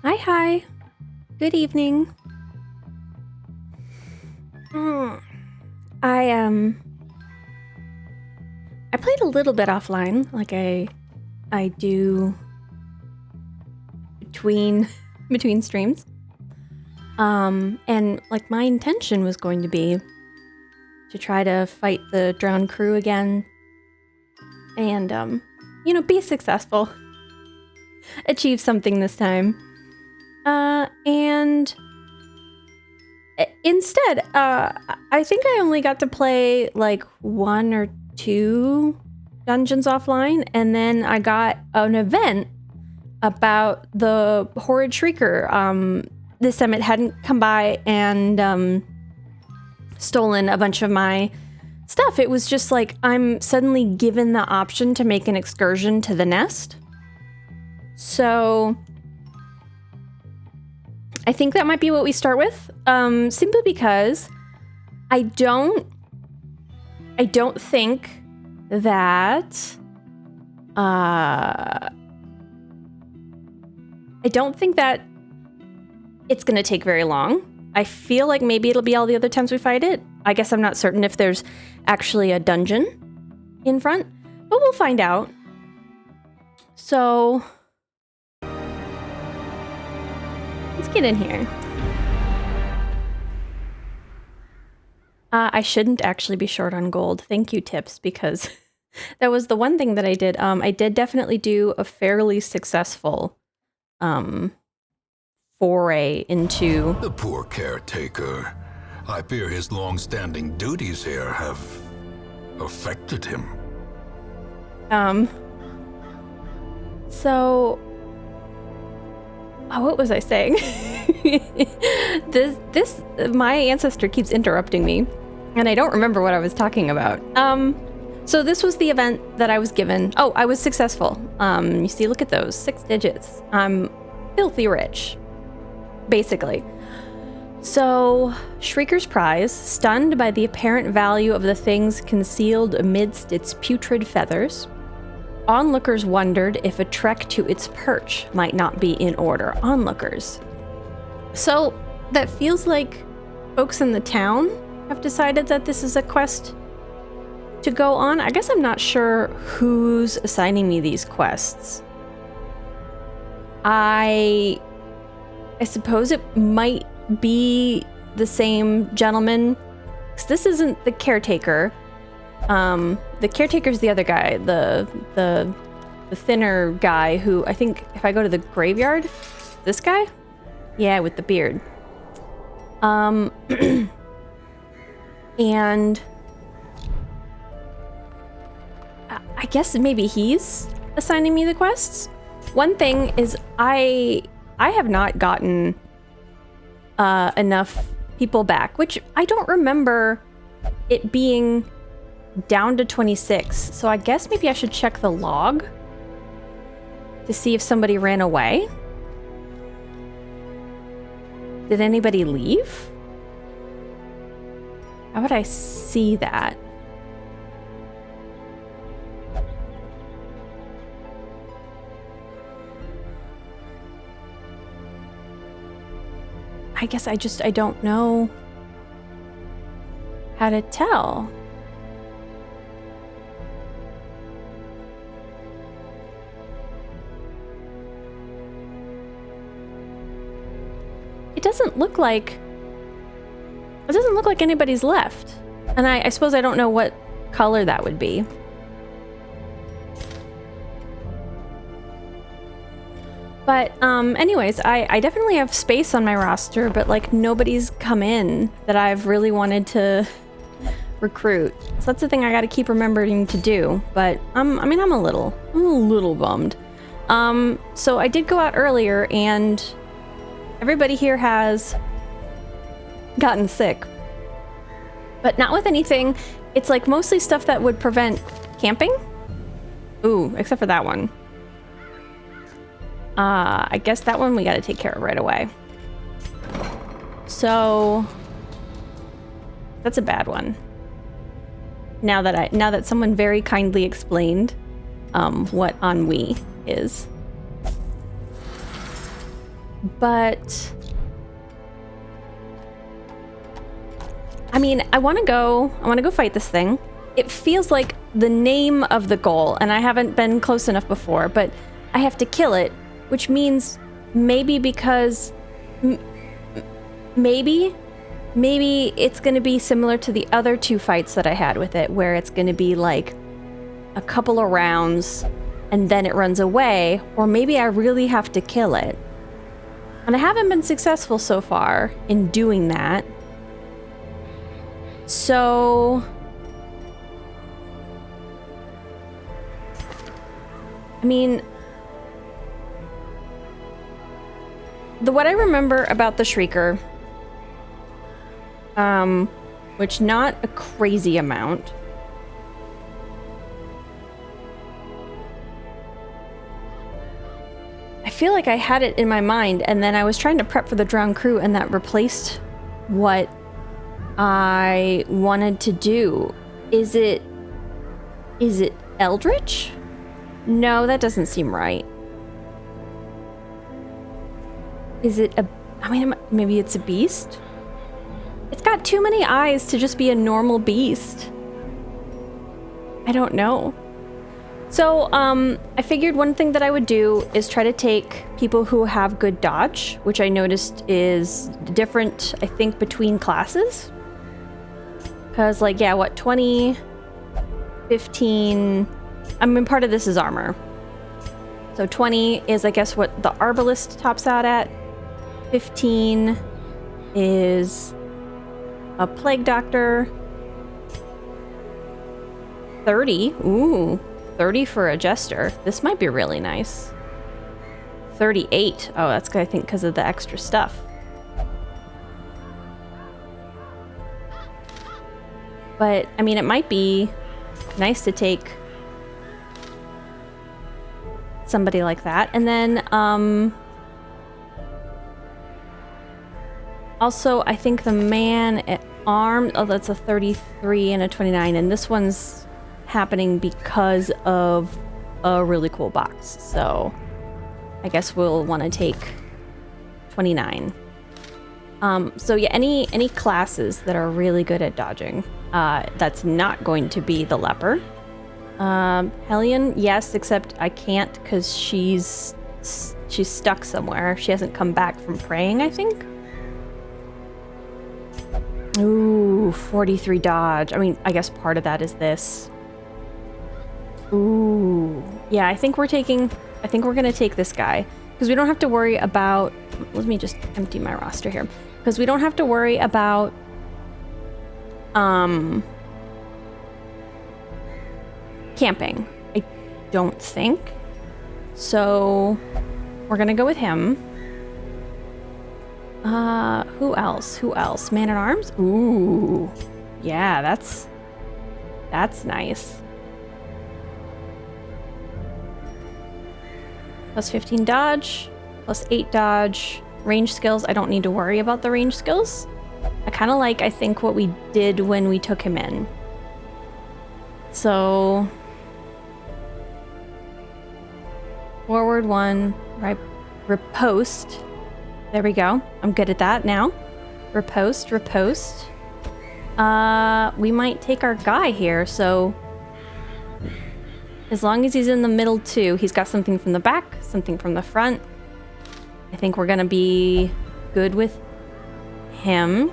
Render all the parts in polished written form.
Hi. Good evening. I played a little bit offline, like I do between streams. And like my intention was going to be to try to fight the drowned crew again and be successful. Achieve something this time. And instead, I think I only got to play like 1 or 2 dungeons offline, and then I got an event about the Horrid Shrieker. This time it hadn't come by and stolen a bunch of my stuff. It was just like I'm suddenly given the option to make an excursion to the nest. So I think that might be what we start with, simply because I don't think that it's gonna take very long. I feel like maybe it'll be all the other times we fight it. I guess I'm not certain if there's actually a dungeon in front, but we'll find out. So let's get in here. I shouldn't actually be short on gold. Thank you, Tips, because that was the one thing that I did. I did definitely do a fairly successful foray into... The poor caretaker. I fear his long-standing duties here have affected him. So... Oh, what was I saying? My ancestor keeps interrupting me, and I don't remember what I was talking about. So this was the event that I was given. Oh, I was successful. You see, look at those 6 digits. I'm filthy rich, basically. So, Shrieker's prize, stunned by the apparent value of the things concealed amidst its putrid feathers. Onlookers wondered if a trek to its perch might not be in order. Onlookers. So, that feels like folks in the town have decided that this is a quest to go on. I guess I'm not sure who's assigning me these quests. I suppose it might be the same gentleman, because this isn't the caretaker. The caretaker's the other guy, the thinner guy who, I think if I go to the graveyard, this guy? Yeah, with the beard. And I guess maybe he's assigning me the quests. One thing is I have not gotten enough people back, which I don't remember it being down to 26. So I guess maybe I should check the log to see if somebody ran away. Did anybody leave? How would I see that? I guess I don't know how to tell. It doesn't look like anybody's left. And I suppose I don't know what color that would be. But anyways, I definitely have space on my roster, but like nobody's come in that I've really wanted to recruit. So that's the thing I got to keep remembering to do. But I'm a little bummed. So I did go out earlier, and everybody here has gotten sick, but not with anything. It's like mostly stuff that would prevent camping. Ooh, except for that one. I guess that one we got to take care of right away. So that's a bad one. Now that someone very kindly explained what ennui is. But I mean, I want to go fight this thing. It feels like the name of the goal, and I haven't been close enough before, but I have to kill it, which means maybe because maybe it's going to be similar to the other 2 fights that I had with it, where it's going to be like a couple of rounds and then it runs away, or maybe I really have to kill it. And I haven't been successful so far in doing that. So I mean, what I remember about the Shrieker, which not a crazy amount. I feel like I had it in my mind, and then I was trying to prep for the drowned crew, and that replaced what I wanted to do. Is it Eldritch? No, that doesn't seem right. Is it a... I mean, maybe it's a beast? It's got too many eyes to just be a normal beast. I don't know. So, I figured one thing that I would do is try to take people who have good dodge, which I noticed is different, I think, between classes. Because, like, yeah, what, 20, 15... I mean, part of this is armor. So 20 is, I guess, what the Arbalist tops out at. 15 is a Plague Doctor. 30. Ooh, 30 for a Jester. This might be really nice. 38. Oh, that's good, I think, because of the extra stuff. But, I mean, it might be nice to take somebody like that. And then, also, I think the man at arms, oh, that's a 33 and a 29, and this one's happening because of a really cool box. So, I guess we'll want to take 29. So yeah, any classes that are really good at dodging, that's not going to be the leper. Hellion, yes, except I can't because she's stuck somewhere. She hasn't come back from praying, I think. Ooh, 43 dodge. I mean, I guess part of that is this. Ooh. Yeah, I think we're gonna take this guy. Because we don't have to worry about... Let me just empty my roster here. Because we don't have to worry about... camping. I don't think. So... we're gonna go with him. Who else? Who else? Man-at-Arms? Ooh. Yeah, that's nice. Plus 15 dodge, plus 8 dodge. Range skills, I don't need to worry about the range skills. I kind of like, I think, what we did when we took him in. So... forward 1, right, riposte. There we go. I'm good at that now. Riposte, riposte. We might take our guy here, so... as long as he's in the middle too, he's got something from the back, something from the front. I think we're gonna be good with him.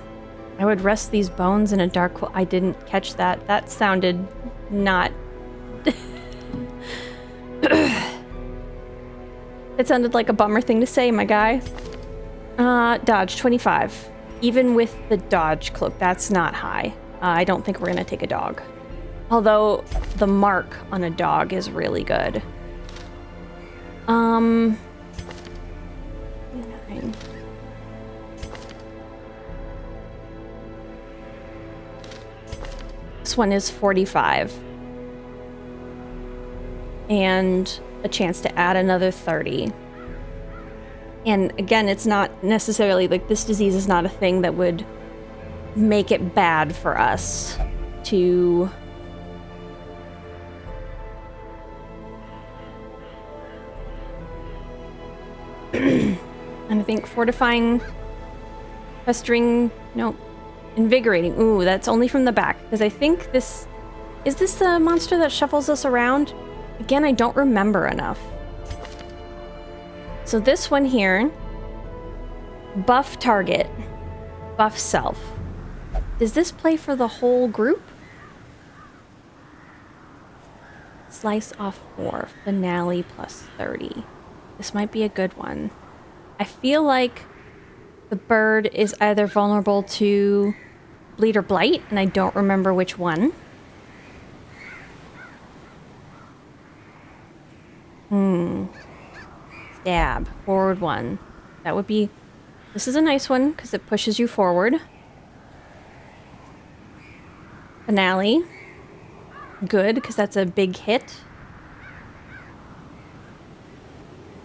I would rest these bones in a dark hole. I didn't catch that. That sounded not... It sounded like a bummer thing to say, my guy. Dodge, 25. Even with the dodge cloak, that's not high. I don't think we're gonna take a dog. Although, the mark on a dog is really good. 9. This one is 45. And a chance to add another 30. And again, it's not necessarily, like, this disease is not a thing that would make it bad for us to... and I think fortifying, festering, no, invigorating. Ooh, that's only from the back, because I think this... Is this the monster that shuffles us around? Again, I don't remember enough. So this one here, buff target, buff self. Does this play for the whole group? Slice off 4, finale plus 30. This might be a good one. I feel like the bird is either vulnerable to bleed or blight, and I don't remember which one. Stab, forward 1. That would be... This is a nice one, because it pushes you forward. Finale. Good, because that's a big hit.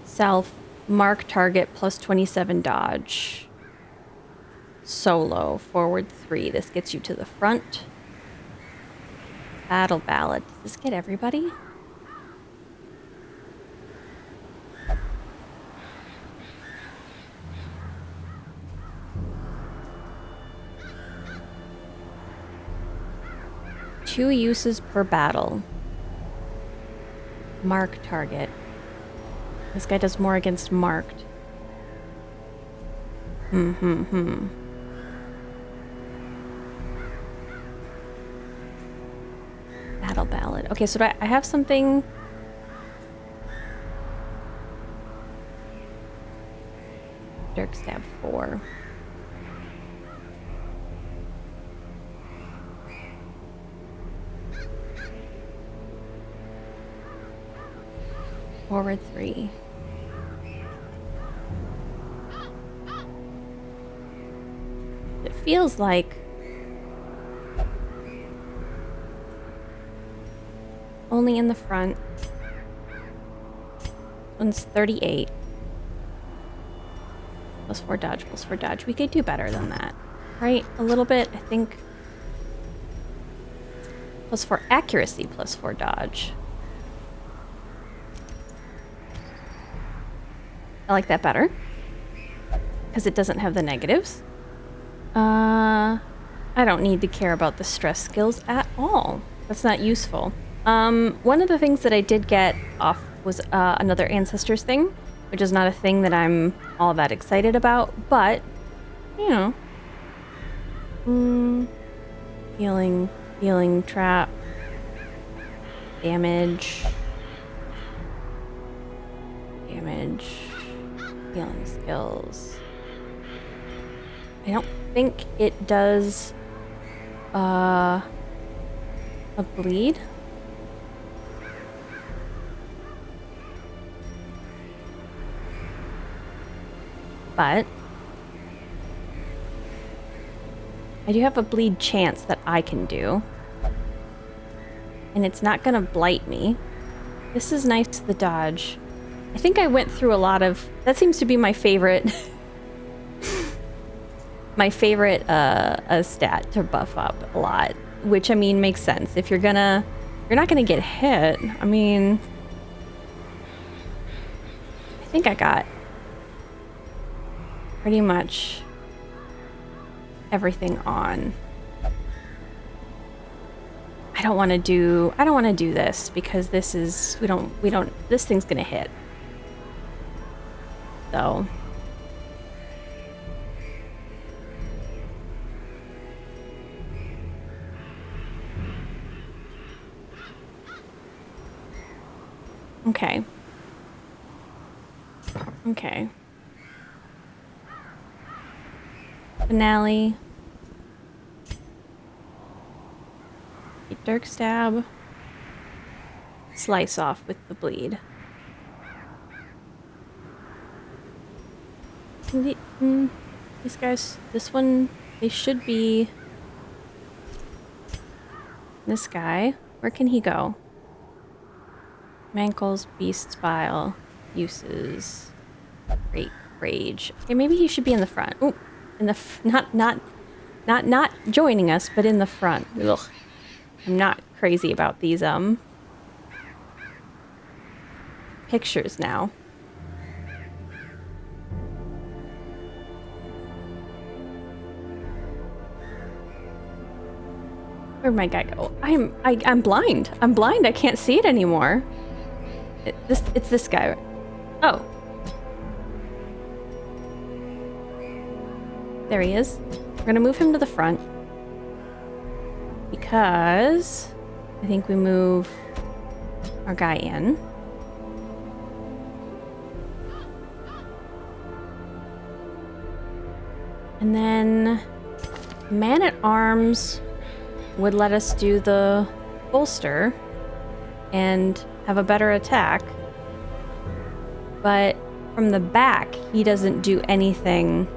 Self, mark target, plus 27 dodge. Solo, forward 3. This gets you to the front. Battle ballad. Does this get everybody? Two uses per battle. Mark target. This guy does more against marked. Battle ballad. Okay, so do I have something... Dirk stab 4. Forward 3. It feels like only in the front. One's 38. Plus 4 dodge, plus 4 dodge. We could do better than that, right? A little bit, I think. Plus 4 accuracy, plus 4 dodge. I like that better, because it doesn't have the negatives. I don't need to care about the stress skills at all. That's not useful. One of the things that I did get off was another Ancestors thing, which is not a thing that I'm all that excited about, but, you know. Healing, trap, damage, healing skills. I don't think it does a bleed. But I do have a bleed chance that I can do. And it's not gonna blight me. This is nice, the dodge. I think I went through a lot of... That seems to be my favorite... my favorite stat to buff up a lot. Which, I mean, makes sense. If you're gonna... You're not gonna get hit. I mean... I think I got... pretty much... everything on. I don't want to do this because this is... We don't... This thing's gonna hit. So... Okay. Okay. Finale. Dirk stab. Slice off with the bleed. These guys, this one, they should be... This guy, where can he go? Mankles, Beast's Bile, uses, Great Rage. Okay, maybe he should be in the front. Ooh, in the not joining us, but in the front. Ugh. I'm not crazy about these pictures now. Where'd my guy go? I'm blind. I'm blind. I can't see it anymore. It's this guy. Oh. There he is. We're gonna move him to the front. Because I think we move our guy in. And then Man-at-Arms would let us do the bolster and have a better attack. But from the back, he doesn't do anything.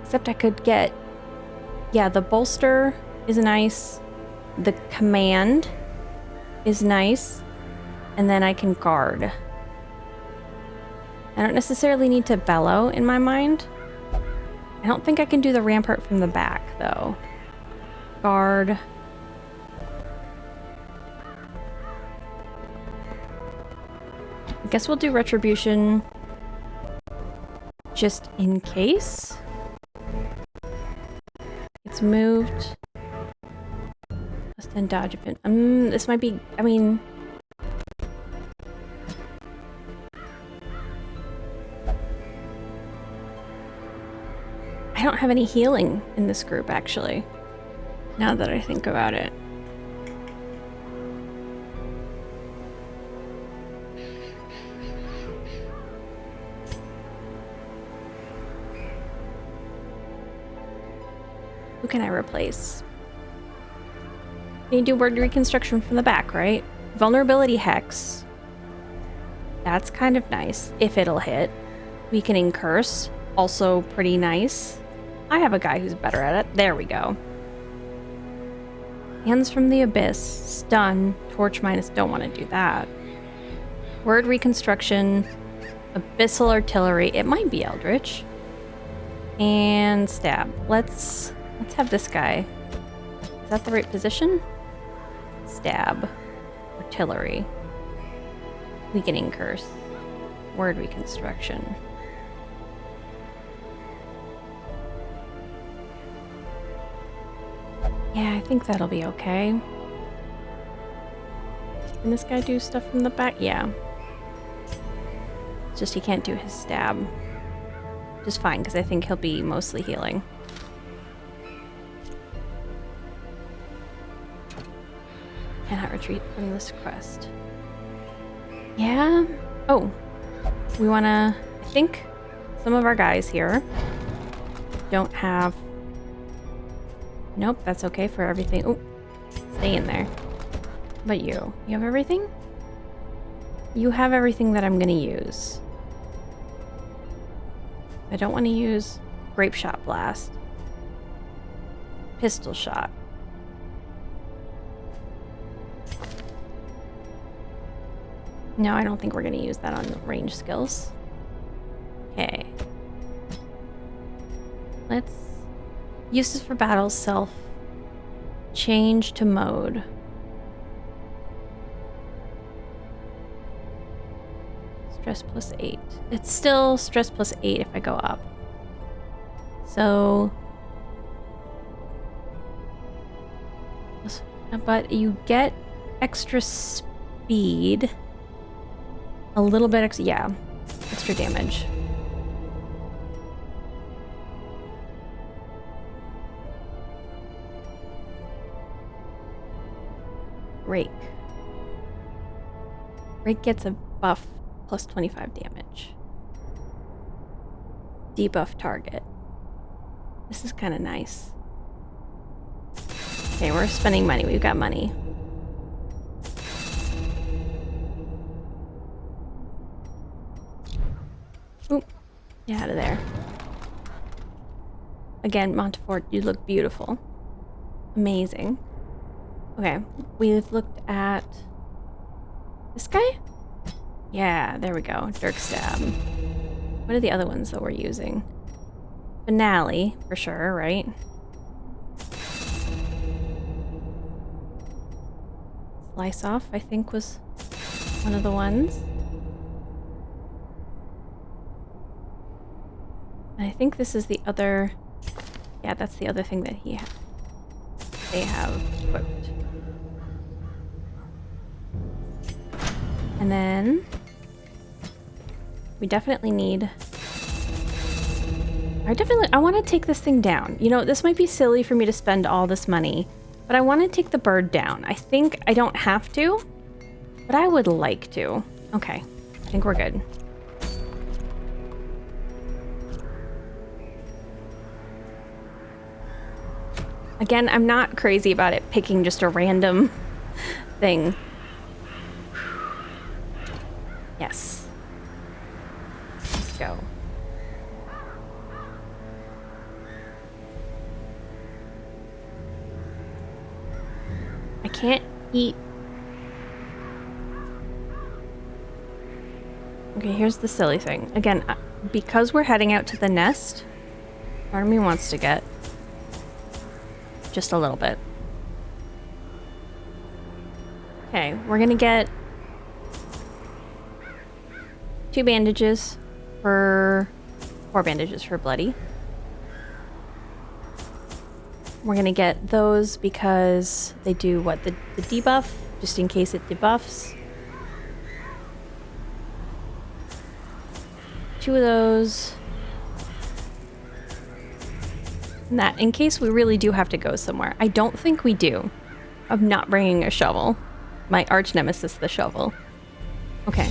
Except I could get... Yeah, the bolster is nice. The command is nice. And then I can guard. I don't necessarily need to bellow in my mind. I don't think I can do the rampart from the back, though. Guard. I guess we'll do retribution just in case. It's moved. Plus 10 dodge event. This might be, I mean... I don't have any healing in this group, actually. Now that I think about it. Who can I replace? Can you do word reconstruction from the back, right? Vulnerability Hex. That's kind of nice, if it'll hit. Weakening Curse. Also pretty nice. I have a guy who's better at it. There we go. Hands from the Abyss. Stun. Torch minus. Don't want to do that. Word reconstruction. Abyssal Artillery. It might be Eldritch. And stab. Let's have this guy. Is that the right position? Stab. Artillery. Weakening Curse. Word reconstruction. Yeah, I think that'll be okay. Can this guy do stuff from the back? Yeah. It's just he can't do his stab. Which is fine, because I think he'll be mostly healing. Cannot retreat from this quest. Yeah? Oh. We wanna... I think some of our guys here don't have... Nope, that's okay for everything. Oh, stay in there. But you have everything? You have everything that I'm gonna use. I don't want to use Grape Shot Blast. Pistol Shot. No, I don't think we're gonna use that on range skills. Okay. Let's... Uses for battle, self. Change to mode. Stress plus 8. It's still stress plus 8 if I go up. So... But you get extra speed. A little bit extra... Yeah. Extra damage. Rake. Rake gets a buff plus 25 damage. Debuff target. This is kind of nice. Okay, we're spending money. We've got money. Oop. Get out of there. Again, Montefort, you look beautiful. Amazing. Okay, we've looked at this guy? Yeah, there we go. Dirk Stab. What are the other ones that we're using? Finale, for sure, right? Slice Off, I think, was one of the ones. And I think this is the other... Yeah, that's the other thing that they have equipped. And then we definitely need... I want to take this thing down. You know, this might be silly for me to spend all this money, but I want to take the bird down. I think I don't have to, but I would like to. Okay, I think we're good. Again, I'm not crazy about it picking just a random thing. Yes. Let's go. I can't eat. Okay, here's the silly thing. Again, because we're heading out to the nest, part of me wants to get just a little bit. Okay, we're gonna get 2 bandages for 4 bandages for Bloody. We're gonna get those because they do what? The debuff, just in case it debuffs. 2 of those. And that, in case we really do have to go somewhere. I don't think we do. I'm not bringing a shovel. My arch nemesis, the shovel. Okay.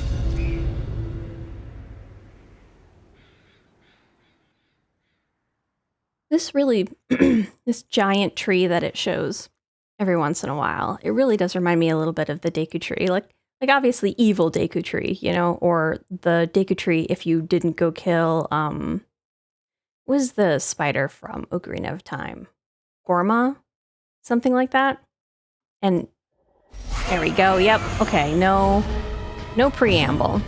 This really, this giant tree that it shows every once in a while, it really does remind me a little bit of the Deku tree. Like obviously evil Deku tree, you know, or the Deku tree if you didn't go kill, was the spider from Ocarina of Time? Gorma? Something like that? And there we go, yep, okay, no preamble.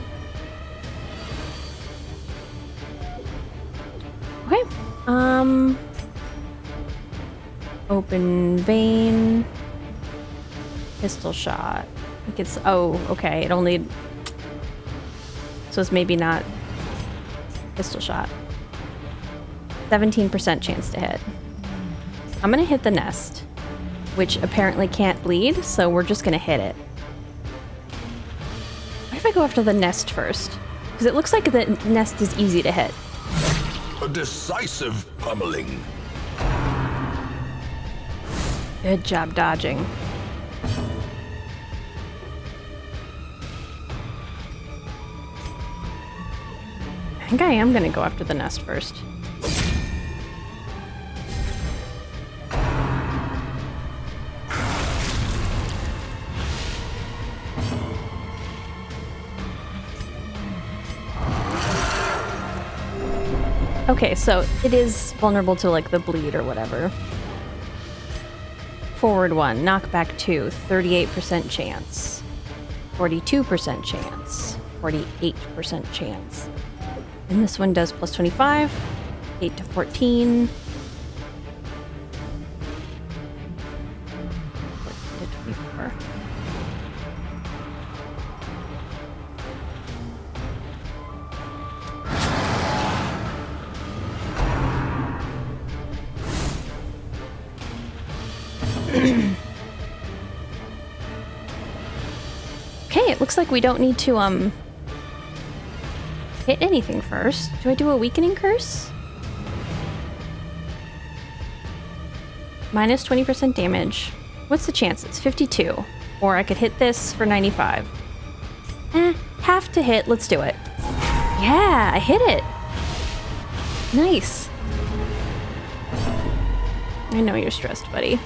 Okay. Open vein. Pistol shot. I think it's, oh, okay, it only, so it's maybe not pistol shot. 17% chance to hit. I'm gonna hit the nest, which apparently can't bleed, so we're just gonna hit it. What if I go after the nest first? Because it looks like the nest is easy to hit. A decisive pummeling. Good job dodging. I think I am gonna go after the nest first. Okay, so it is vulnerable to like the bleed or whatever. Forward 1, knockback 2, 38% chance. 42% chance. 48% chance. And this one does plus 25, 8 to 14. 14 to 24. Okay, it looks like we don't need to hit anything first. Do I do a weakening curse? Minus 20% damage. What's the chances? 52. Or I could hit this for 95. Half to hit. Let's do it. Yeah, I hit it. Nice. I know you're stressed, buddy.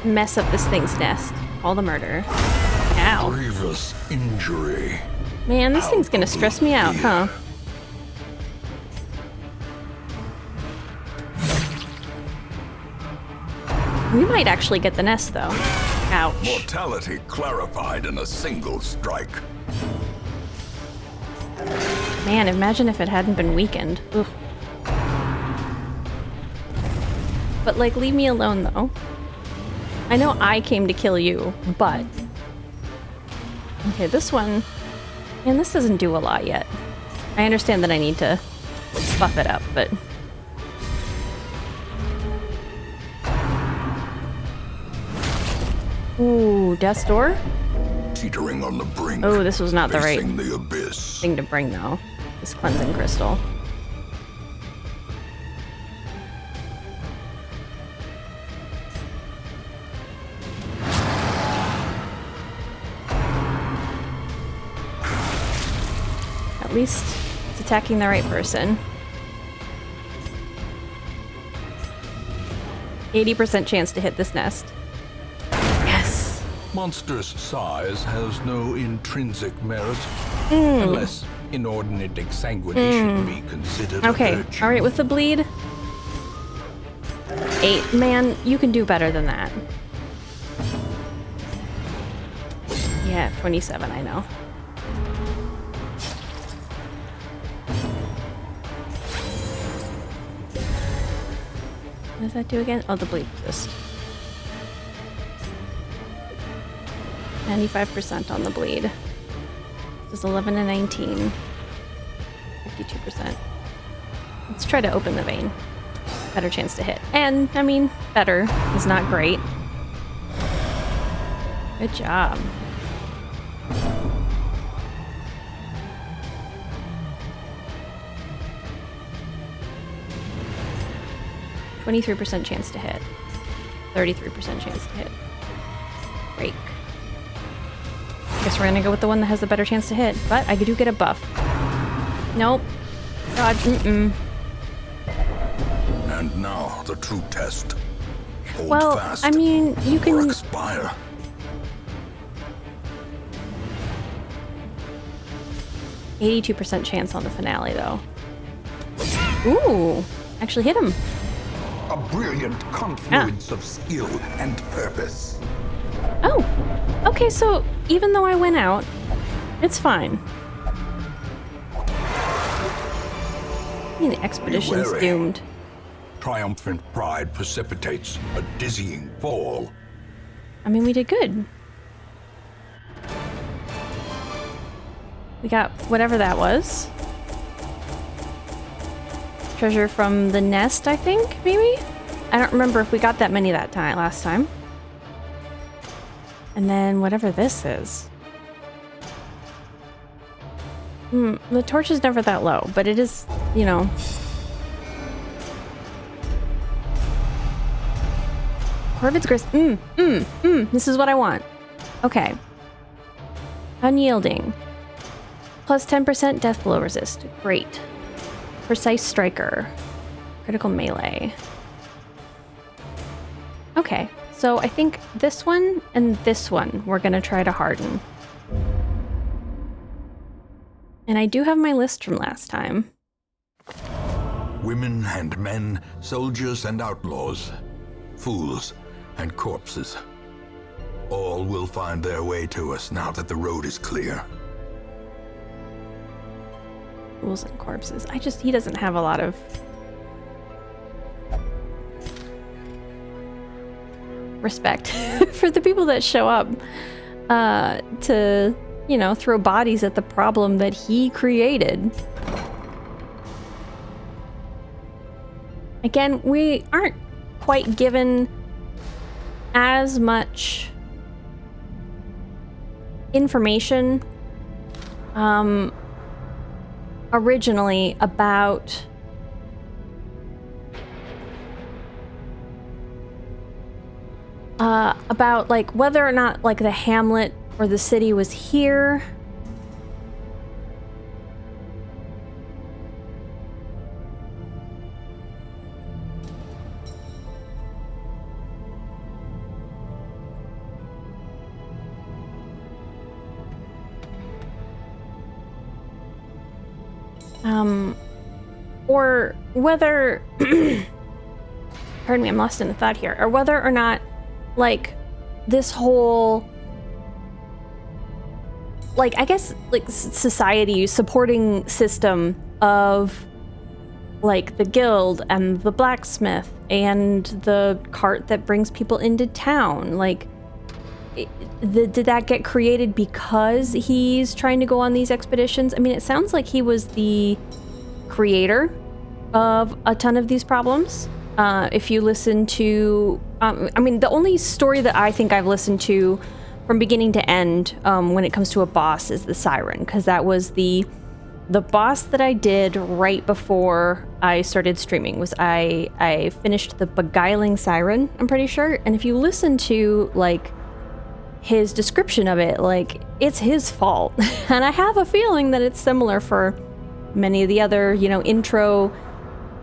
Mess up this thing's nest. Call the murder. Ow. Grievous injury. Man, this thing's gonna stress me out, huh? We might actually get the nest, though. Ouch. Mortality clarified in a single strike. Man, imagine if it hadn't been weakened. Ugh. But, like, leave me alone, though. I know I came to kill you, but... Okay, this one... Man, this doesn't do a lot yet. I understand that I need to buff it up, but... Ooh, Death's Door? Teetering on the brink. Oh, this was not the right the abyss. thing to bring, though. This cleansing crystal. At least it's attacking the right person. 80% chance to hit this nest. Yes. Monstrous size has no intrinsic merit, unless inordinate exsanguination be considered Okay, a virtue. alright, with the bleed. 8. Man, you can do better than that. Yeah, 27, I know. What does that do again? Oh, the bleed resist. 95% on the bleed. This is 11 and 19. 52%. Let's try to open the vein. Better chance to hit. And, I mean, better is not great. Good job. %23% chance to hit. 33% chance to hit. Break. I guess we're gonna go with the one that has the better chance to hit, but I do get a buff. Nope. Dodge. And now the true test. Hold Well, fast. I mean, you Or can... expire. %82% chance on the finale, though. Ooh! Actually hit him. A brilliant confluence of skill and purpose. Oh! Okay, so even though I went out, it's fine. I mean, the expedition's wary. doomed. Triumphant pride precipitates a dizzying fall. I mean, we did good. We got whatever that was. Treasure from the nest, I think, maybe? I don't remember if we got that many that time last time. And then whatever this is. The torch is never that low, but it is, you know. Horrid's Grist. This is what I want. Okay. Unyielding. Plus 10% death blow resist. Great. Precise striker. Critical melee. Okay, so I think this one and this one we're gonna try to harden. And I do have my list from last time. Women and men, soldiers and outlaws, fools and corpses. All will find their way to us now that the road is clear. Fools and corpses. He doesn't have a lot of... respect for the people that show up to, you know, throw bodies at the problem that he created. Again, we aren't quite given as much information originally about like whether or not like the hamlet or the city was here. Or whether pardon me, I'm lost in a thought here. Or whether or not like this whole, like, I guess, like, society supporting system of, like, the guild and the blacksmith and the cart that brings people into town, like, did that get created because he's trying to go on these expeditions? I mean, it sounds like he was the creator of a ton of these problems. If you listen to, I mean, the only story that I think I've listened to from beginning to end when it comes to a boss is the Siren, because that was the boss that I did right before I started streaming. Was I finished the Beguiling Siren, I'm pretty sure. And if you listen to like his description of it, like it's his fault. And I have a feeling that it's similar for many of the other, you know, intro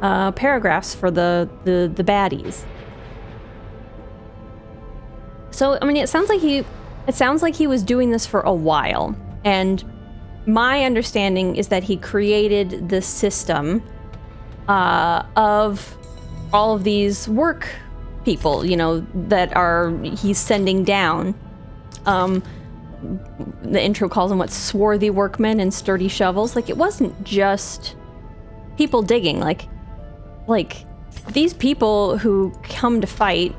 paragraphs for the baddies. So I mean, it sounds like he was doing this for a while, and my understanding is that he created the system of all of these work people, you know, that he's sending down. The intro calls them swarthy workmen and sturdy shovels. Like, it wasn't just people digging. Like these people who come to fight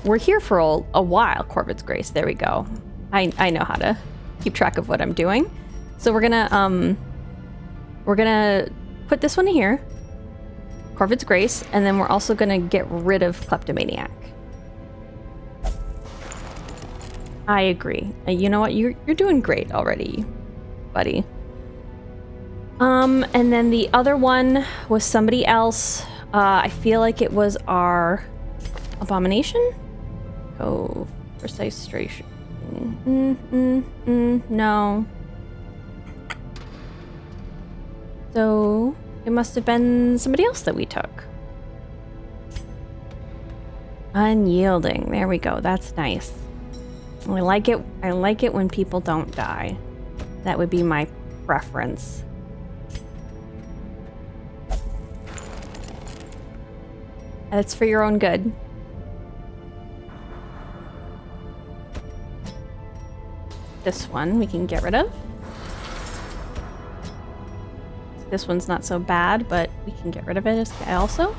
were here for a while. Corvid's Grace, there we go. I know how to keep track of what I'm doing. So we're gonna put this one in here, Corvid's Grace, and then we're also gonna get rid of Kleptomaniac. I agree. You know what? You're doing great already, buddy. And then the other one was somebody else. I feel like it was our Abomination? Oh, Precisestration. No. So it must have been somebody else that we took. Unyielding. There we go. That's nice. I like it. I like it when people don't die. That would be my preference. That's for your own good. This one we can get rid of. This one's not so bad, but we can get rid of it also.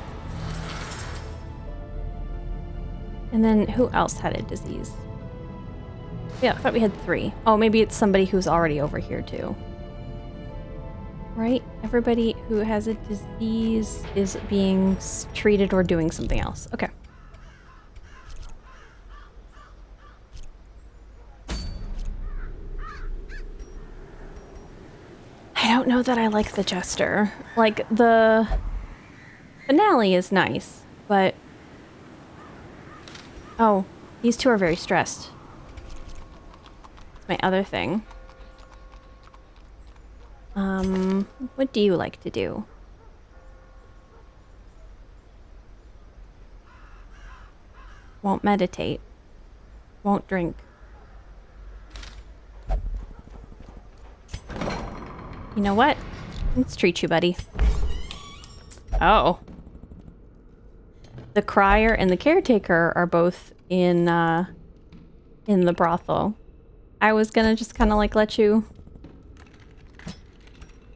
And then who else had a disease? Yeah, I thought we had 3. Oh, maybe it's somebody who's already over here too. Right? Everybody who has a disease is being treated or doing something else. Okay. I don't know that I like the Jester. Like, the finale is nice, but... Oh, these two are very stressed. It's my other thing. What do you like to do? Won't meditate. Won't drink. You know what? Let's treat you, buddy. Oh. The Crier and the Caretaker are both in the brothel. I was gonna just kind of like let you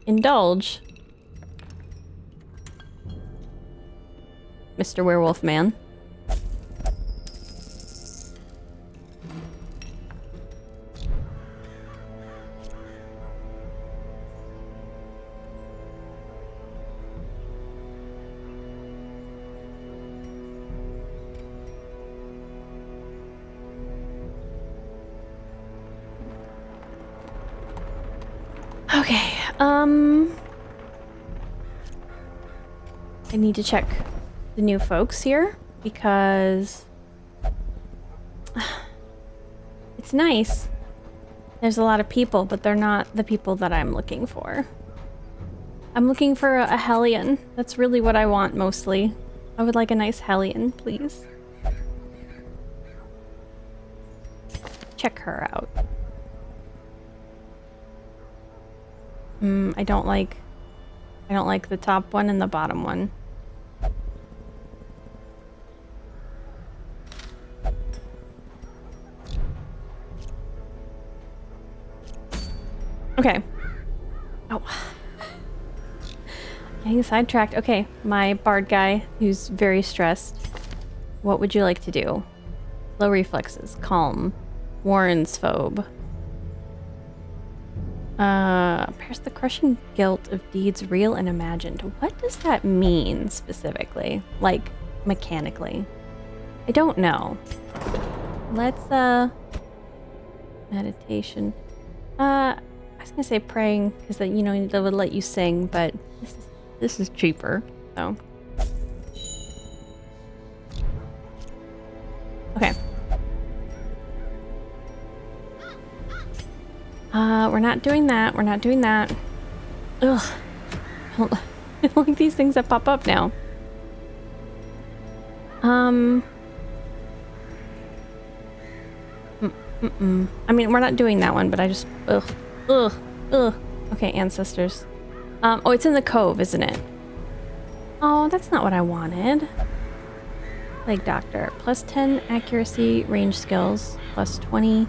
indulge, Mr. Werewolf Man. Okay, I need to check the new folks here because it's nice. There's a lot of people, but they're not the people that I'm looking for. I'm looking for a Hellion. That's really what I want mostly. I would like a nice Hellion, please. Check her out. I don't like the top one and the bottom one. Okay. Oh. Getting sidetracked. Okay, my bard guy who's very stressed. What would you like to do? Low reflexes, calm, Warren's phobe. Bears the crushing guilt of deeds real and imagined. What does that mean specifically? Like, mechanically? I don't know. Let's, meditation. I was gonna say praying, because that, you know, they would let you sing, but this is cheaper, so. Okay. We're not doing that. We're not doing that. Ugh. I don't like these things that pop up now. I mean, we're not doing that one, but I just... Ugh. Okay, ancestors. Oh, it's in the cove, isn't it? Oh, that's not what I wanted. Plague Doctor. Plus 10 accuracy range skills. Plus 20%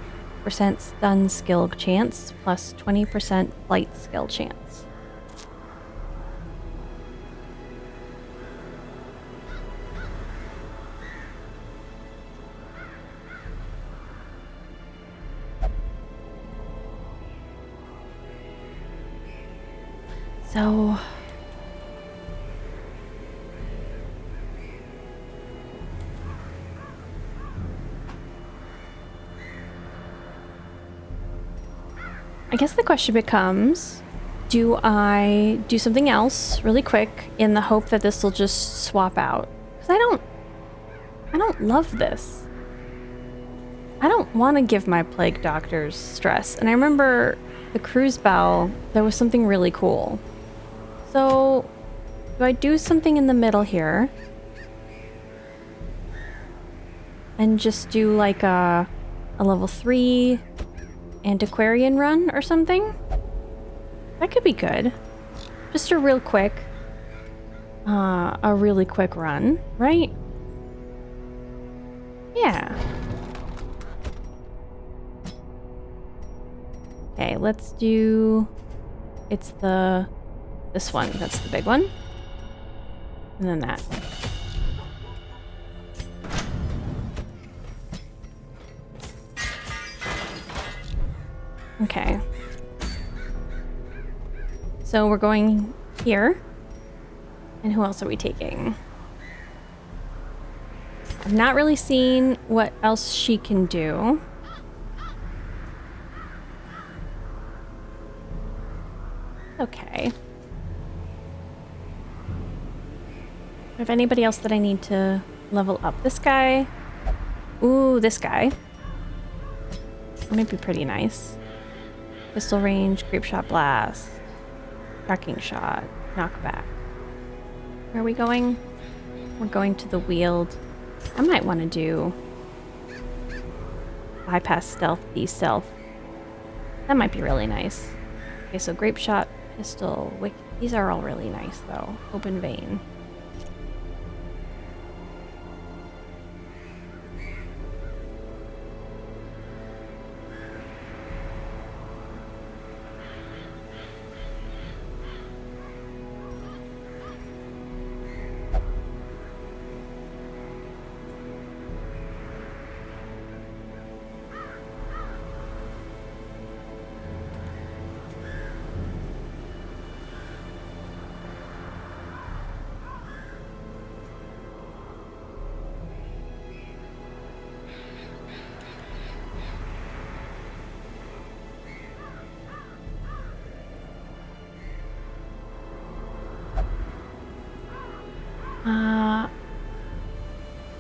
stun skill chance. Plus 20% flight skill chance. So... I guess the question becomes, do I do something else really quick in the hope that this will just swap out? Because I don't love this. I don't want to give my plague doctors stress. And I remember the cruise bow, there was something really cool. So, do I do something in the middle here? And just do like a level 3 antiquarian run or something? That could be good. Just a really quick run, right? Yeah. Okay, let's do... It's this one. That's the big one. And then that. Okay. So we're going here. And who else are we taking? I've not really seen what else she can do. Okay. If anybody else that I need to level up, this guy. Ooh, this guy. That might be pretty nice. Pistol range, grape shot blast, tracking shot, knockback. Where are we going? We're going to the wield. I might want to do bypass stealth, de-stealth. That might be really nice. Okay, so grape shot, pistol, wick. These are all really nice though. Open vein.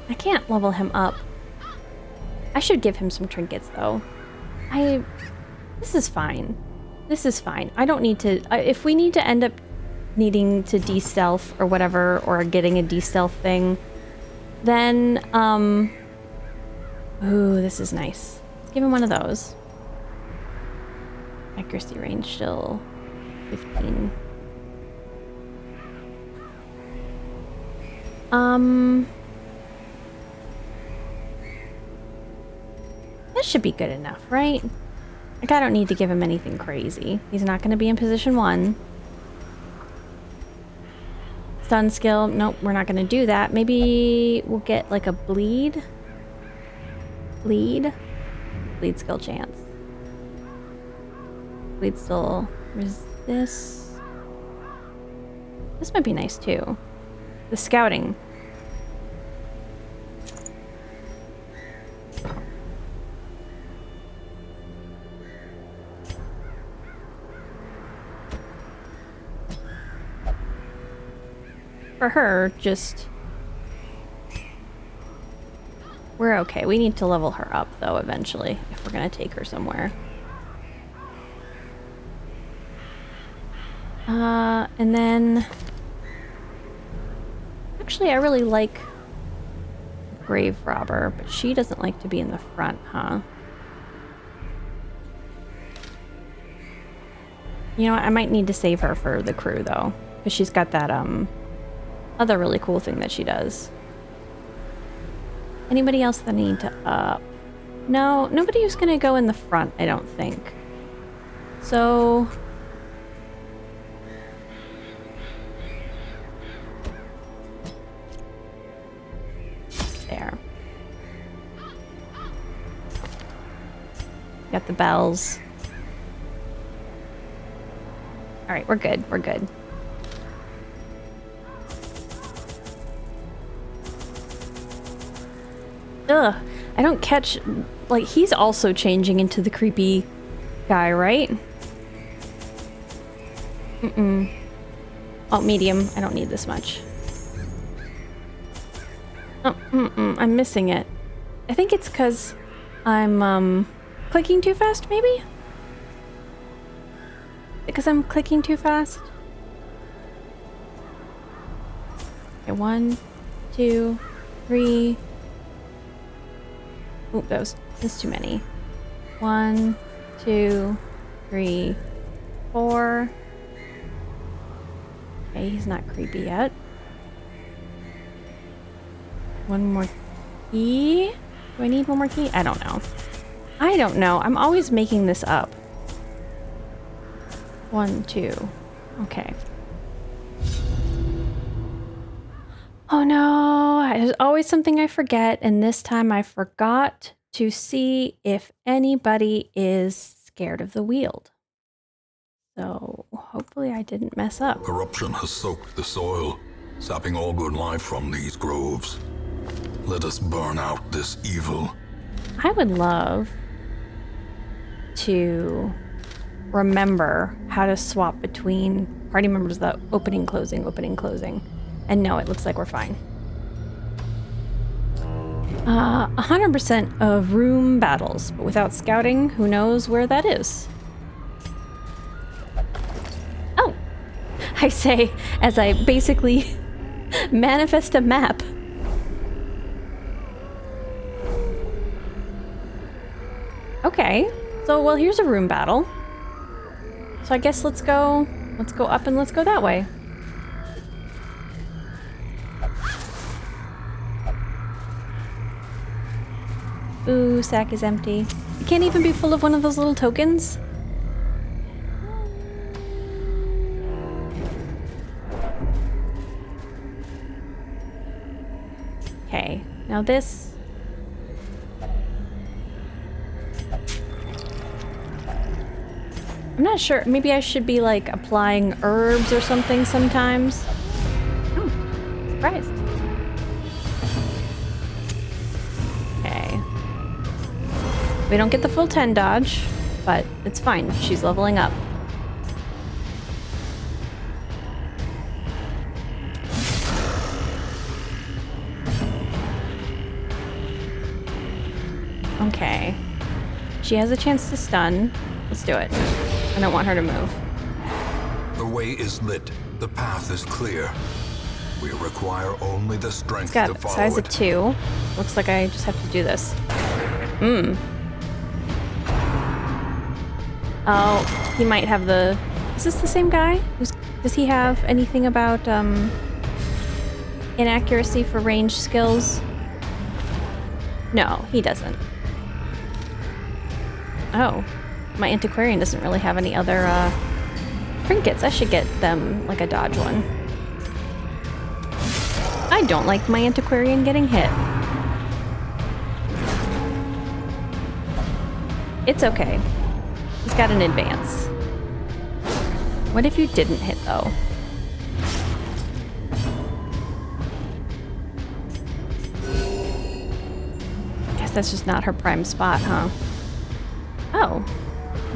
I can't level him up. I should give him some trinkets though. This is fine. This is fine. I don't need to, if we need to end up needing to de-stealth or whatever, or getting a de-stealth thing, then, ooh, this is nice. Let's give him one of those. Accuracy range still 15. That should be good enough, right? Like, I don't need to give him anything crazy. He's not going to be in position 1. Stun skill. Nope, we're not going to do that. Maybe we'll get like a bleed. Bleed. Bleed skill chance. Bleed still resist. This might be nice too. The scouting. For her, just... We're okay. We need to level her up, though, eventually, if we're gonna take her somewhere. And then... Actually, I really like Grave Robber, but she doesn't like to be in the front, huh? You know what? I might need to save her for the crew, though, because she's got that, other really cool thing that she does. Anybody else that I need to up? No, nobody who's gonna go in the front, I don't think. So... There. Got the bells. Alright, we're good, we're good. Ugh, I don't catch, like, he's also changing into the creepy guy, right? Oh, medium. I don't need this much. Oh, I'm missing it. I think it's because I'm, clicking too fast, maybe? Because I'm clicking too fast? Okay, 1, 2, 3... Oop, that's too many. 1, 2, 3, 4. Okay, he's not creepy yet. One more key? Do I need one more key? I don't know. I don't know. I'm always making this up. 1, 2. Okay. Oh no, there's always something I forget, and this time I forgot to see if anybody is scared of the Weald. So hopefully I didn't mess up. Corruption has soaked the soil, sapping all good life from these groves. Let us burn out this evil. I would love to remember how to swap between party members, the opening, closing, opening, closing. And no, it looks like we're fine. 100% of room battles, but without scouting, who knows where that is? Oh! I say, as I basically manifest a map. Okay, so, well, here's a room battle. So I guess let's go up and let's go that way. Ooh, sack is empty. It can't even be full of one of those little tokens? Okay, now this... I'm not sure. Maybe I should be, like, applying herbs or something sometimes. Oh, surprise. Okay. We don't get the full 10 dodge, but it's fine. She's leveling up. Okay. She has a chance to stun. Let's do it. I don't want her to move. The way is lit. The path is clear. We require only the strength It's to got follow size it. of 2. Looks like I just have to do this. Oh, he might have the... Is this the same guy? Does he have anything about inaccuracy for range skills? No, he doesn't. Oh, my antiquarian doesn't really have any other trinkets. I should get them like a dodge one. I don't like my antiquarian getting hit. It's okay. He's got an advance. What if you didn't hit, though? Guess that's just not her prime spot, huh? Oh.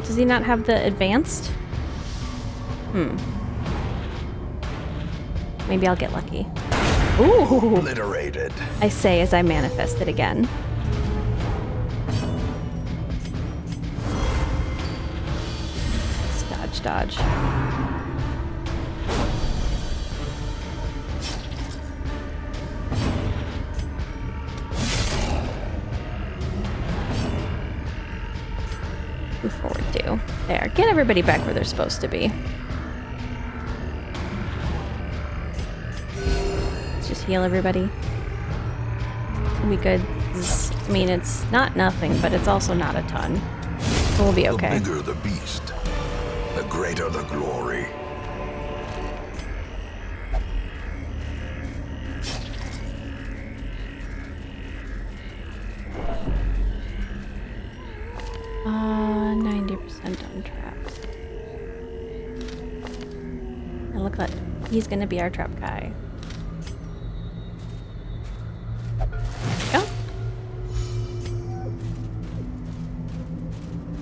Does he not have the advanced? Maybe I'll get lucky. Ooh! Obliterated. I say as I manifest it again. Dodge, dodge. Move forward too. There, get everybody back where they're supposed to be. Let's just heal everybody. We'll be good. I mean, it's not nothing, but it's also not a ton. So we'll be okay. The bigger the beast, the greater the glory. Uh, 90% on trap. And look like he's gonna be our trap guy. Go.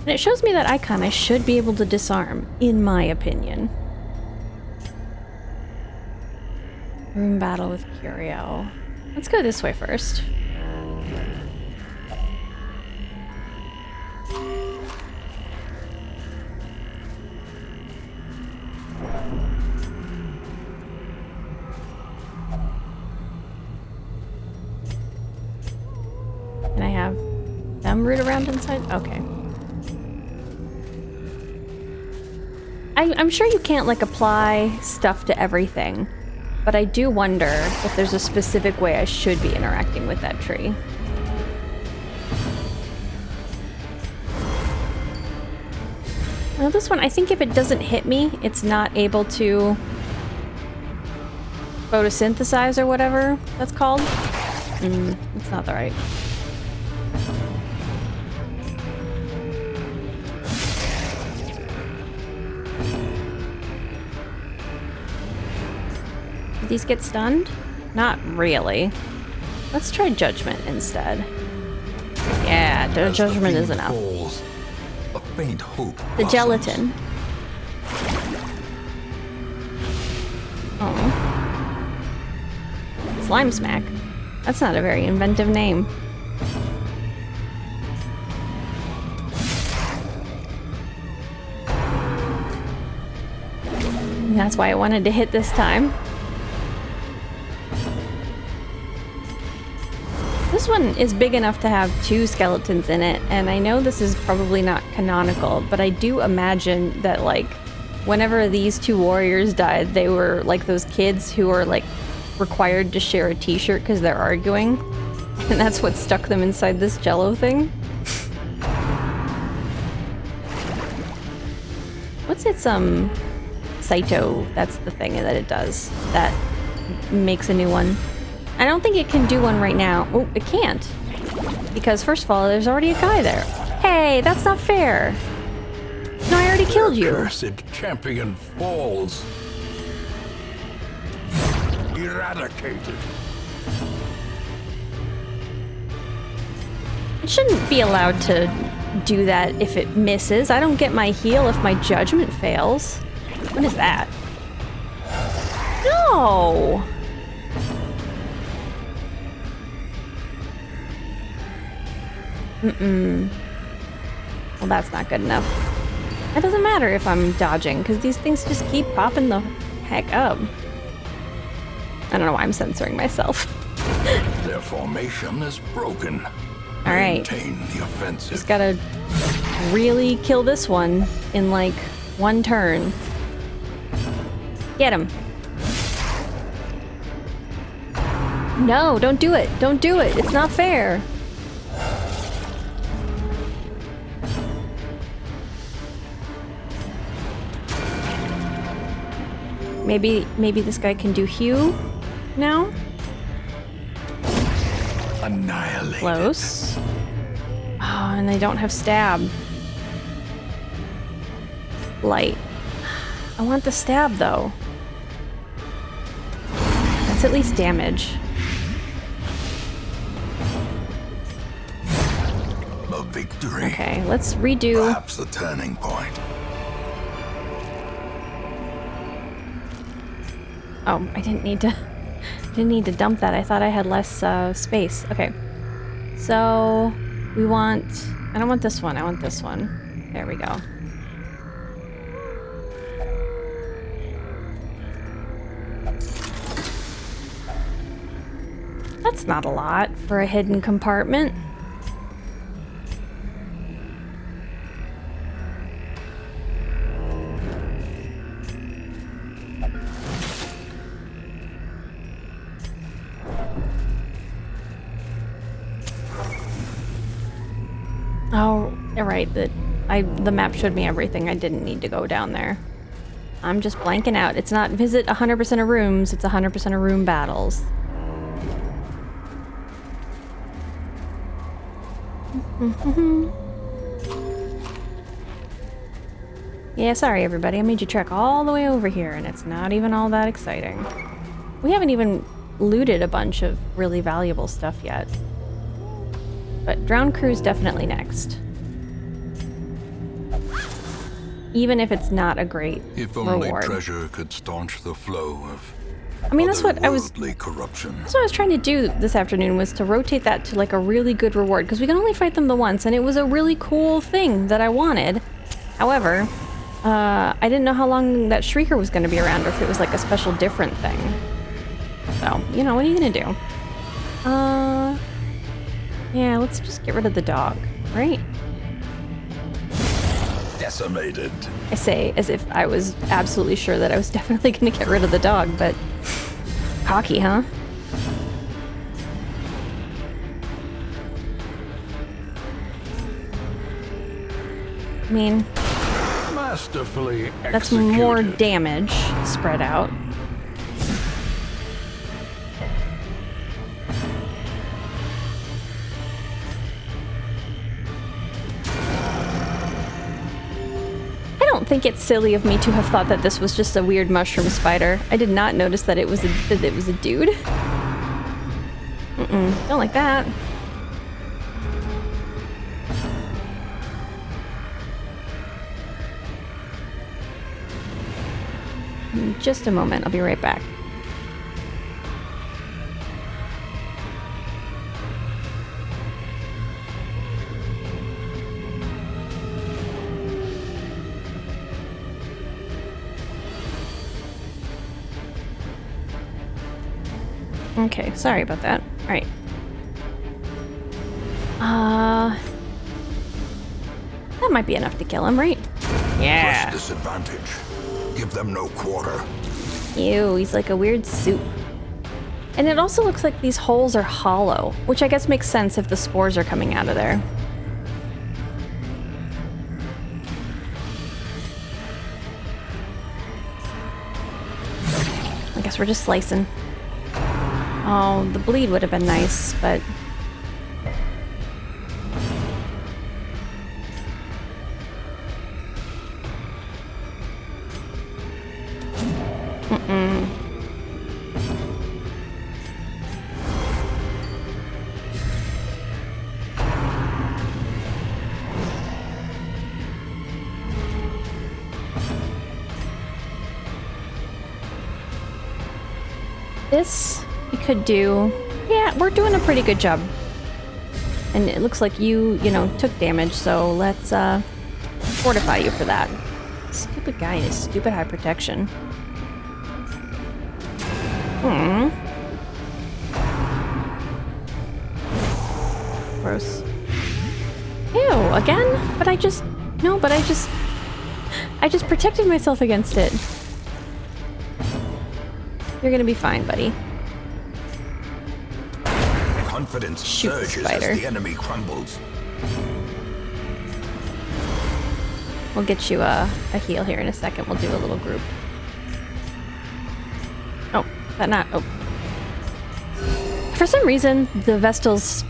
And it shows me that icon I should be able to disarm, in my opinion. Room battle with Curiel. Let's go this way first. Can I have them root around inside? Okay. I'm sure you can't, like, apply stuff to everything, but I do wonder if there's a specific way I should be interacting with that tree. Now this one, I think if it doesn't hit me, it's not able to photosynthesize or whatever that's called. It's not the right. Did these get stunned? Not really. Let's try Judgment instead. Yeah, Judgment is enough. Falls, a faint hope The blossoms. gelatin. Oh. Slime Smack. That's not a very inventive name. And that's why I wanted to hit this time. This one is big enough to have 2 skeletons in it, and I know this is probably not canonical, but I do imagine that, like, whenever these 2 warriors died, they were like those kids who are, like, required to share a t-shirt because they're arguing, and that's what stuck them inside this jello thing. What's its, Saito, that's the thing that it does. That makes a new one. I don't think it can do one right now. Oh, it can't. Because first of all, there's already a guy there. Hey, that's not fair. No, I already killed you. Cursed champion falls. Eradicated. It shouldn't be allowed to do that if it misses. I don't get my heal if my judgment fails. What is that? No! Well, that's not good enough. It doesn't matter if I'm dodging, because these things just keep popping the heck up. I don't know why I'm censoring myself. Their formation is broken. All right. Maintain the offensive. Just gotta really kill this one in, like, 1 turn. Get him. No, don't do it. Don't do it. It's not fair. Maybe this guy can do Hue now? Annihilated. Close. Oh, and they don't have stab. light. I want the stab, though. That's at least damage. A victory. Okay, let's redo. Perhaps a turning point. Oh, I didn't need to dump that. I thought I had less space. Okay. So we want, I don't want this one. I want this one. There we go. That's not a lot for a hidden compartment. Oh, right. The map showed me everything. I didn't need to go down there. I'm just blanking out. It's not visit 100% of rooms. It's 100% of room battles. Yeah, sorry everybody. I made you trek all the way over here, and it's not even all that exciting. We haven't even looted a bunch of really valuable stuff yet. But Drowned Crew's definitely next. Even if it's not a great If only reward. treasure could staunch the flow of I mean, that's what I was corruption. That's what I was trying to do this afternoon, was to rotate that to like a really good reward, because we can only fight them the once, and it was a really cool thing that I wanted. However, I didn't know how long that Shrieker was going to be around, or if it was like a special different thing. So, you know, what are you going to do? Yeah, let's just get rid of the dog, right? Decimated. I say as if I was absolutely sure that I was definitely going to get rid of the dog, but cocky, huh? I mean, Masterfully that's executed. more damage spread out. I don't think it's silly of me to have thought that this was just a weird mushroom spider. I did not notice that it was a dude. Don't like that. In just a moment, I'll be right back. Okay, sorry about that. All right. That might be enough to kill him, right? Yeah. Plus disadvantage. Give them no quarter. Ew, he's like a weird soup. And it also looks like these holes are hollow, which I guess makes sense if the spores are coming out of there. I guess we're just slicing. Oh, the bleed would have been nice, but... This we could do. Yeah, we're doing a pretty good job. And it looks like you know, took damage, so let's fortify you for that. Stupid guy and his stupid high protection. Gross. Ew, again? But I just protected myself against it. You're gonna be fine, buddy. Confidence Shoot the surges spider. as the enemy crumbles. We'll get you a heal here in a second. We'll do a little group. Oh, that not. Oh. For some reason, the Vestal's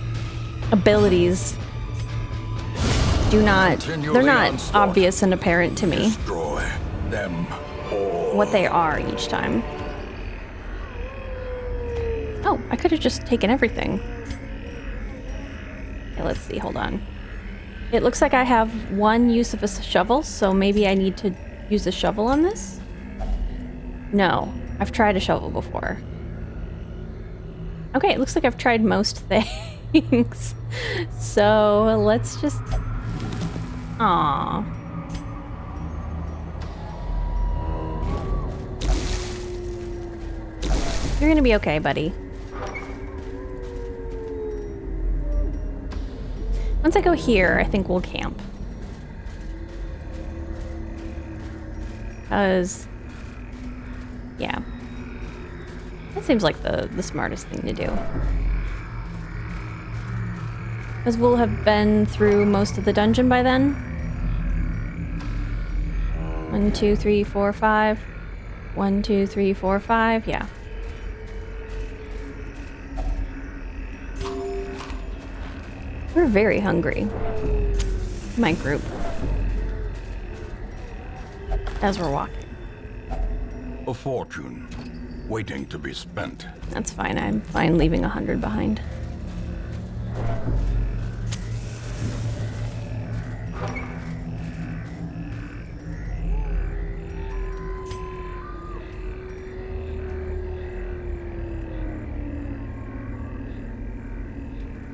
abilities they're not obvious and apparent to me. Destroy. them all. what they are each time. Oh, I could have just taken everything. Okay, let's see, hold on. It looks like I have one use of a shovel, so maybe I need to use a shovel on this? No, I've tried a shovel before. Okay, it looks like I've tried most things. So let's just... Aww. You're gonna be okay, buddy. Once I go here, I think we'll camp. Because... yeah. That seems like the smartest thing to do. Because we'll have been through most of the dungeon by then. 1, 2, 3, 4, 5. 1, 2, 3, 4, 5. Yeah. We're very hungry. My group. As we're walking. A fortune waiting to be spent. That's fine. I'm fine leaving 100 behind.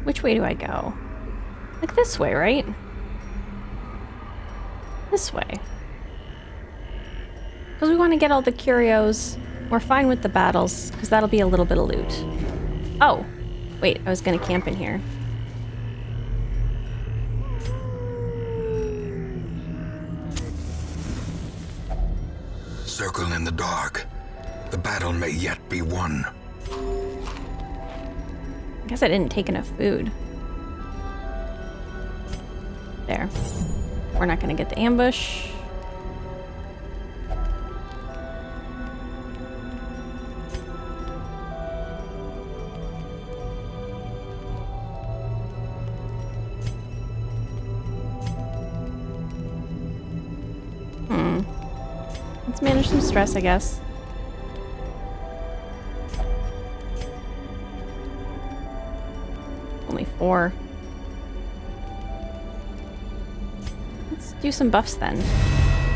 Which way do I go? Like this way, right? This way. Because we want to get all the curios. We're fine with the battles, because that'll be a little bit of loot. Oh! Wait, I was going to camp in here. Circle in the dark. The battle may yet be won. I guess I didn't take enough food. There. We're not going to get the ambush. Let's manage some stress, I guess. Only 4. Let's do some buffs then.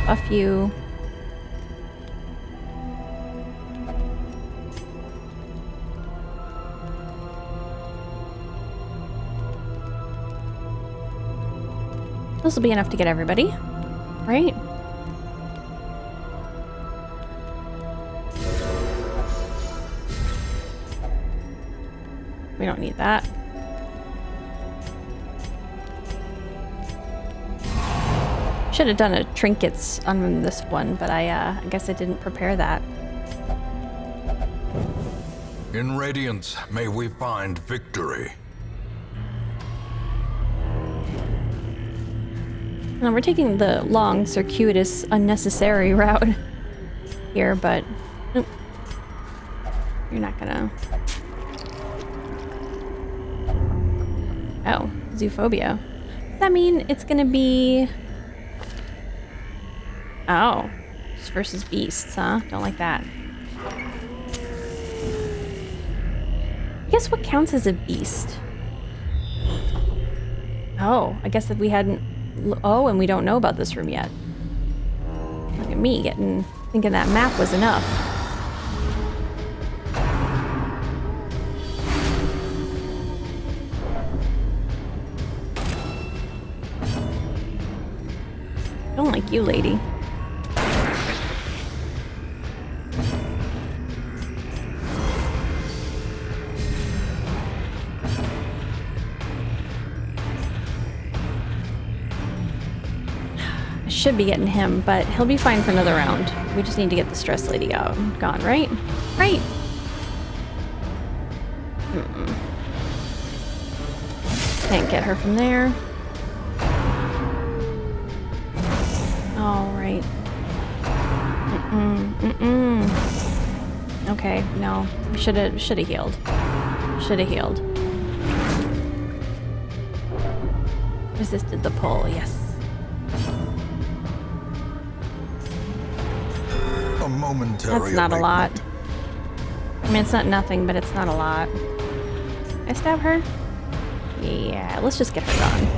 Buff you. This will be enough to get everybody, right? We don't need that. Should have done a trinkets on this one, but I guess I didn't prepare that. In Radiance, may we find victory. Now we're taking the long, circuitous, unnecessary route here, but nope. You're not gonna. Oh, zoophobia. Does that mean it's gonna be... oh, just versus beasts, huh? Don't like that. I guess what counts as a beast? Oh, I guess that we hadn't... oh, and we don't know about this room yet. Look at me thinking that map was enough. Don't like you, lady. I should be getting him, but he'll be fine for another round. We just need to get the stress lady out. Gone, right? Right! Can't get her from there. All right. Okay, no. Should have healed. Should have healed. Resisted the pull, yes. A momentary That's not a lot. awakening. I mean, it's not nothing, but it's not a lot. Can I stab her? Yeah, let's just get her gone.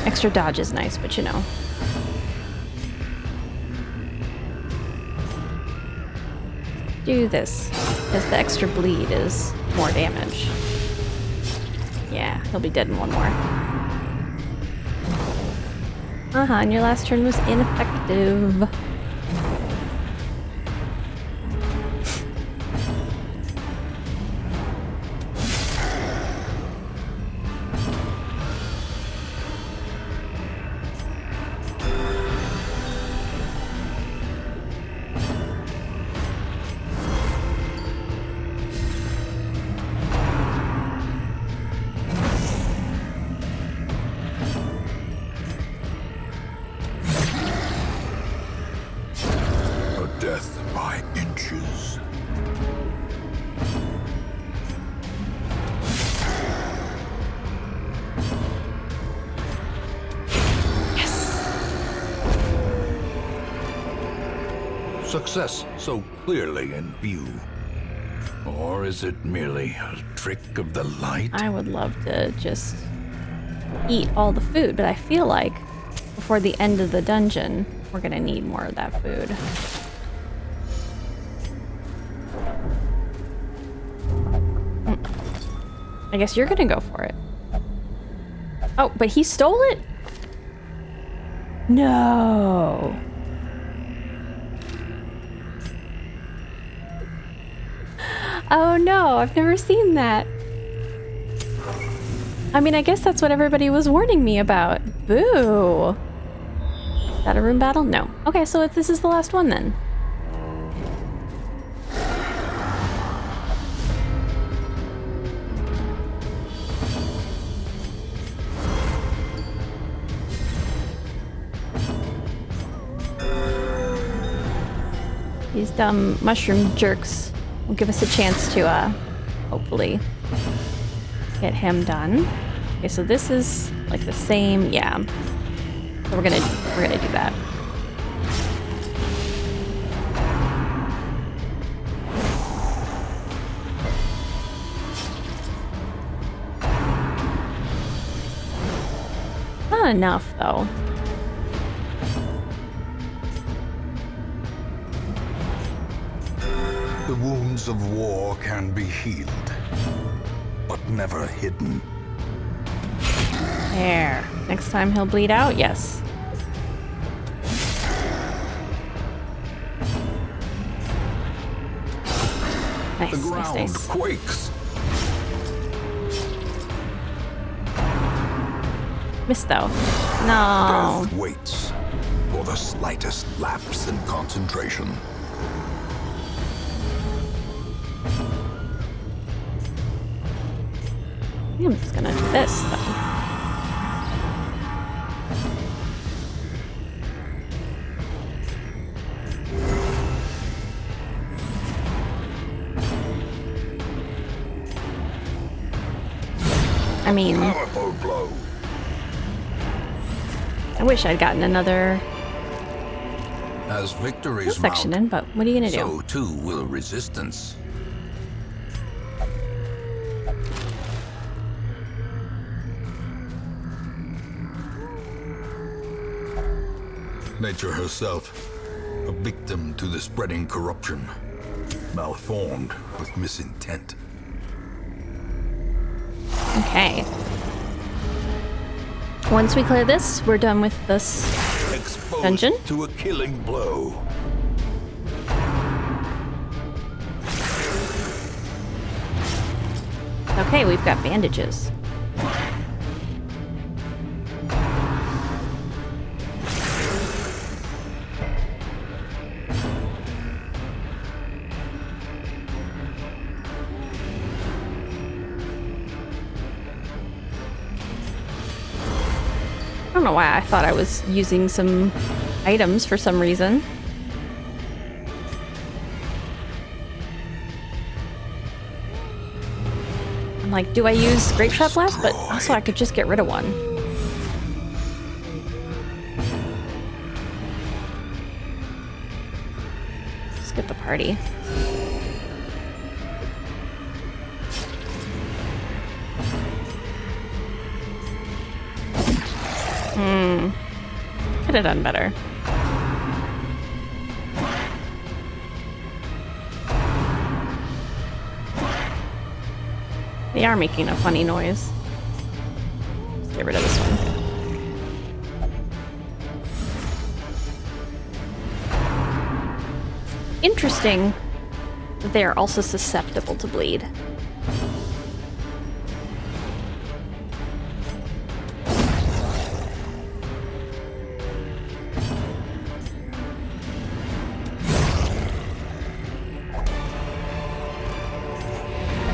Extra dodge is nice, but you know. Do this, because the extra bleed is more damage. Yeah, he'll be dead in one more. And your last turn was ineffective. Death by inches. Success so clearly in view. Or is it merely a trick of the light? I would love to just eat all the food, but I feel like before the end of the dungeon, we're gonna need more of that food. I guess you're gonna go for it. Oh, but he stole it? No. Oh no, I've never seen that. I mean, I guess that's what everybody was warning me about. Boo. Is that a room battle? No. Okay, so if this is the last one then. These dumb mushroom jerks will give us a chance to, hopefully get him done. Okay, so this is like the same, yeah. So we're gonna do that. Not enough though. The wounds of war can be healed, but never hidden. There. Next time he'll bleed out, yes. Nice, The ground nice, nice. quakes. Missed though. No. Death waits for the slightest lapse in concentration. I'm just gonna do this though. I mean, Powerful blow. I wish I'd gotten another As victories section mount, in, but what are you gonna do? so too will resistance. Nature herself, a victim to the spreading corruption, malformed with misintent. Okay. Once we clear this, we're done with this Exposed dungeon. to a killing blow. Okay, we've got bandages. I don't know why I thought I was using some items for some reason. I'm like, do I use Grape Shot Blast? But also I could just get rid of one. at the party. Could have done better. They are making a funny noise. Let's get rid of this one. Interesting that they are also susceptible to bleed.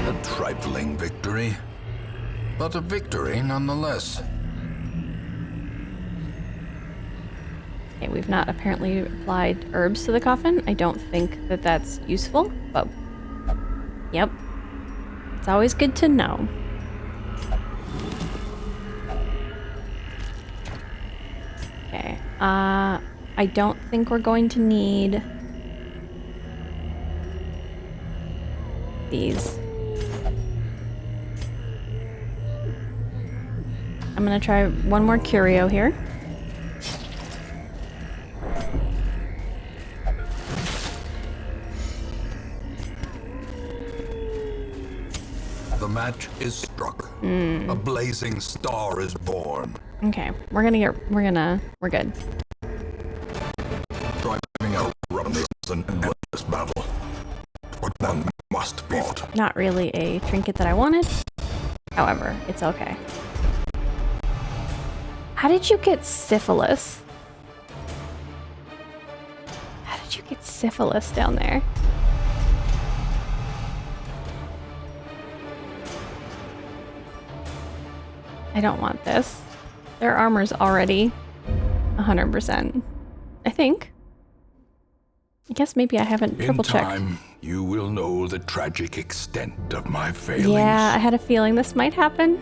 A trifling victory, but a victory nonetheless. Okay, we've not apparently applied herbs to the coffin. I don't think that that's useful, but yep. It's always good to know. Okay, I don't think we're going to need these. I'm gonna try one more curio here. The match is struck. A blazing star is born. Okay, we're good. Driving out Robin is an endless battle. But one must be fought. Not really a trinket that I wanted. However, it's okay. How did you get syphilis? How did you get syphilis down there? I don't want this. Their armor's already 100%. I think. I guess maybe I haven't triple checked. In time, you will know the tragic extent of my failings. Yeah, I had a feeling this might happen.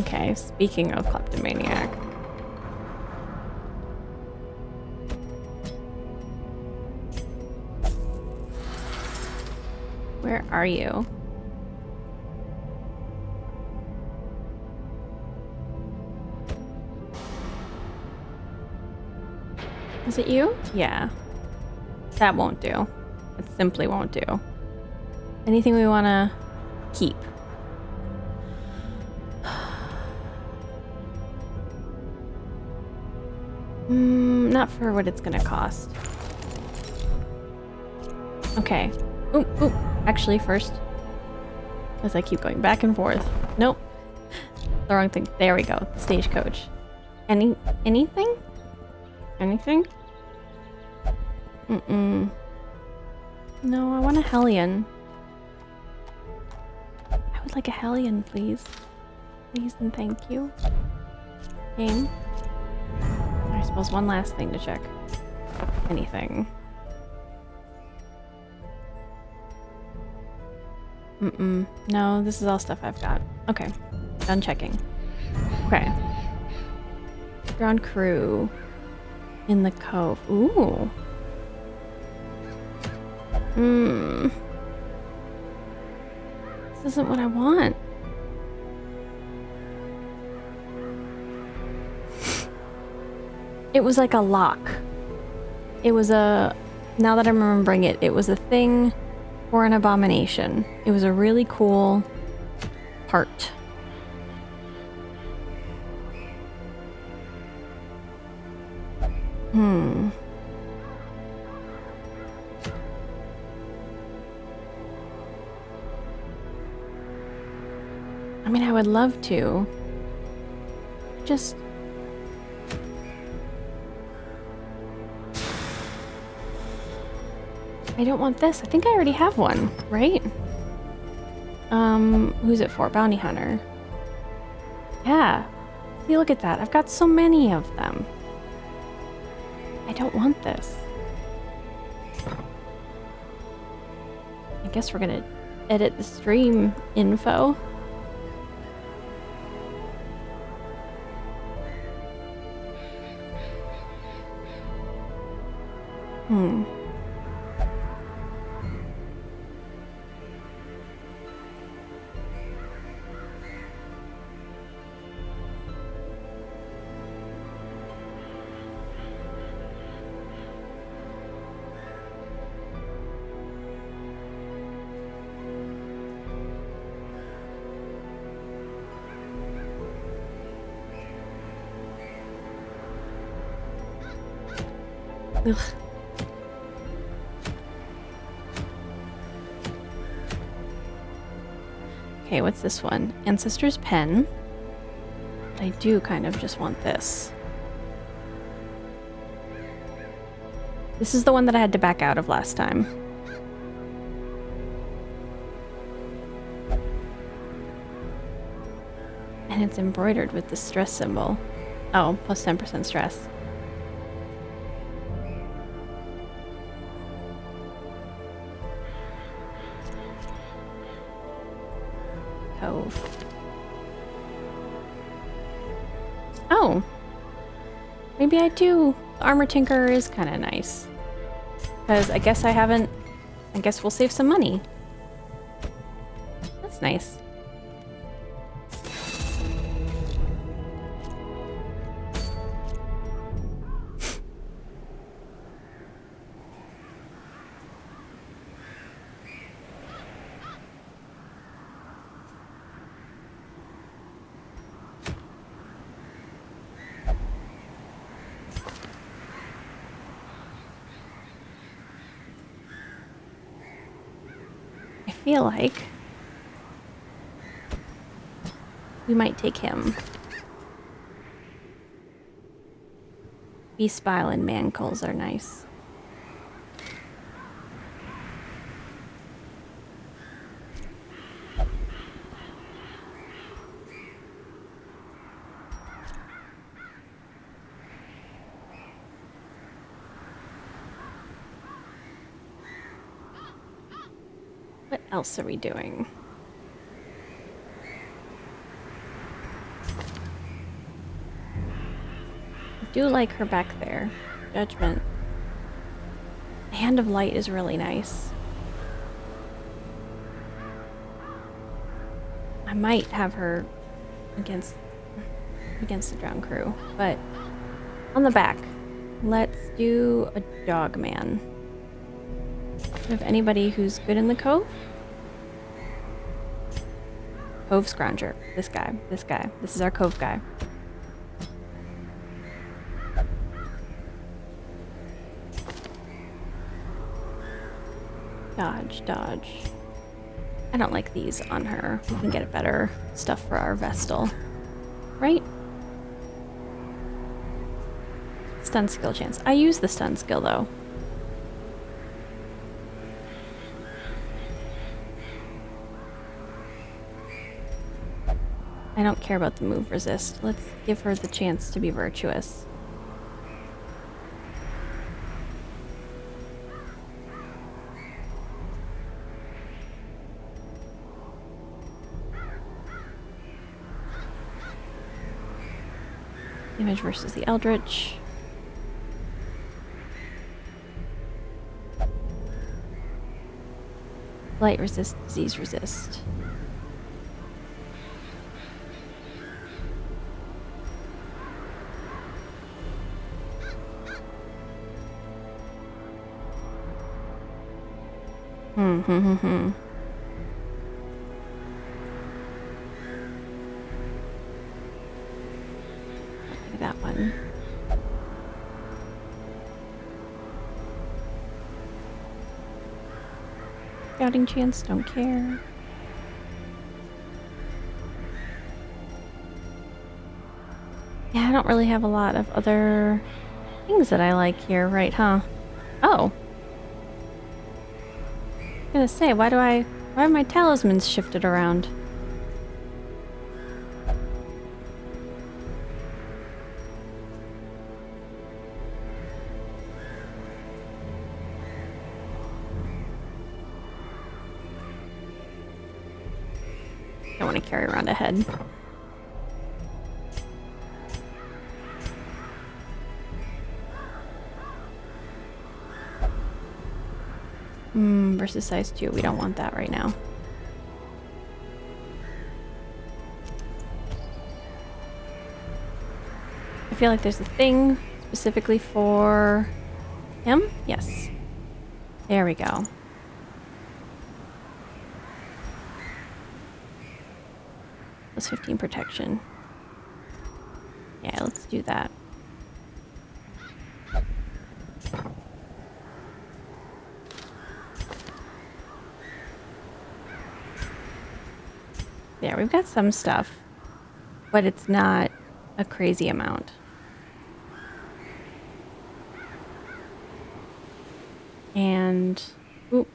Okay, speaking of kleptomaniac. Where are you? Is it you? Yeah. That won't do. It simply won't do. Anything we want to keep? Not for what it's gonna cost. Okay. Oop, oop. Actually, first. As I keep going back and forth. Nope. The wrong thing. There we go. Stagecoach. Anything? Anything? No, I want a Hellion. I would like a Hellion, please. Please and thank you. Game. I suppose one last thing to check. Anything. No, this is all stuff I've got. Okay. Done checking. Okay. Ground crew. In the cove. Ooh. This isn't what I want. It was like a lock. It was a... Now that I'm remembering it, it was a thing for an abomination. It was a really cool part. I mean, I would love to. Just... I don't want this. I think I already have one, right? Who's it for? Bounty Hunter. Yeah. See, look at that. I've got so many of them. I don't want this. I guess we're gonna edit the stream info. Hmm. Ugh. Okay, what's this one? Ancestor's Pen. I do kind of just want this. This is the one that I had to back out of last time. And it's embroidered with the stress symbol. Oh, plus 10% stress. Cove. Oh. Maybe I do. The Armor Tinker is kind of nice. Because I guess I haven't... I guess we'll save some money. That's nice. I feel like we might take him. Beastbile and Mancles are nice. What else are we doing? I do like her back there. Judgment. Hand of Light is really nice. I might have her against the Drowned Crew, but on the back, let's do a Dog Man. Do we have anybody who's good in the Cove? Cove Scrounger. This guy. This guy. This is our Cove guy. Dodge, dodge. I don't like these on her. We can get better stuff for our Vestal. Right? Stun skill chance. I use the stun skill though. I don't care about the move resist. Let's give her the chance to be virtuous. Damage versus the Eldritch. Light resist, disease resist. That one. Scouting chance, don't care. Yeah, I don't really have a lot of other things that I like here, right, huh? Oh. I was gonna say, why have my talismans shifted around? I want to carry around a head. Versus size 2. We don't want that right now. I feel like there's a thing specifically for him. Yes. There we go. Plus 15 protection. Yeah, let's do that. There, we've got some stuff, but it's not a crazy amount. And, ooh.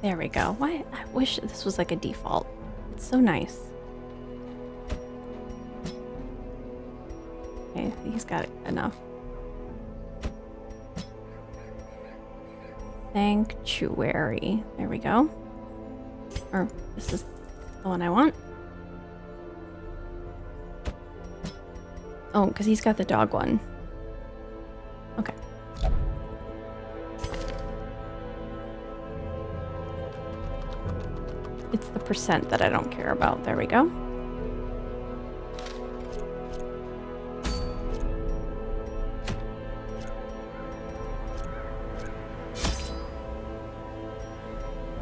There we go. Why? I wish this was like a default. It's so nice. Okay, he's got enough. Sanctuary. There we go. Or this is the one I want. Oh, because he's got the dog one. Okay. It's the percent that I don't care about. There we go.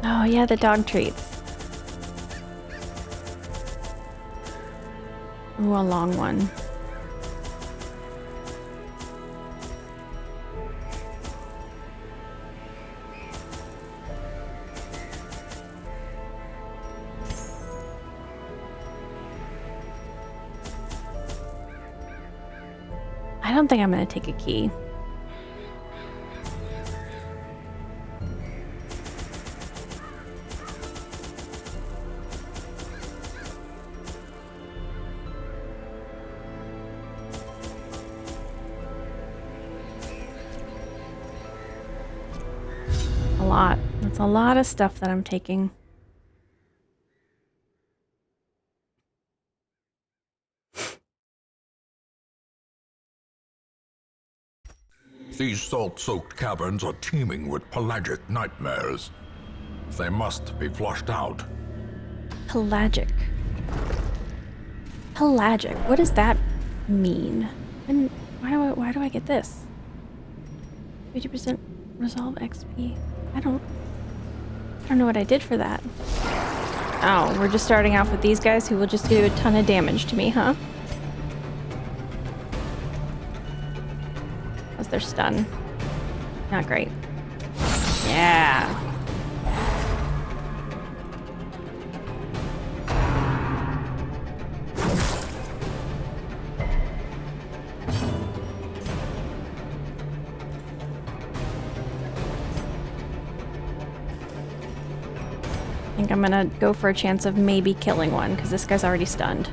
Oh yeah, the dog treats. Ooh, a long one. I don't think I'm going to take a key. A lot. That's a lot of stuff that I'm taking. These salt-soaked caverns are teeming with pelagic nightmares. They must be flushed out. Pelagic. Pelagic. What does that mean? And why do I get this? 50% resolve XP. I don't know what I did for that. Oh, we're just starting off with these guys who will just do a ton of damage to me, huh? As they're stunned. Not great. Yeah. I think I'm gonna go for a chance of maybe killing one, because this guy's already stunned.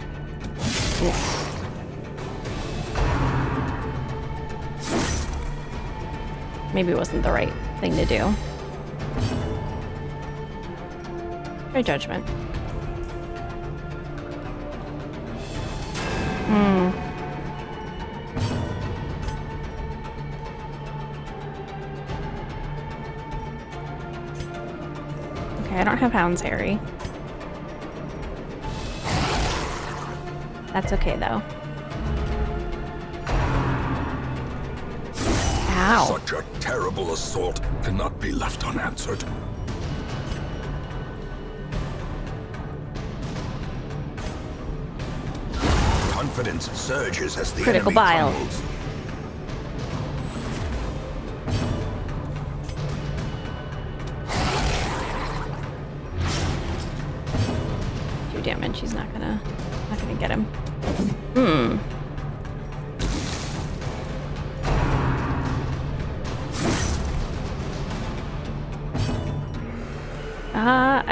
Oof. Maybe it wasn't the right thing to do. Try judgment. Okay, I don't have Hound's Harry. That's okay though. Ow. Such a terrible assault cannot be left unanswered. Confidence surges as the Critical enemy bile. crumbles. 2 damage. She's not gonna get him.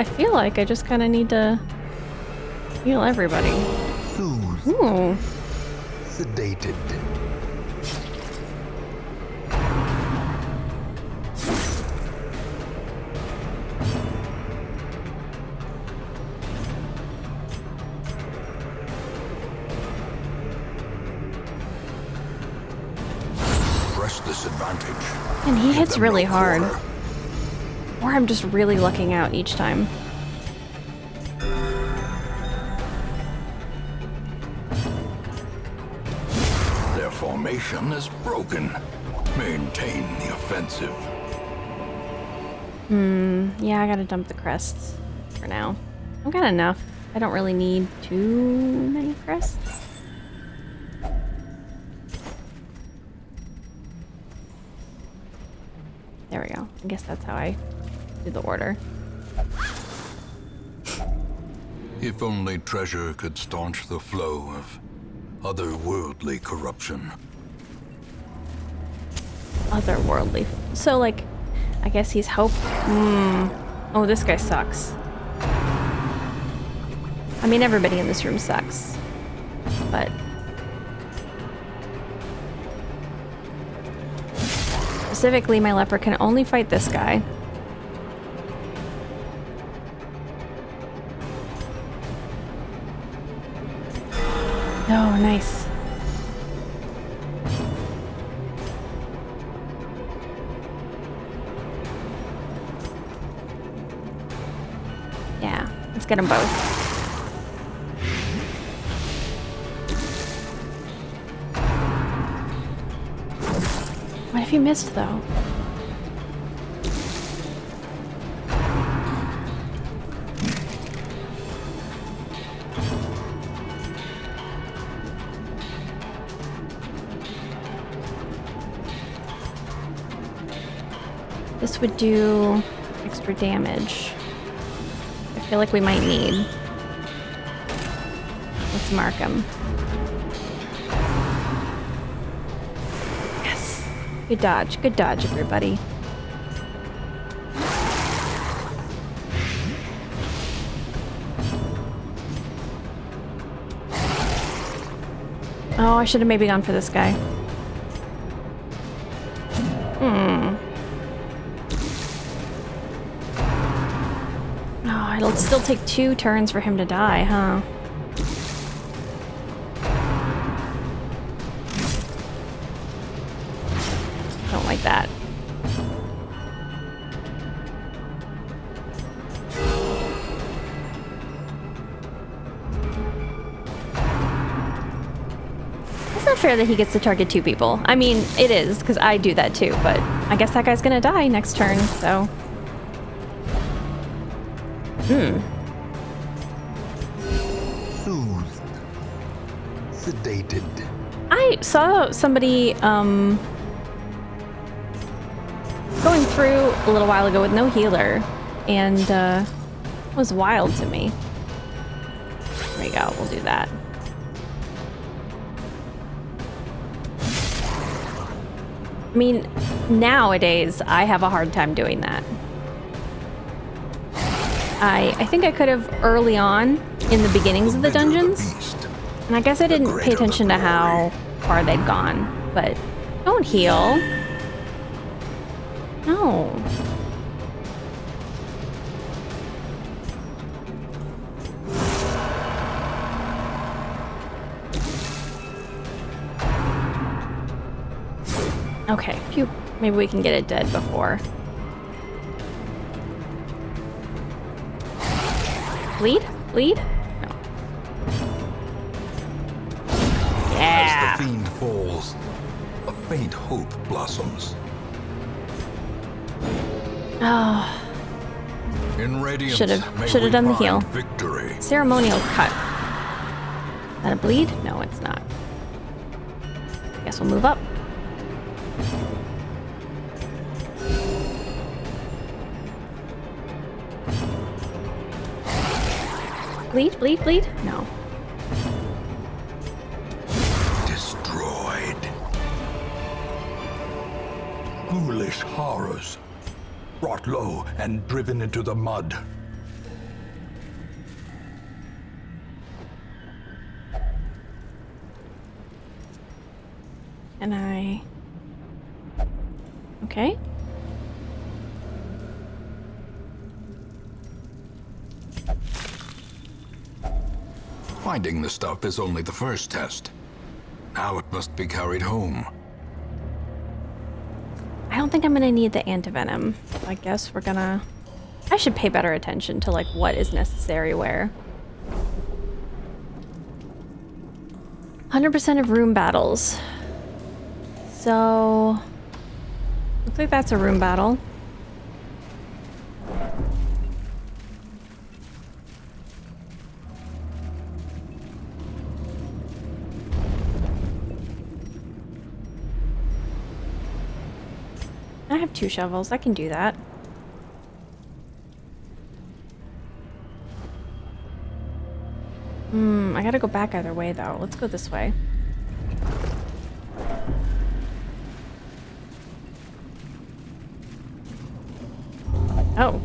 I feel like I just kind of need to heal everybody. Soothed. Ooh. Sedated. Press this advantage. And he Give hits them really no hard. quarter. Or I'm just really lucking out each time. Their formation is broken. Maintain the offensive. Yeah, I gotta dump the crests for now. I've got enough. I don't really need too many crests. There we go. I guess that's how I do the order. If only treasure could staunch the flow of otherworldly corruption. Otherworldly. So, like, I guess he's hope. Oh, this guy sucks. I mean, everybody in this room sucks. But specifically, my leper can only fight this guy. Oh, nice. Yeah, let's get them both. What if he missed, though? This would do extra damage. I feel like we might need. Let's mark him. Yes. Good dodge, everybody. Oh, I should have maybe gone for this guy. Oh, it'll still take 2 turns for him to die, huh? Don't like that. It's not fair that he gets to target 2 people. I mean, it is, because I do that too, but I guess that guy's gonna die next turn, so... Soothed. Sedated. I saw somebody, going through a little while ago with no healer, and, it was wild to me. There you go, we'll do that. I mean, nowadays, I have a hard time doing that. I think I could have early on in the beginnings of the dungeons, and I guess I didn't pay attention to how far they'd gone, but don't heal. No. Okay, phew. Maybe we can get it dead before. Bleed? Bleed? No. Yeah. As the fiend falls, a faint hope blossoms. Oh, In radiance, Should have done the heal. Victory. ceremonial cut. That a bleed? No, it's not. Guess we'll move up. Bleed, bleed, bleed? No. Destroyed. Ghoulish horrors. Brought low and driven into the mud. Can I... Okay. Finding the stuff is only the first test. Now it must be carried home. I don't think I'm gonna need the antivenom. I guess we're gonna... I should pay better attention to, like, what is necessary where. 100% of room battles. So... looks like that's a room battle. I have 2 shovels. I can do that. I gotta go back either way, though. Let's go this way. Oh.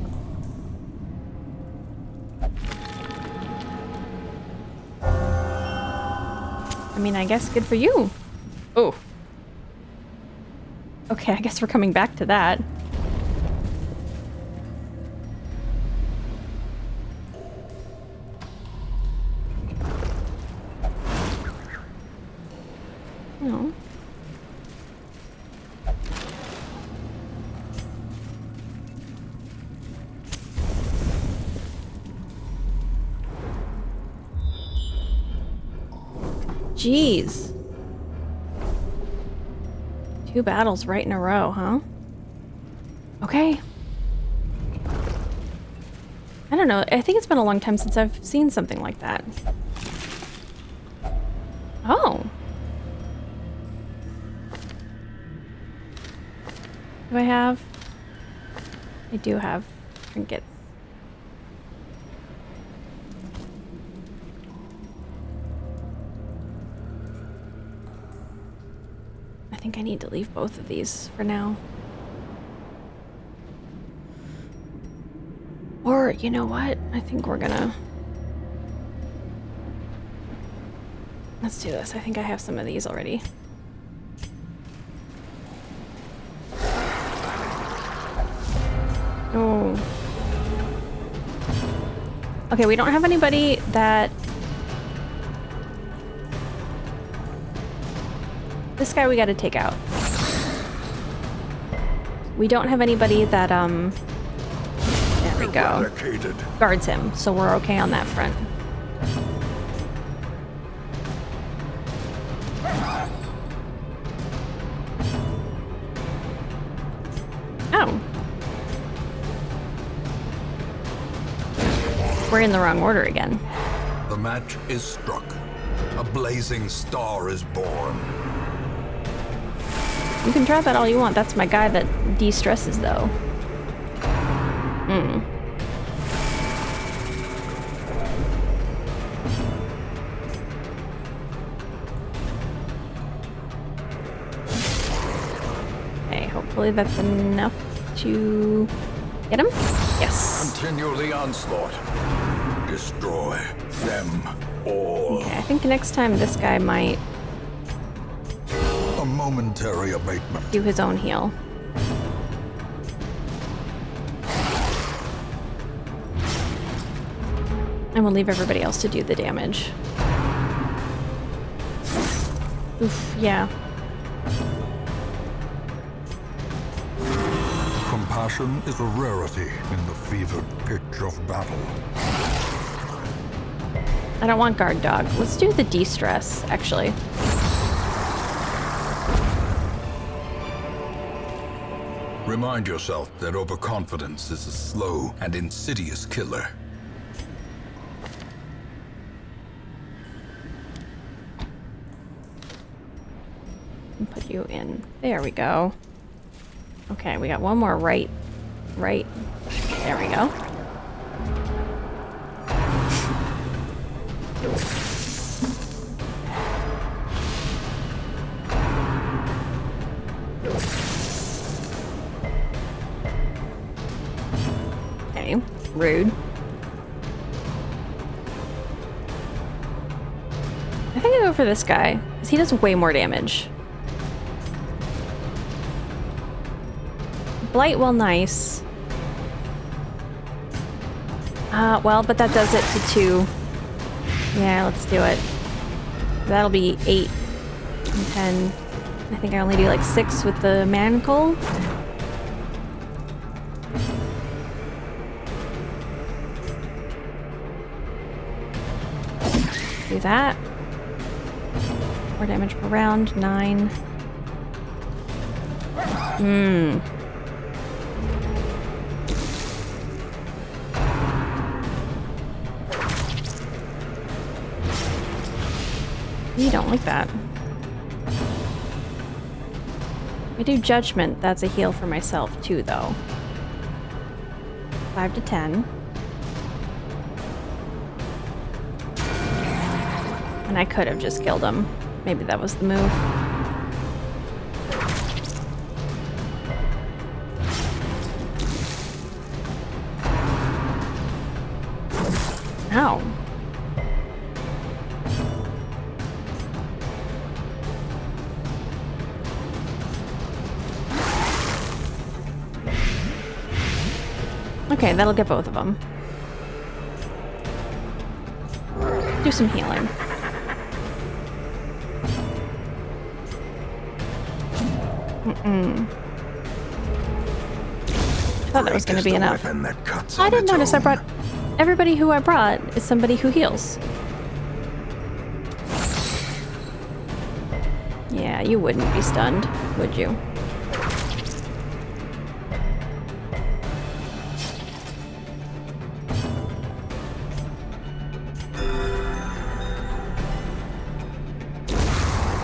I mean, I guess good for you. Oh. Okay, I guess we're coming back to that. No. Jeez. 2 battles right in a row, huh? Okay. I don't know. I think it's been a long time since I've seen something like that. Oh. Do I have? I do have trinkets. I think I need to leave both of these for now. Or, you know what? I think we're gonna... let's do this. I think I have some of these already. Oh. Okay, we don't have anybody that... this guy we gotta take out. We don't have anybody that, there we go. Guards him, so we're okay on that front. Oh. We're in the wrong order again. The match is struck. A blazing star is born. You can try that all you want. That's my guy that de-stresses, though. Okay, hopefully that's enough to get him. Yes. Continue the onslaught. Destroy them all. Okay, I think next time this guy might A momentary abatement. do his own heal. And we'll leave everybody else to do the damage. Oof, yeah. Compassion is a rarity in the fevered pitch of battle. I don't want guard dog. Let's do the de-stress, actually. Remind yourself that overconfidence is a slow and insidious killer. And put you in. There we go. Okay, we got one more right. There we go. Okay, rude. I think I go for this guy, because he does way more damage. Blight, well, nice. Well, but that does it to 2. Yeah, let's do it. That'll be 8 and 10. I think I only do like 6 with the manacle. Do that. 4 damage per round, 9. You don't like that. I do Judgment. That's a heal for myself too, though. 5 to 10. And I could have just killed him. Maybe that was the move. Ow. Okay, that'll get both of them. Do some healing. Thought that was going to be enough. I didn't notice I brought... Everybody who I brought is somebody who heals. Yeah, you wouldn't be stunned, would you?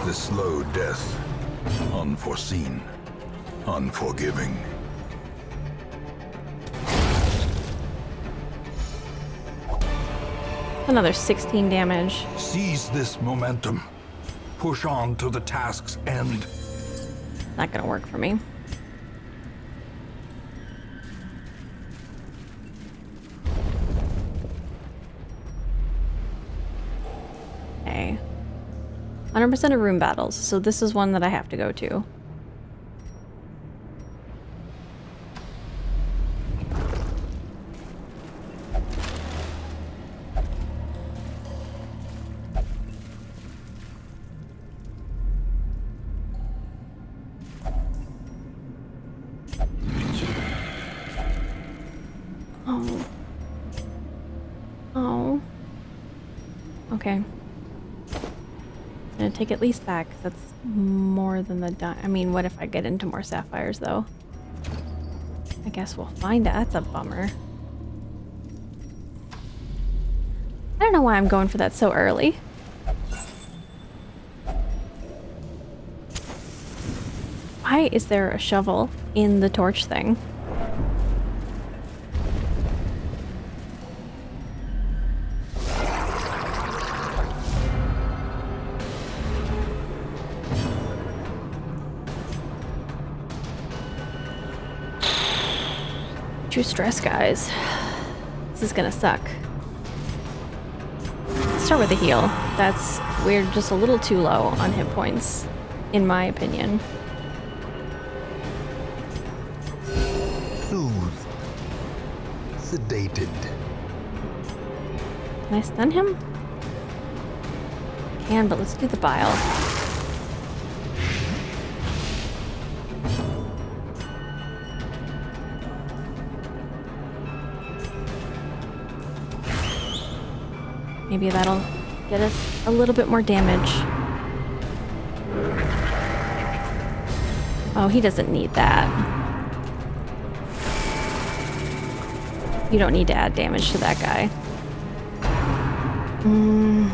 The slow death. Unforeseen. Unforgiving. Another 16 damage. Seize this momentum. Push on to the task's end. Not gonna work for me. Okay. 100% of room battles, so this is one that I have to go to. Oh. Oh. Okay. I'm gonna take at least that, 'cause that's more than the I mean, what if I get into more sapphires, though? I guess we'll find out. That's a bummer. I don't know why I'm going for that so early. Why is there a shovel in the torch thing? True stress, guys. This is gonna suck. Let's start with a heal. We're just a little too low on hit points, in my opinion. Soothed. Sedated. Can I stun him? I can, but let's do the bile. Maybe that'll get us a little bit more damage. Oh, he doesn't need that. You don't need to add damage to that guy. Do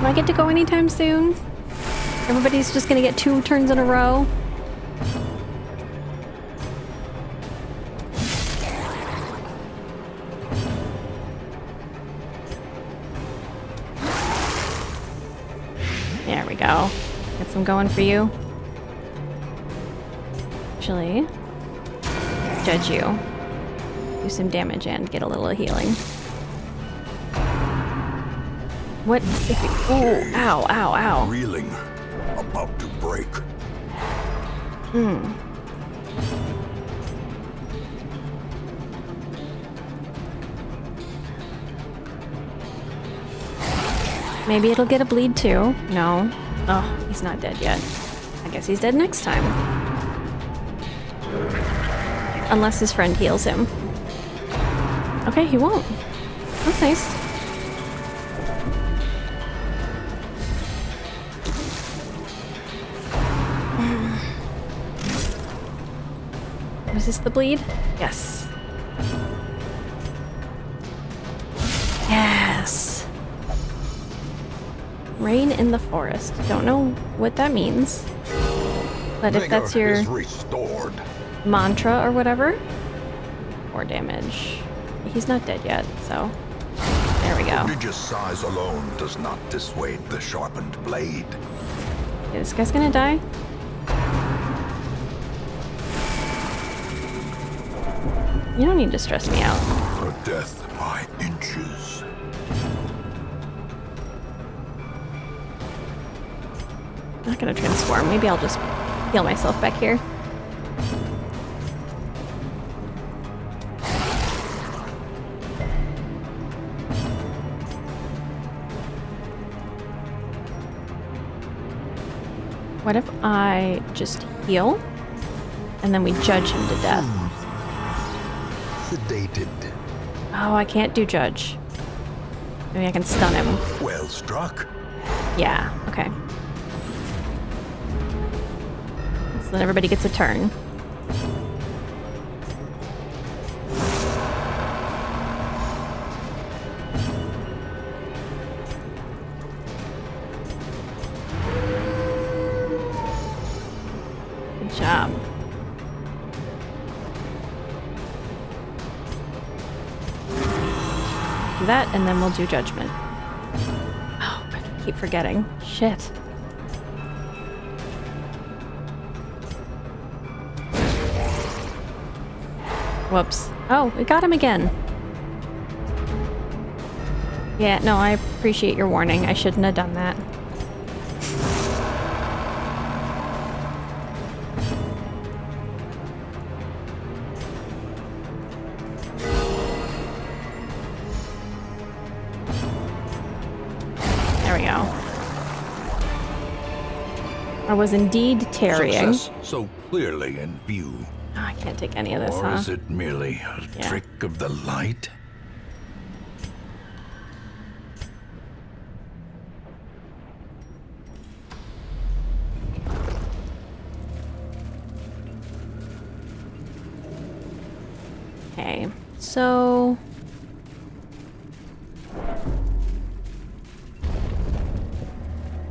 I get to go anytime soon? Everybody's just gonna get 2 turns in a row. There we go. Get some going for you. Actually, judge you. Do some damage and get a little healing. What if you... Oh, ow, ow, ow. Reeling, about to break. Maybe it'll get a bleed too. No. Oh, he's not dead yet. I guess he's dead next time. Unless his friend heals him. Okay, he won't. That's nice. Was this the bleed? Yes. Yes. Rain in the forest. Don't know what that means. But if that's your Vigor is restored. mantra or whatever. 4 damage. He's not dead yet, so there we go. Prodigious size alone does not dissuade the sharpened blade. Okay, this guy's gonna die. You don't need to stress me out. For death by inches. I'm not gonna transform. Maybe I'll just heal myself back here. What if I just heal and then we judge him to death? Sedated. Oh, I can't do judge. Maybe I can stun him. Well struck. Yeah, okay. So then everybody gets a turn. Good job. Do that, and then we'll do judgment. Oh, I keep forgetting. Shit. Whoops. Oh, we got him again. Yeah, no, I appreciate your warning. I shouldn't have done that. There we go. I was indeed tarrying. Success so clearly in view. Oh, I can't take any of this, Or huh? is it merely a Yeah. trick of the light? Okay, so...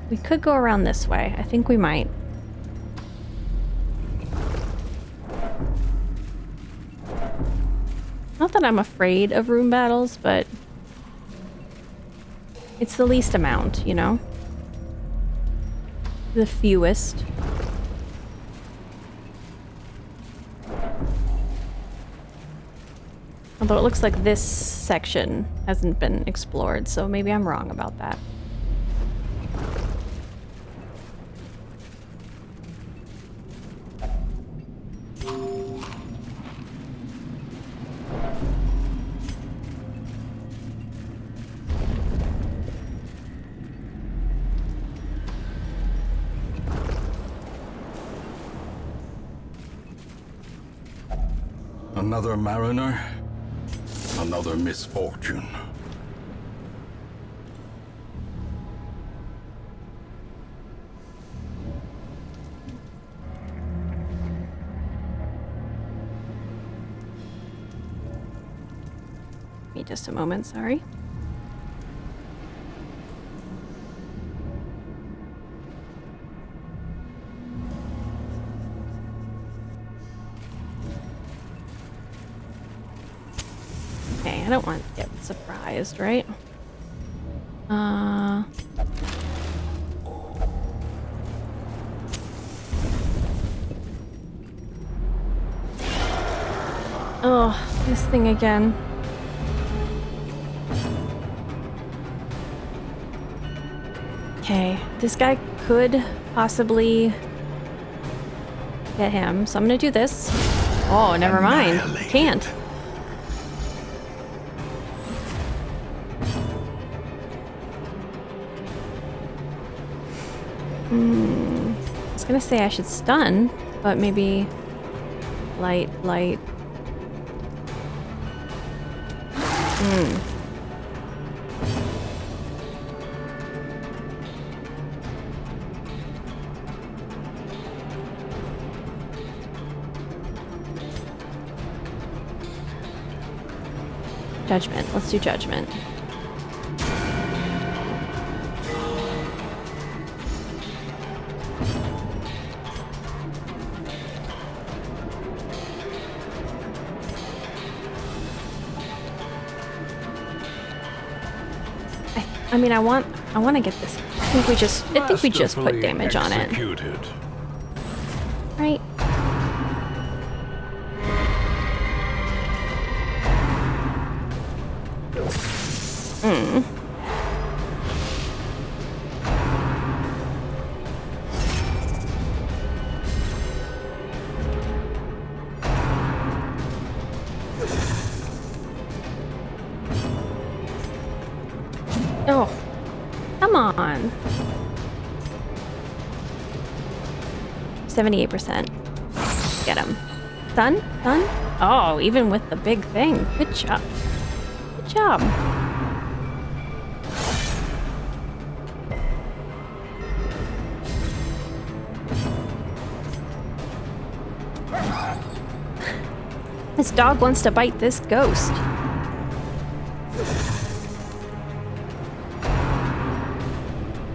we could go around this way. I think we might. Not that I'm afraid of room battles, but it's the least amount, you know? The fewest. Although it looks like this section hasn't been explored, so maybe I'm wrong about that. Another mariner, another misfortune. Give me just a moment, sorry. Okay, I don't want to get surprised, right? Oh, this thing again. Okay, this guy could possibly get him, so I'm gonna do this. Oh, never mind. Can't. I was gonna say I should stun, but maybe light. Judgment. Let's do judgment. I mean, I want to get this. I think we just put damage on it. Right? Oh, come on. 78%. Get him. Done? Done? Oh, even with the big thing. Good job. Good job. This dog wants to bite this ghost.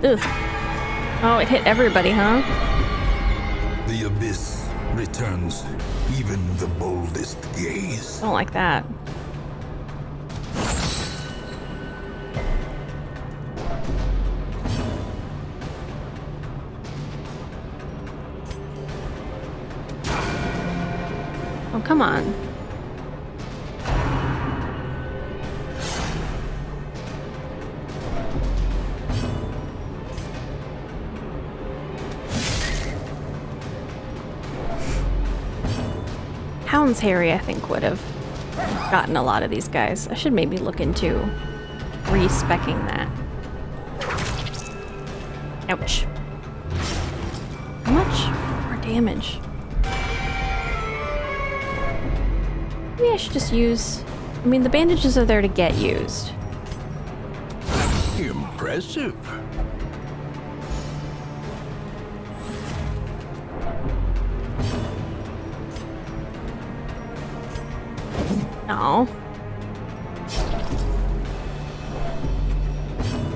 Ugh. Oh, it hit everybody, huh? The abyss returns even the boldest gaze. Don't like that. Oh, come on. Hound's Harry, I think, would have gotten a lot of these guys. I should maybe look into re-speccing that. Ouch. How much more damage? Maybe I should just use... I mean, the bandages are there to get used. Impressive. Oh.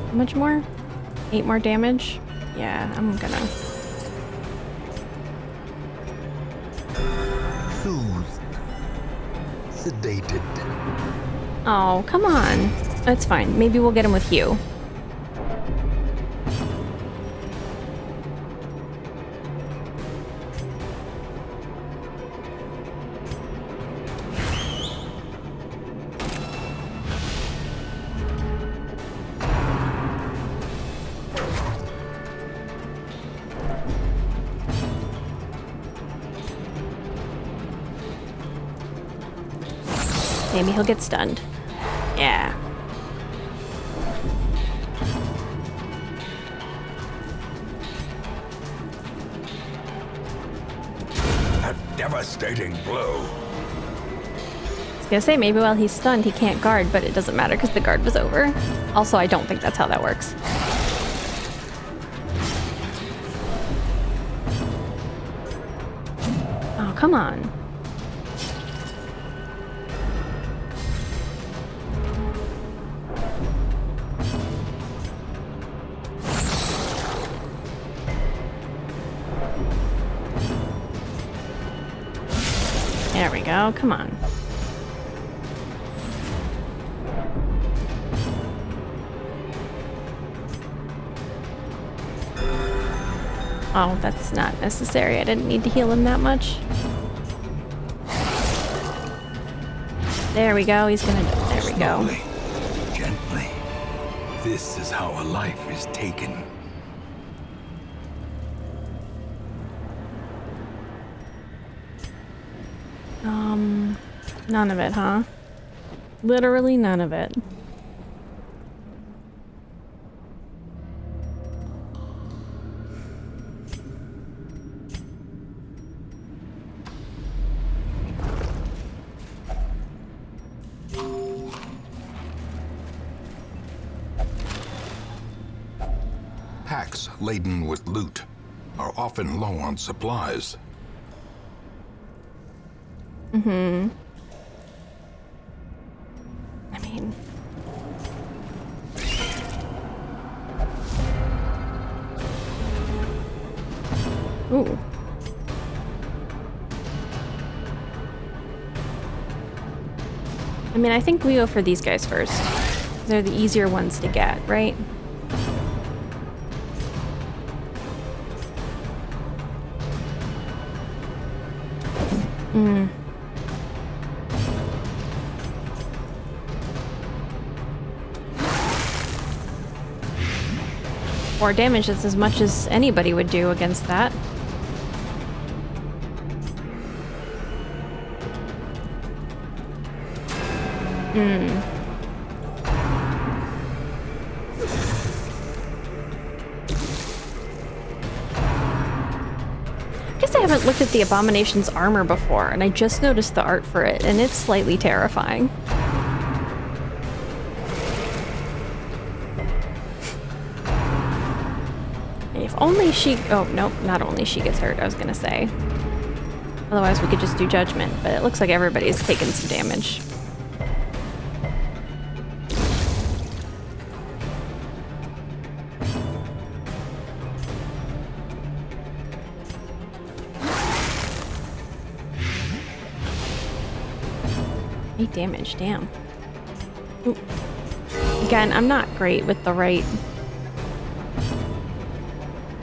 How much more? 8 more damage? Yeah, I'm gonna... Soothed. Sedated. Oh, come on. That's fine. Maybe we'll get him with you. Maybe he'll get stunned. Yeah. A devastating blow. I was gonna say, maybe while he's stunned, he can't guard, but it doesn't matter because the guard was over. Also, I don't think that's how that works. Oh, come on. There we go, come on. Oh, that's not necessary. I didn't need to heal him that much. There we go, he's gonna... There we go. Slowly, gently. This is how a life is taken. None of it, huh? Literally none of it. Packs laden with loot are often low on supplies. Mm-hmm. I mean... Ooh. I mean, I think we go for these guys first. They're the easier ones to get, right? Hmm. More damage is as much as anybody would do against that. I guess I haven't looked at the Abomination's armor before, and I just noticed the art for it, and it's slightly terrifying. If only she... Oh, nope, not only she gets hurt, I was gonna say. Otherwise we could just do Judgment, but it looks like everybody's taken some damage. Eight damage, damn. Ooh. Again, I'm not great with the right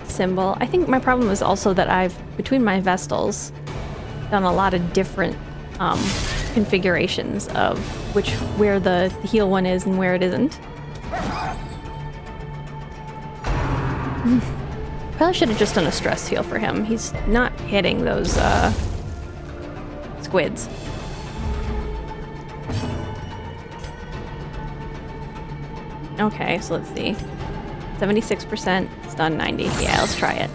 symbol. I think my problem is also that I've, between my Vestals, done a lot of different configurations of where the heal one is and where it isn't. Probably should have just done a stress heal for him. He's not hitting those squids. Okay, so let's see. 76%, stun 90. Yeah, let's try it.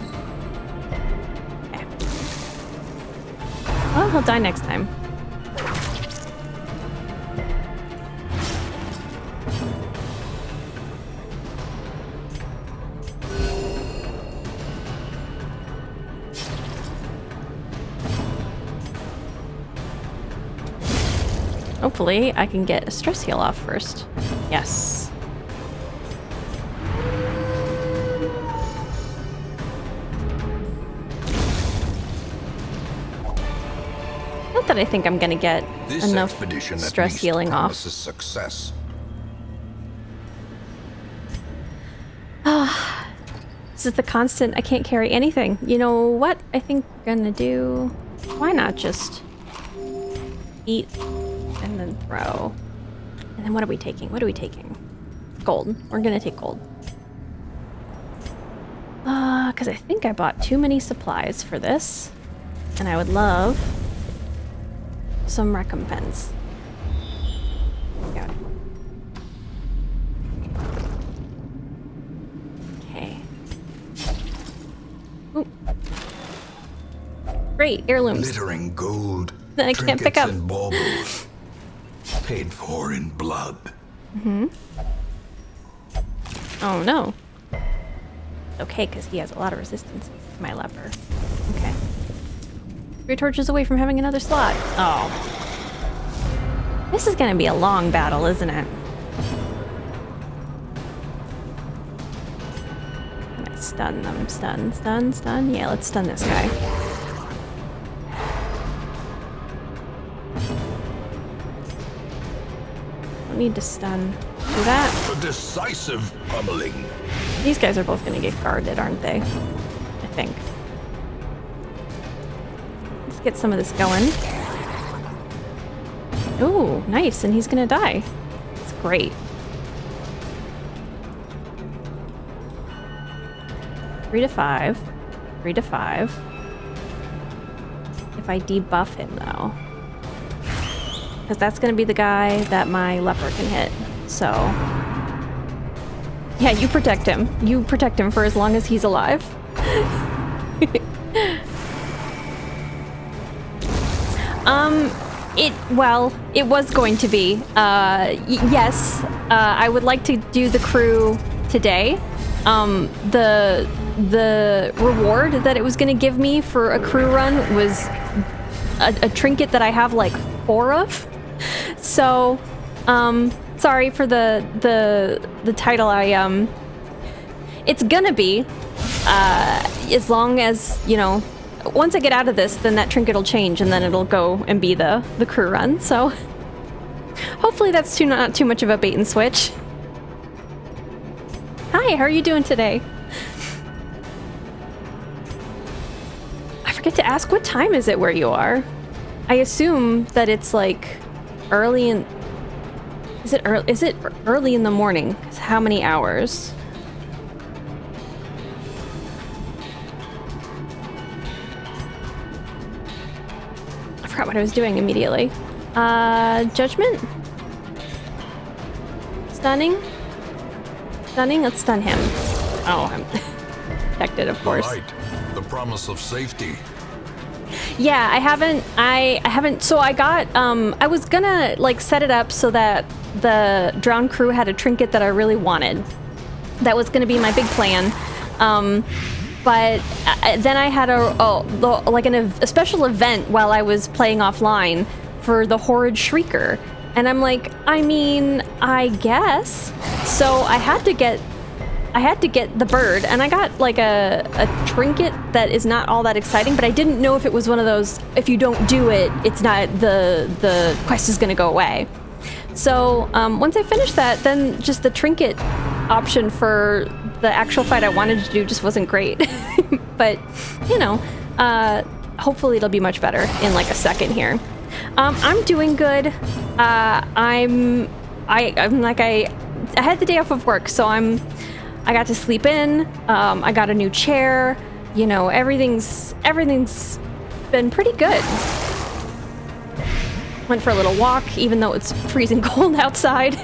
Okay. Well, he'll die next time. Hopefully, I can get a stress heal off first. Yes. That I think I'm gonna get enough stress healing off. Success. This is the constant. I can't carry anything. You know what? I think we're gonna do. Why not just eat and then throw? And then what are we taking? What are we taking? Gold. We're gonna take gold. Because I think I bought too many supplies for this, and I would love some recompense. Got it. Okay. Ooh. Great, heirlooms. Glittering gold. That I can't pick up. And baubles, paid for in blood. Mm-hmm. Oh no. Okay, because he has a lot of resistance to my lever. Okay. 3 torches away from having another slot. Oh. This is gonna be a long battle, isn't it? Can I stun them? Stun, stun, stun? Yeah, let's stun this guy. Don't need to stun. Do that. A decisive pummeling. These guys are both gonna get guarded, aren't they? I think. Let's get some of this going. Ooh, nice, and he's gonna die. It's great. Three to five. If I debuff him, though. Because that's going to be the guy that my leper can hit. So, yeah, you protect him. You protect him for as long as he's alive. It was going to be. Yes, I would like to do the crew today. The reward that it was going to give me for a crew run was a trinket that I have like 4 of. So, sorry for the title. It's gonna be, as long as, you know, once I get out of this, then that trinket will change and then it'll go and be the crew run. So hopefully that's not too much of a bait and switch. Hi, how are you doing today? I forget to ask, what time is it where you are? I assume that it's like early in... Is it early in the morning? 'Cause how many hours? I forgot what I was doing immediately. Judgment? Stunning? Stunning? Let's stun him. Oh, I'm protected, of course. Right. The promise of safety. Yeah, I haven't, so I got, I was gonna, like, set it up so that the drowned crew had a trinket that I really wanted. That was gonna be my big plan. But then I had a special event while I was playing offline for the Horrid Shrieker. And I'm like, I mean, I guess. So I had to get the bird, and I got like a trinket that is not all that exciting, but I didn't know if it was one of those, if you don't do it, it's not, the quest is gonna go away. So once I finished that, then just the trinket option for the actual fight I wanted to do just wasn't great. But, you know, hopefully it'll be much better in like a second here. I'm doing good. I had the day off of work, so I got to sleep in. I got a new chair. You know, everything's been pretty good. Went for a little walk, even though it's freezing cold outside.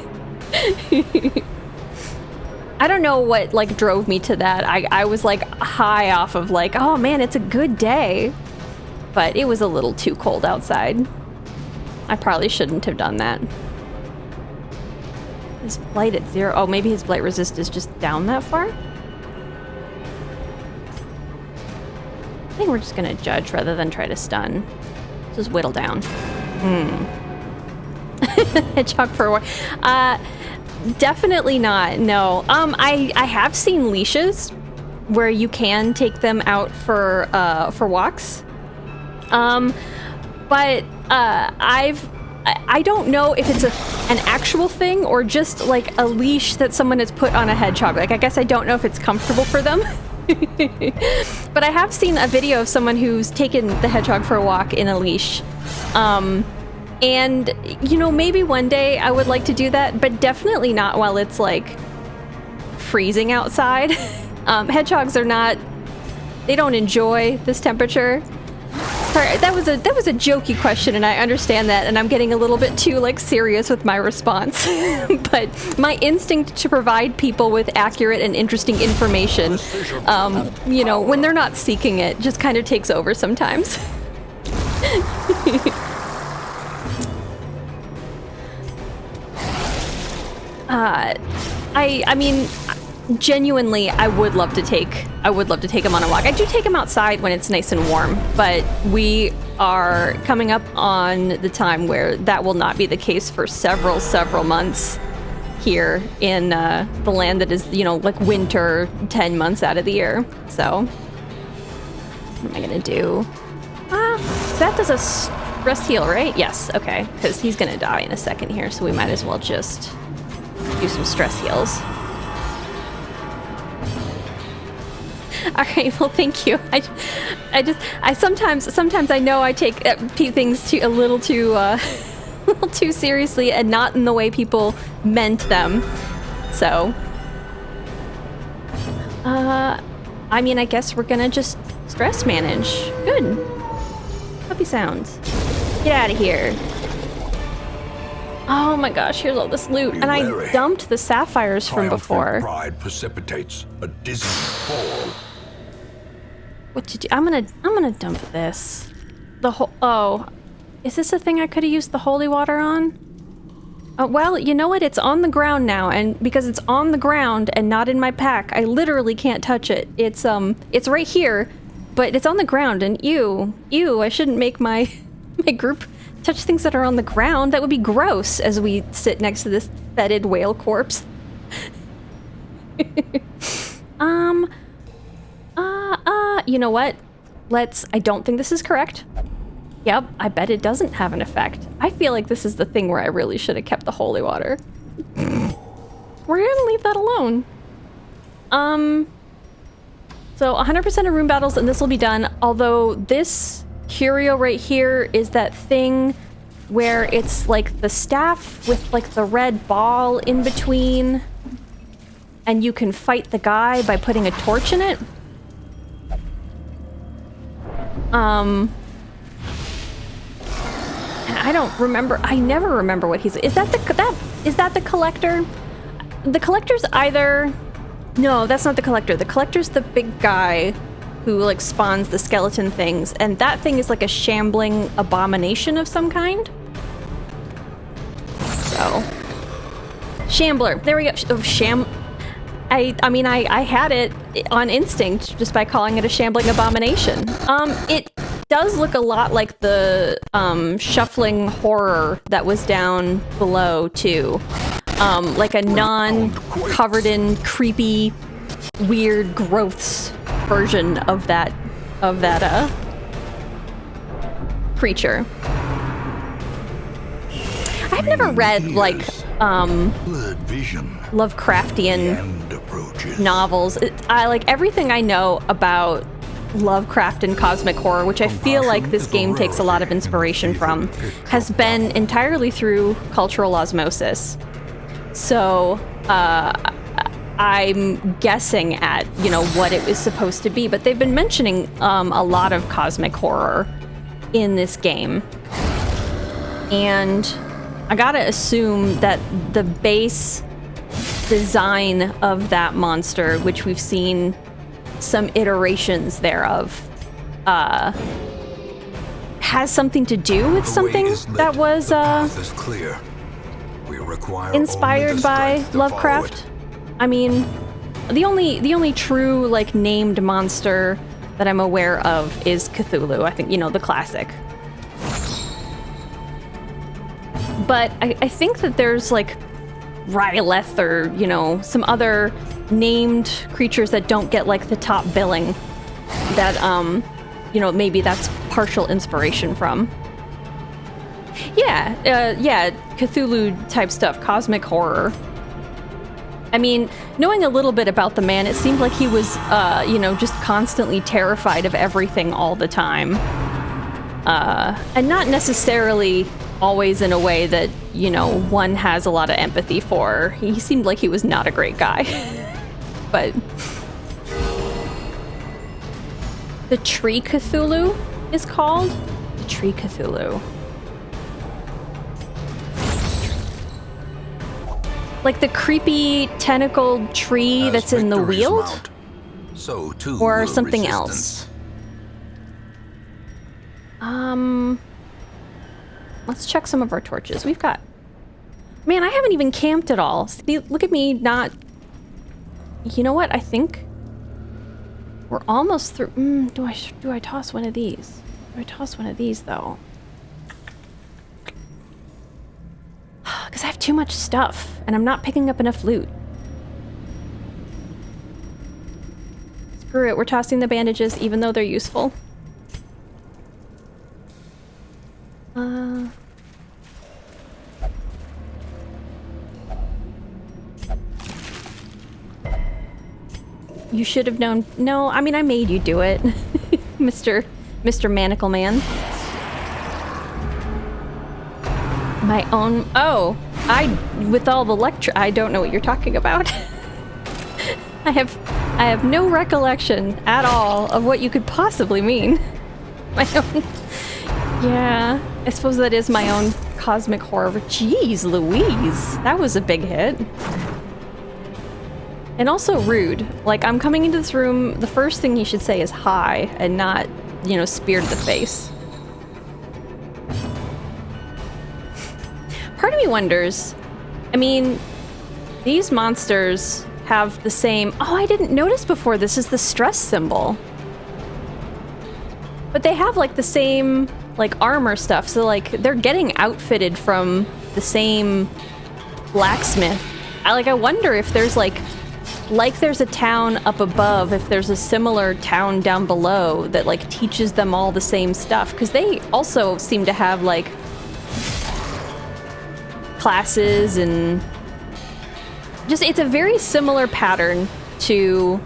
I don't know what like drove me to that. I was like high off of like, oh man, it's a good day. But it was a little too cold outside. I probably shouldn't have done that. His blight at 0. Oh, maybe his blight resist is just down that far? I think we're just gonna judge rather than try to stun. Just whittle down. Hedgehog for a while. Definitely not, no. I have seen leashes where you can take them out for walks. But I don't know if it's an actual thing or just like a leash that someone has put on a hedgehog. Like, I guess I don't know if it's comfortable for them. But I have seen a video of someone who's taken the hedgehog for a walk in a leash. And, you know, maybe one day I would like to do that, but definitely not while it's like freezing outside. Hedgehogs are not, they don't enjoy this temperature. Sorry, that was a jokey question, and I understand that, and I'm getting a little bit too like serious with my response. But my instinct to provide people with accurate and interesting information, you know, when they're not seeking it, just kind of takes over sometimes. I mean, genuinely, I would love to take him on a walk. I do take him outside when it's nice and warm, but we are coming up on the time where that will not be the case for several months here in the land that is, you know, like winter 10 months out of the year. So, what am I gonna do? That does a rest heal, right? Yes, okay, because he's gonna die in a second here, so we might as well just do some stress heals. All right, well, thank you. I sometimes I know I take things a little too seriously and not in the way people meant them. So, I mean, I guess we're gonna just stress manage. Good. Puppy sounds. Get out of here. Oh my gosh, here's all this loot. Be And I wary. dumped the sapphires from Triumphant before. pride precipitates a dizzying fall. What did you... I'm gonna dump this. The whole... Oh. Is this a thing I could have used the holy water on? Well, you know what? It's on the ground now, and because it's on the ground and not in my pack, I literally can't touch it. It's right here, but it's on the ground, and ew, I shouldn't make my group touch things that are on the ground. That would be gross as we sit next to this fetid whale corpse. You know what? I don't think this is correct. Yep, I bet it doesn't have an effect. I feel like this is the thing where I really should have kept the holy water. We're gonna leave that alone. So 100% of room battles and this will be done, although this curio right here is that thing where it's like the staff with like the red ball in between, and you can fight the guy by putting a torch in it. I don't remember. I never remember what he's. Is that the collector? The collector's either. No, that's not the collector. The collector's the big guy who like spawns the skeleton things, and that thing is like a shambling abomination of some kind. So, shambler. There we go. Oh, I mean, I had it on instinct just by calling it a shambling abomination. It does look a lot like the shuffling horror that was down below too. Like a non-covered in creepy, weird growths version of that creature. I've never read like Lovecraftian novels. I like everything I know about Lovecraft and cosmic horror, which I feel like this game takes a lot of inspiration from, has been entirely through cultural osmosis. So I'm guessing at, you know, what it was supposed to be, but they've been mentioning a lot of cosmic horror in this game. And I gotta assume that the base design of that monster, which we've seen some iterations thereof, has something to do with something that was inspired by Lovecraft. I mean, the only true like named monster that I'm aware of is Cthulhu. I think, you know, the classic. But I think that there's like Ryleth or, you know, some other named creatures that don't get like the top billing that, you know, maybe that's partial inspiration from. Yeah, Cthulhu type stuff, cosmic horror. I mean, knowing a little bit about the man, it seemed like he was, you know, just constantly terrified of everything all the time. And not necessarily always in a way that, you know, one has a lot of empathy for. He seemed like he was not a great guy. But the Tree Cthulhu is called? The Tree Cthulhu. Like the creepy tentacled tree that's in the Weald? Mount, so too or will something resistance. else? Let's check some of our torches. We've got... Man, I haven't even camped at all. See, look at me not... You know what? I think we're almost through. Do I toss one of these? Do I toss one of these, though? Because I have too much stuff, and I'm not picking up enough loot. Screw it. We're tossing the bandages, even though they're useful. You should have known. No, I mean, I made you do it, Mr. Manacle Man. My own. Oh, with all the I don't know what you're talking about. I have no recollection at all of what you could possibly mean. My own. Yeah, I suppose that is my own cosmic horror. Jeez Louise, that was a big hit. And also rude. Like, I'm coming into this room, the first thing you should say is hi, and not, you know, spear to the face. Part of me wonders, I mean, these monsters have the same... Oh, I didn't notice before, this is the stress symbol. But they have, like, the same, like, armor stuff, so, like, they're getting outfitted from the same blacksmith. I wonder if there's, like there's a town up above, if there's a similar town down below that, like, teaches them all the same stuff. Because they also seem to have, like, classes and... Just, it's a very similar pattern to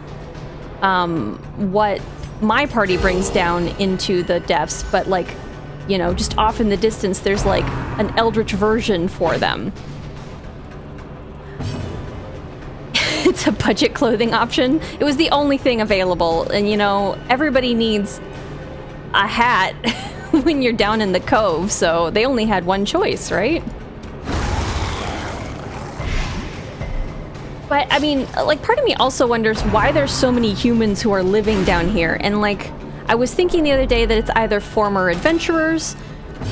what my party brings down into the depths, but, like, you know, just off in the distance, there's, like, an eldritch version for them. It's a budget clothing option. It was the only thing available, and, you know, everybody needs a hat when you're down in the cove, so they only had one choice, right? But, I mean, like, part of me also wonders why there's so many humans who are living down here. And, like, I was thinking the other day that it's either former adventurers,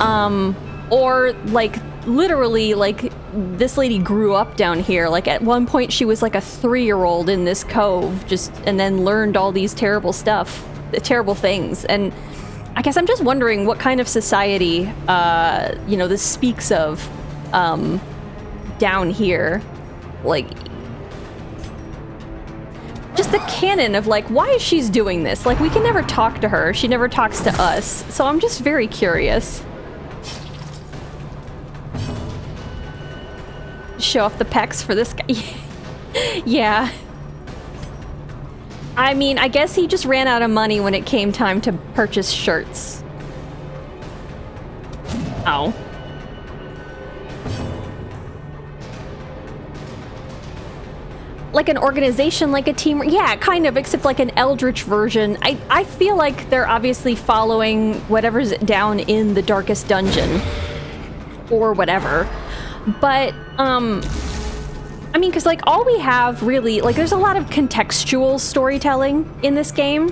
or, like, literally, like, this lady grew up down here. Like, at one point she was, like, a 3-year-old in this cove, just, and then learned all these terrible things. And I guess I'm just wondering what kind of society, you know, this speaks of, down here. Like... Just the canon of, like, why is she doing this? Like, we can never talk to her. She never talks to us. So I'm just very curious. Show off the pecs for this guy. Yeah. I mean, I guess he just ran out of money when it came time to purchase shirts. Oh. Like an organization, like a team. Yeah, kind of, except like an eldritch version. I feel like they're obviously following whatever's down in the darkest dungeon. Or whatever. But, I mean, because, like, all we have, really... Like, there's a lot of contextual storytelling in this game.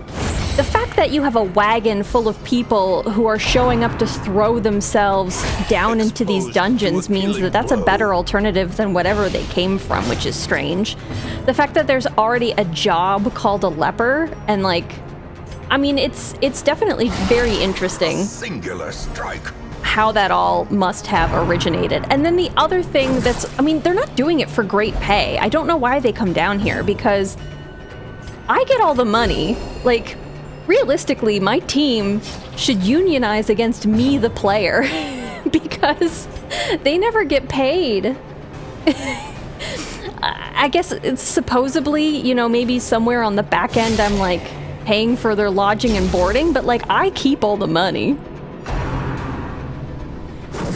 The fact that you have a wagon full of people who are showing up to throw themselves down into these dungeons means that that's a better alternative than whatever they came from, which is strange. The fact that there's already a job called a leper, and, like... I mean, it's definitely very interesting. Singular strike. How that all must have originated. And then the other thing that's... I mean, they're not doing it for great pay. I don't know why they come down here, because I get all the money. Like, realistically, my team should unionize against me, the player, because they never get paid. I guess it's supposedly, you know, maybe somewhere on the back end I'm, like, paying for their lodging and boarding, but, like, I keep all the money.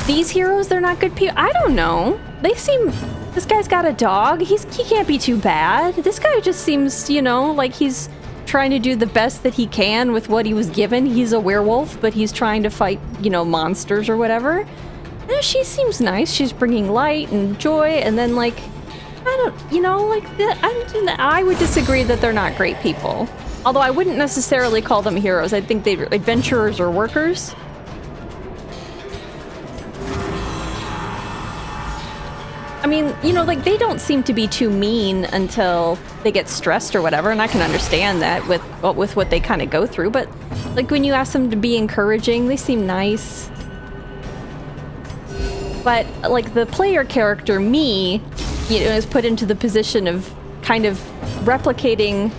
These heroes, they're not good people. I don't know. They seem... This guy's got a dog. He can't be too bad. This guy just seems, you know, like he's trying to do the best that he can with what he was given. He's a werewolf, but he's trying to fight, you know, monsters or whatever. And she seems nice. She's bringing light and joy, and then, like, I don't, you know, like, I would disagree that they're not great people. Although I wouldn't necessarily call them heroes. I think they're adventurers or workers. I mean, you know, like, they don't seem to be too mean until they get stressed or whatever, and I can understand that with what they kind of go through, but, like, when you ask them to be encouraging, they seem nice. But, like, the player character, me, you know, is put into the position of kind of replicating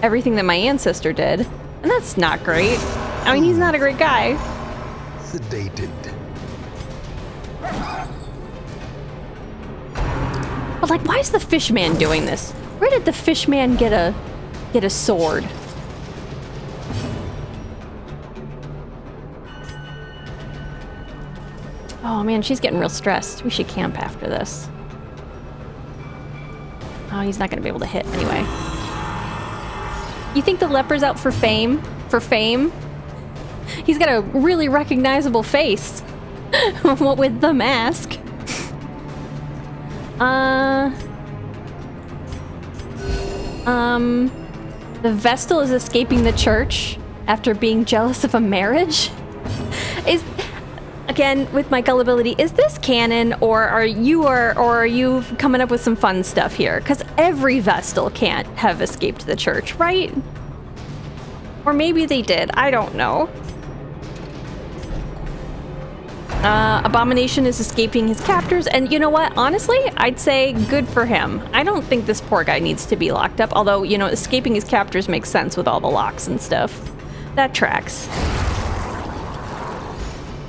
everything that my ancestor did, and that's not great. I mean, he's not a great guy. Sedated. But, like, why is the fish man doing this? Where did the fish man get a sword? Oh man, she's getting real stressed. We should camp after this. Oh, he's not gonna be able to hit anyway. You think the leper's out for fame? For fame? He's got a really recognizable face. What with the mask? The Vestal is escaping the church after being jealous of a marriage? Is, again, with my gullibility, is this canon, or are you coming up with some fun stuff here? Because every Vestal can't have escaped the church, right? Or maybe they did, I don't know. Abomination is escaping his captors, and you know what? Honestly, I'd say good for him. I don't think this poor guy needs to be locked up, although, you know, escaping his captors makes sense with all the locks and stuff. That tracks.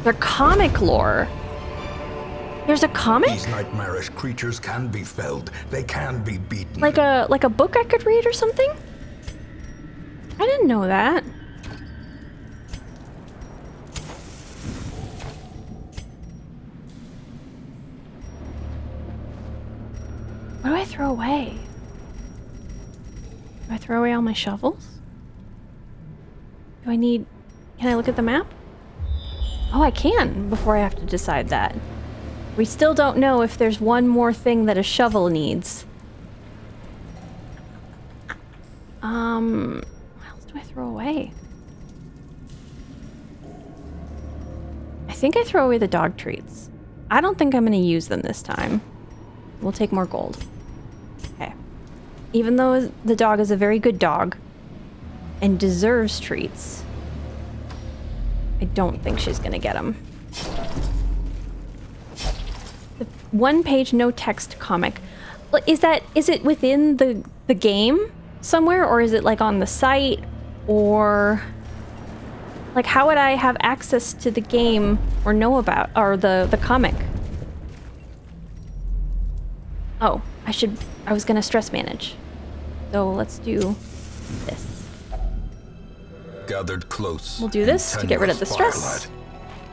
They're comic lore. There's a comic? These nightmarish creatures can be felled. They can be beaten. Like a book I could read or something? I didn't know that. What do I throw away? Do I throw away all my shovels? Do I need... Can I look at the map? Oh, I can, before I have to decide that. We still don't know if there's one more thing that a shovel needs. What else do I throw away? I think I throw away the dog treats. I don't think I'm going to use them this time. We'll take more gold. Okay. Even though the dog is a very good dog and deserves treats, I don't think she's gonna get them. The one-page, no-text comic. Is it within the game somewhere, or is it like on the site, or like how would I have access to the game or know about or the comic? Oh, I was gonna stress manage. So let's do this. Gathered close. We'll do this to get rid of the stress.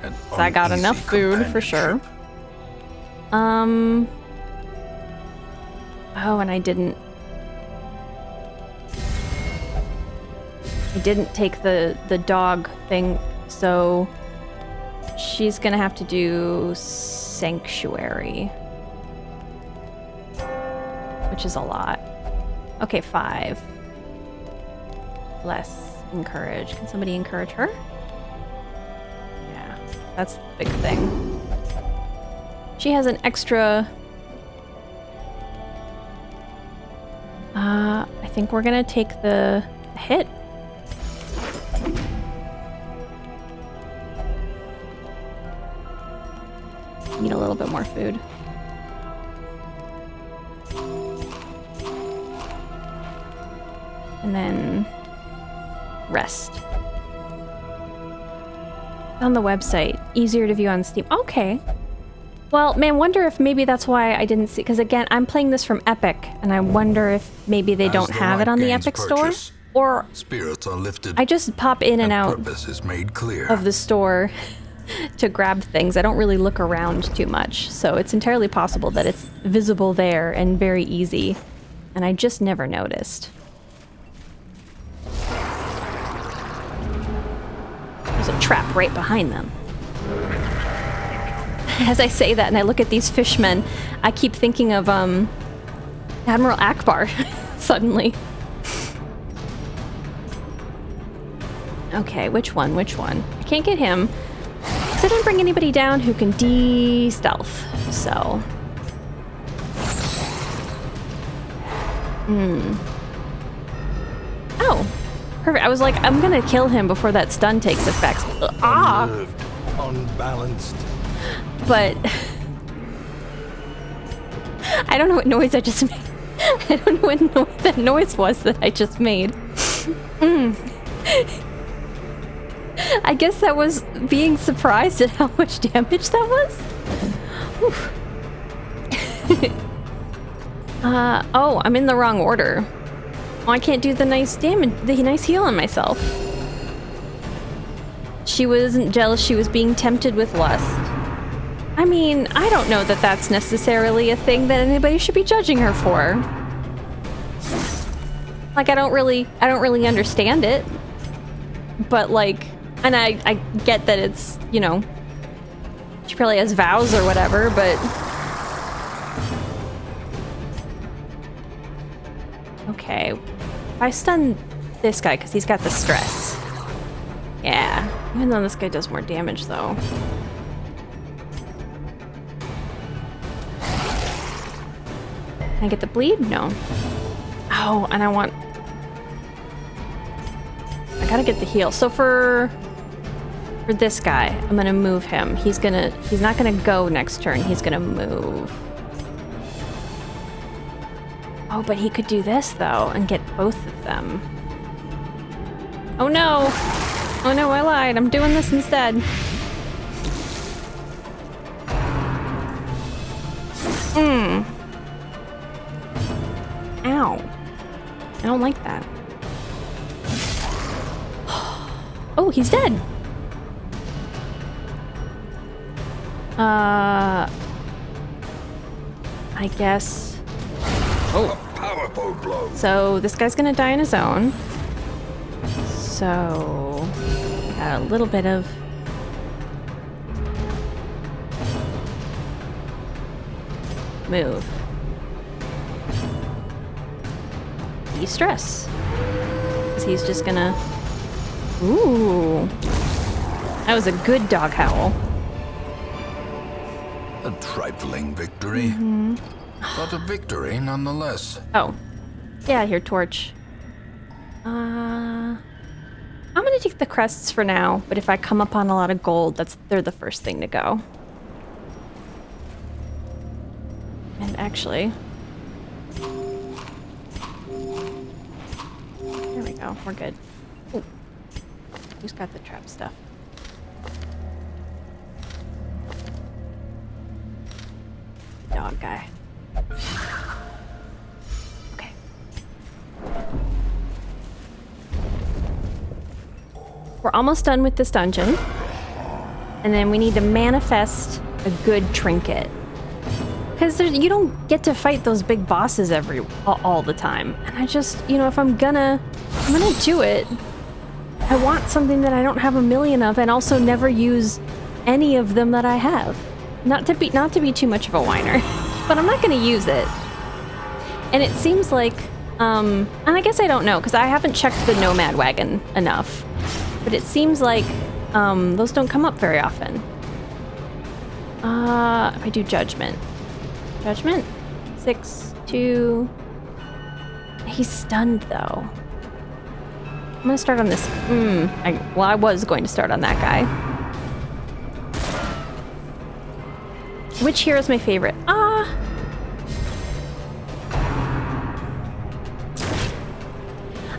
So I got enough food for sure. Oh, and I didn't take the dog thing, so she's gonna have to do sanctuary. Which is a lot. Okay, 5. Less encourage. Can somebody encourage her? Yeah, that's the big thing. She has an extra... I think we're gonna take the hit. Need a little bit more food. And then rest. On the website, easier to view on Steam. Okay. Well, man, wonder if maybe that's why I didn't see, because again, I'm playing this from Epic, and I wonder if maybe they don't have it on the Epic store, or spirits are lifted. I just pop in and out purpose is made clear. of the store to grab things. I don't really look around too much, so it's entirely possible that it's visible there and very easy, and I just never noticed. There's a trap right behind them. As I say that and I look at these fishmen, I keep thinking of Admiral Akbar suddenly. Okay, which one? I can't get him. Because I didn't bring anybody down who can de-stealth, so... Oh, perfect. I was like, I'm gonna kill him before that stun takes effect. Unnerved, unbalanced. But I don't know what noise I just made. I don't know what that noise was that I just made. I guess that was being surprised at how much damage that was. Oh, I'm in the wrong order. Oh, I can't do the nice damage, the nice heal on myself. She wasn't jealous, she was being tempted with lust. I mean, I don't know that that's necessarily a thing that anybody should be judging her for. Like, I don't really understand it. But like, and I get that it's, you know, She probably has vows or whatever, but... Okay. If I stun this guy, because he's got the stress. Yeah. Even though this guy does more damage, though. Can I get the bleed? No. Oh, and I want... I gotta get the heal. So for this guy, I'm gonna move him. He's not gonna go next turn. He's gonna move. Oh, but he could do this, though, and get both of them. Oh, no. Oh, no, I lied. I'm doing this instead. Ow. I don't like that. Oh, he's dead. I guess. Oh, a powerful blow. So this guy's gonna die on his own. So got a little bit of move. De-stress. 'Cause he's just gonna... Ooh. That was a good dog howl. A trifling victory. But a victory nonetheless. Oh. Get out of here, Torch. I'm gonna take the crests for now, but if I come up on a lot of gold, they're the first thing to go. And actually... There we go, we're good. Ooh. Who's got the trap stuff? Dog guy. Okay. We're almost done with this dungeon. And then we need to manifest a good trinket. Because you don't get to fight those big bosses all the time. And I just, you know, if I'm gonna do it, I want something that I don't have a million of and also never use any of them that I have. Not to be too much of a whiner, but I'm not gonna use it. And it seems like, and I guess I don't know, because I haven't checked the Nomad Wagon enough. But it seems like those don't come up very often. If I do Judgment. Judgment? 6, 2... He's stunned, though. I'm gonna start on this. I was going to start on that guy. Which hero is my favorite?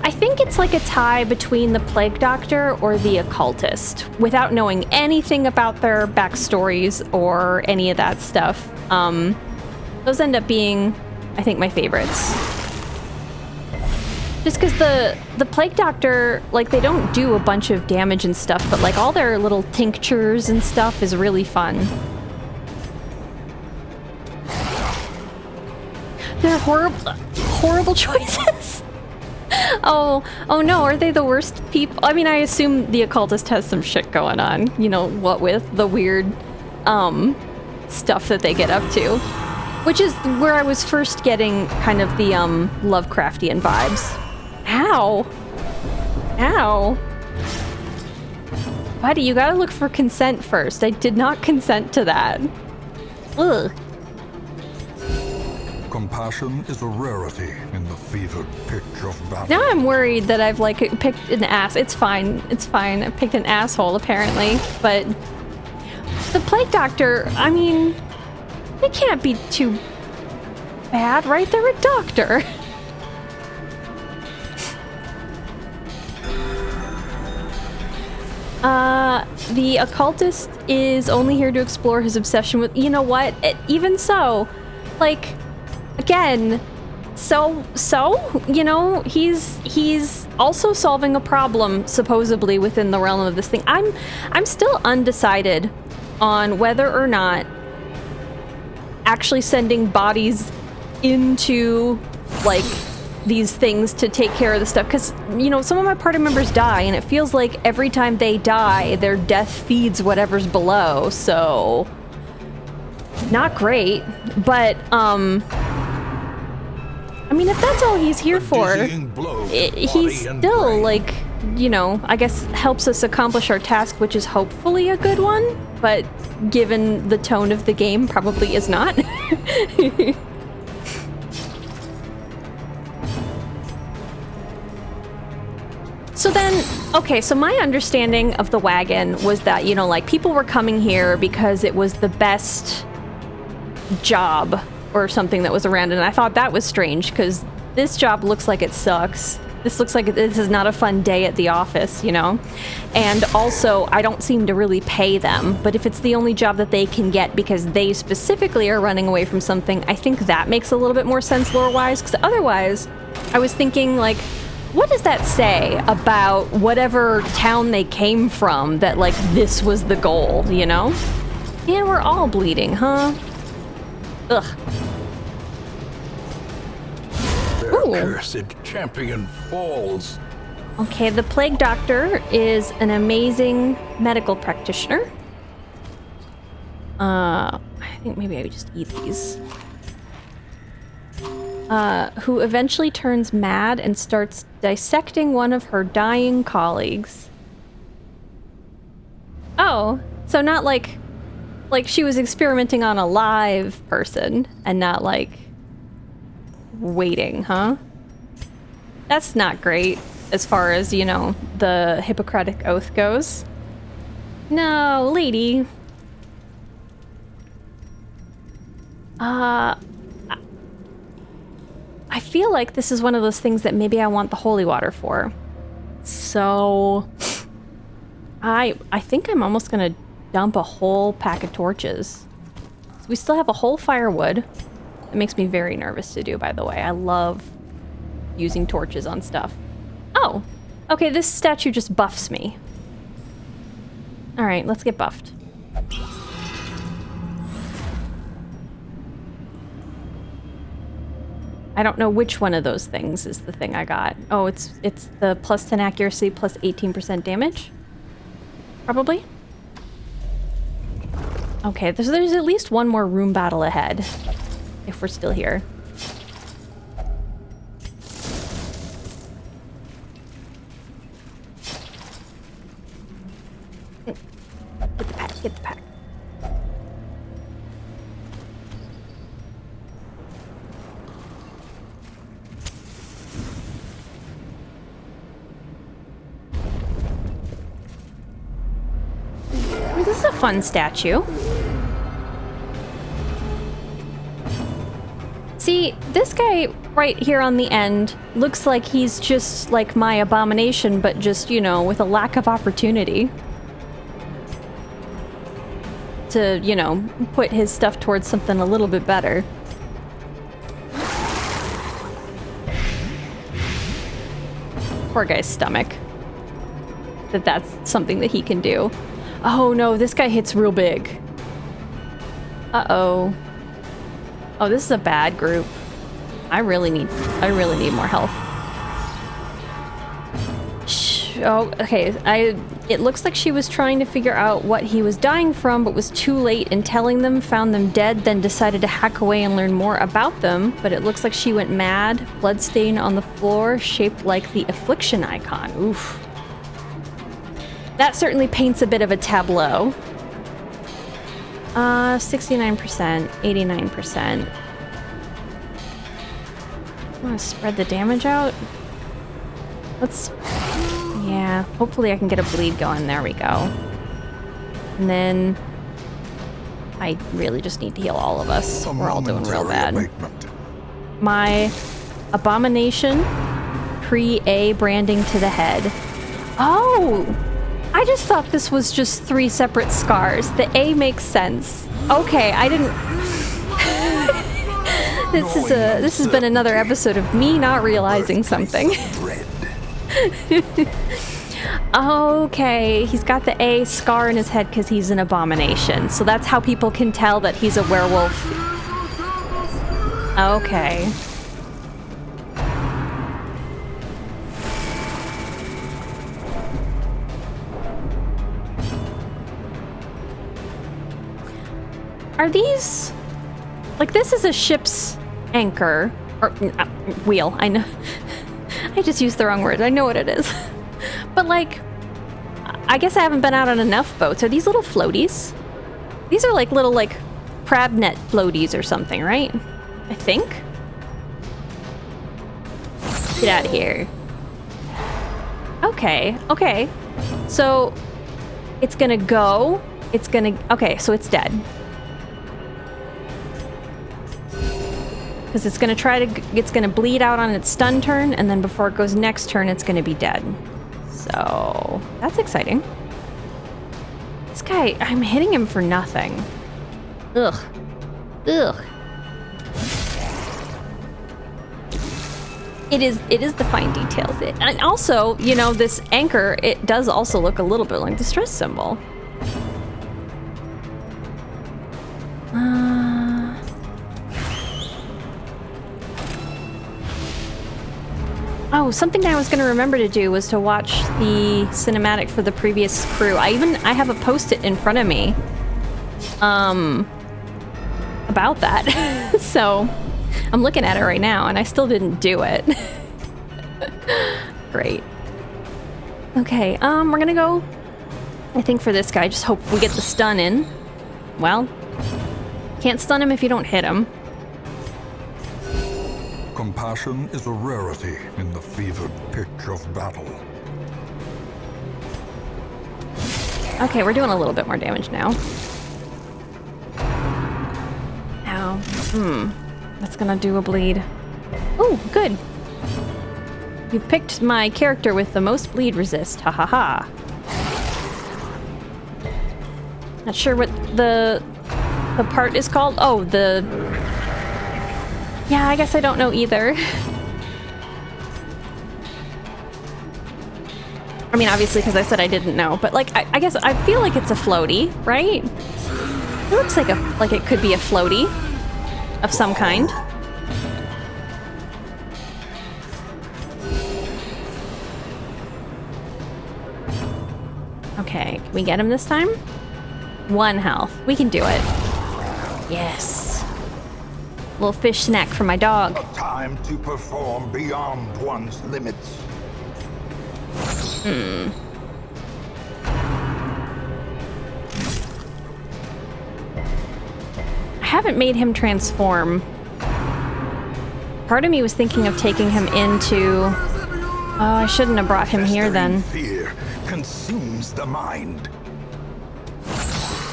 I think it's like a tie between the Plague Doctor or the Occultist, without knowing anything about their backstories or any of that stuff. Those end up being, I think, my favorites. Just because the Plague Doctor, like, they don't do a bunch of damage and stuff, but like all their little tinctures and stuff is really fun. They're horrible choices. Oh no, are they the worst people? I mean, I assume the Occultist has some shit going on. You know, what with the weird stuff that they get up to. Which is where I was first getting kind of the Lovecraftian vibes. Ow. Ow. Buddy, you gotta look for consent first. I did not consent to that. Ugh. Compassion is a rarity in the fevered pitch of battle. Now I'm worried that I've, like, picked an ass. It's fine. It's fine. I picked an asshole, apparently. But the Plague Doctor, I mean, they can't be too bad, right? They're a doctor. The Occultist is only here to explore his obsession with... You know what? Even so, like... Again, so you know, he's also solving a problem supposedly within the realm of this thing. I'm still undecided on whether or not actually sending bodies into like these things to take care of the stuff, because, you know, some of my party members die, and it feels like every time they die, their death feeds whatever's below, so... Not great, but, I mean, if that's all he's here for, he's still, like, you know, I guess helps us accomplish our task, which is hopefully a good one, but given the tone of the game, probably is not. So then, okay, so my understanding of the wagon was that, you know, like, people were coming here because it was the best job or something that was around, and I thought that was strange, because this job looks like it sucks. This looks like this is not a fun day at the office, you know? And also, I don't seem to really pay them, but if it's the only job that they can get because they specifically are running away from something, I think that makes a little bit more sense lore-wise, because otherwise, I was thinking, like, what does that say about whatever town they came from that, like, this was the goal, you know? And we're all bleeding, huh? Ugh. Their cursed champion falls. Okay, the Plague Doctor is an amazing medical practitioner. I think maybe I would just eat these. Who eventually turns mad and starts dissecting one of her dying colleagues. Oh, so not like she was experimenting on a live person and not like waiting, huh? That's not great as far as, you know, the Hippocratic Oath goes. No, lady. I feel like this is one of those things that maybe I want the holy water for. So I think I'm almost gonna dump a whole pack of torches. So we still have a whole firewood. It makes me very nervous to do, by the way. I love using torches on stuff. Oh, okay, this statue just buffs me. All right, let's get buffed. I don't know which one of those things is the thing I got. Oh, it's the plus 10 accuracy, plus 18% damage? Probably? Okay, there's at least one more room battle ahead, if we're still here. Get the pack, get the pack. This is a fun statue. See, this guy right here on the end looks like he's just like my abomination, but just, you know, with a lack of opportunity to, you know, put his stuff towards something a little bit better. Poor guy's stomach. That's something that he can do. Oh no, this guy hits real big. Uh-oh. Oh, this is a bad group. I really need more health. Oh, okay. It looks like she was trying to figure out what he was dying from, but was too late in telling them, found them dead, then decided to hack away and learn more about them. But it looks like she went mad. Bloodstain on the floor, shaped like the affliction icon. Oof. That certainly paints a bit of a tableau. 69%, 89%. I want to spread the damage out. Let's... Yeah, hopefully I can get a bleed going. There we go. And then... I really just need to heal all of us. We're all doing real bad. My abomination pre-A branding to the head. Oh! I just thought this was just 3 separate scars. The A makes sense. Okay, I didn't... This has been another episode of me not realizing something. Okay, he's got the A scar in his head because he's an abomination. So that's how people can tell that he's a werewolf. Okay. Are these... Like, this is a ship's anchor. Or, wheel. I know. I just used the wrong word. I know what it is. But, like, I guess I haven't been out on enough boats. Are these little floaties? These are like little, like, crab net floaties or something, right? I think. Get out of here. Okay, okay. So, it's gonna go. It's gonna... Okay, so it's dead. Because it's gonna try to... It's gonna bleed out on its stun turn, and then before it goes next turn, it's gonna be dead. So, that's exciting. This guy, I'm hitting him for nothing. Ugh. Ugh. It is the fine details. And also, you know, this anchor, it does also look a little bit like the stress symbol. Oh, something I was going to remember to do was to watch the cinematic for the previous crew. I have a post-it in front of me about that. So I'm looking at it right now and I still didn't do it. Great. Okay, we're gonna go, I think, for this guy. Just hope we get the stun in. Well, can't stun him if you don't hit him. Compassion is a rarity in the fevered pitch of battle. Okay, we're doing a little bit more damage now. Ow. That's gonna do a bleed. Oh, good. You've picked my character with the most bleed resist. Ha ha ha. Not sure what the part is called. Oh, the... Yeah, I guess I don't know either. I mean, obviously, because I said I didn't know, but like, I guess I feel like it's a floaty, right? It looks like it could be a floaty of some kind. Okay, can we get him this time? 1 health. We can do it. Yes. Little fish snack for my dog. A time to perform beyond one's limits. I haven't made him transform. Part of me was thinking of taking him into... Oh, I shouldn't have brought him here then. Fear consumes the mind.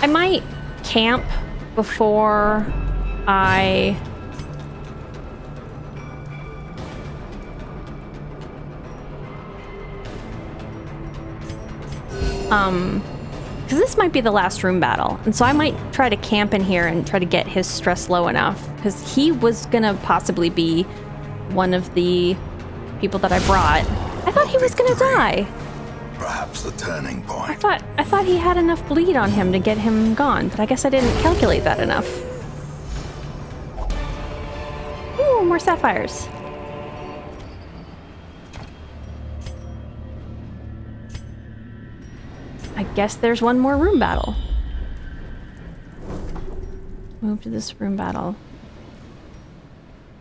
I might camp before I... because this might be the last room battle, and so I might try to camp in here and try to get his stress low enough, because he was gonna possibly be one of the people that I brought. I thought he was gonna die. Perhaps the turning point. I thought he had enough bleed on him to get him gone, but I guess I didn't calculate that enough. Ooh, more sapphires. I guess there's one more room battle. Move to this room battle.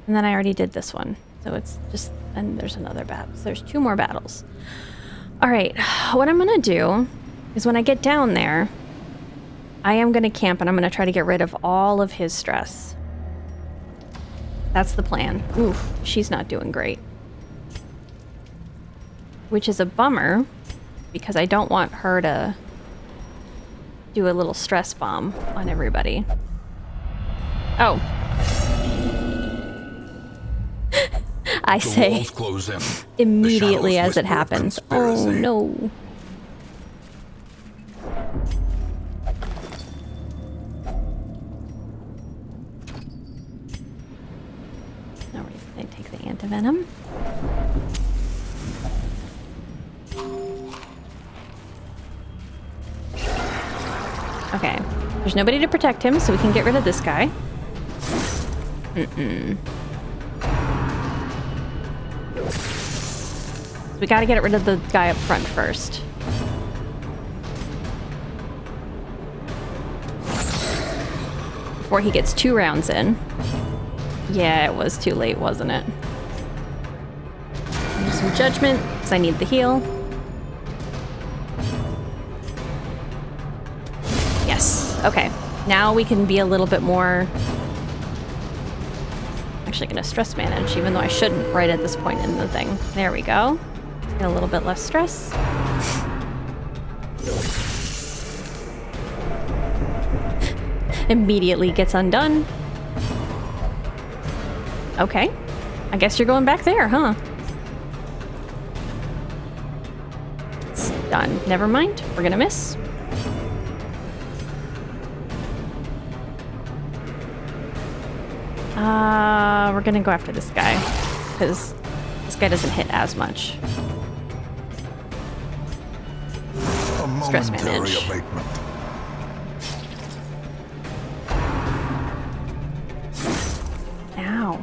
And then I already did this one. So it's just, and there's another battle. So there's 2 more battles. All right, what I'm gonna do is when I get down there, I am gonna camp and I'm gonna try to get rid of all of his stress. That's the plan. Oof, she's not doing great. Which is a bummer, because I don't want her to do a little stress bomb on everybody. Oh. I say immediately as it happens. Oh no. Now we're gonna take the antivenom. Okay, there's nobody to protect him, so we can get rid of this guy. So we gotta get rid of the guy up front first. before he gets 2 rounds in. Yeah, it was too late, wasn't it? Use some judgment, because I need the heal. Yes. Okay. Now we can be a little bit more... Actually gonna stress manage, even though I shouldn't right at this point in the thing. There we go. Get a little bit less stress. Immediately gets undone. Okay. I guess you're going back there, huh? It's done. Never mind. We're gonna miss. We're gonna go after this guy, because this guy doesn't hit as much. A Stress momentary manage. abatement. Ow.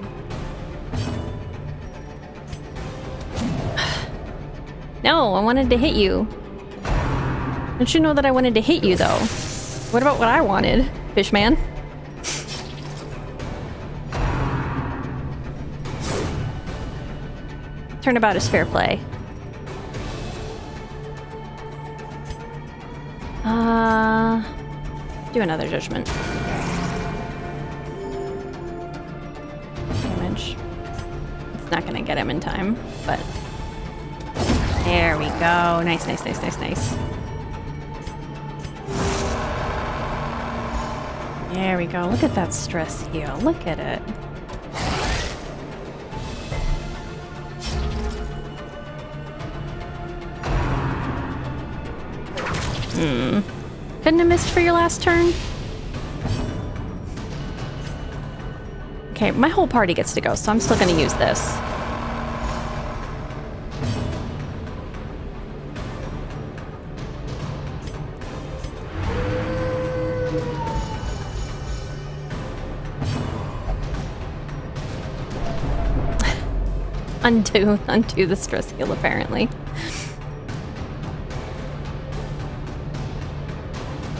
No, I wanted to hit you. Don't you know that I wanted to hit you, though? What about what I wanted, Fishman? Turnabout is fair play. Do another judgment. Damage. It's not gonna get him in time, but... There we go. Nice, nice, nice, nice, nice. There we go. Look at that stress heal. Look at it. Couldn't have missed for your last turn? Okay, my whole party gets to go, so I'm still gonna use this. Undo the stress heal, apparently.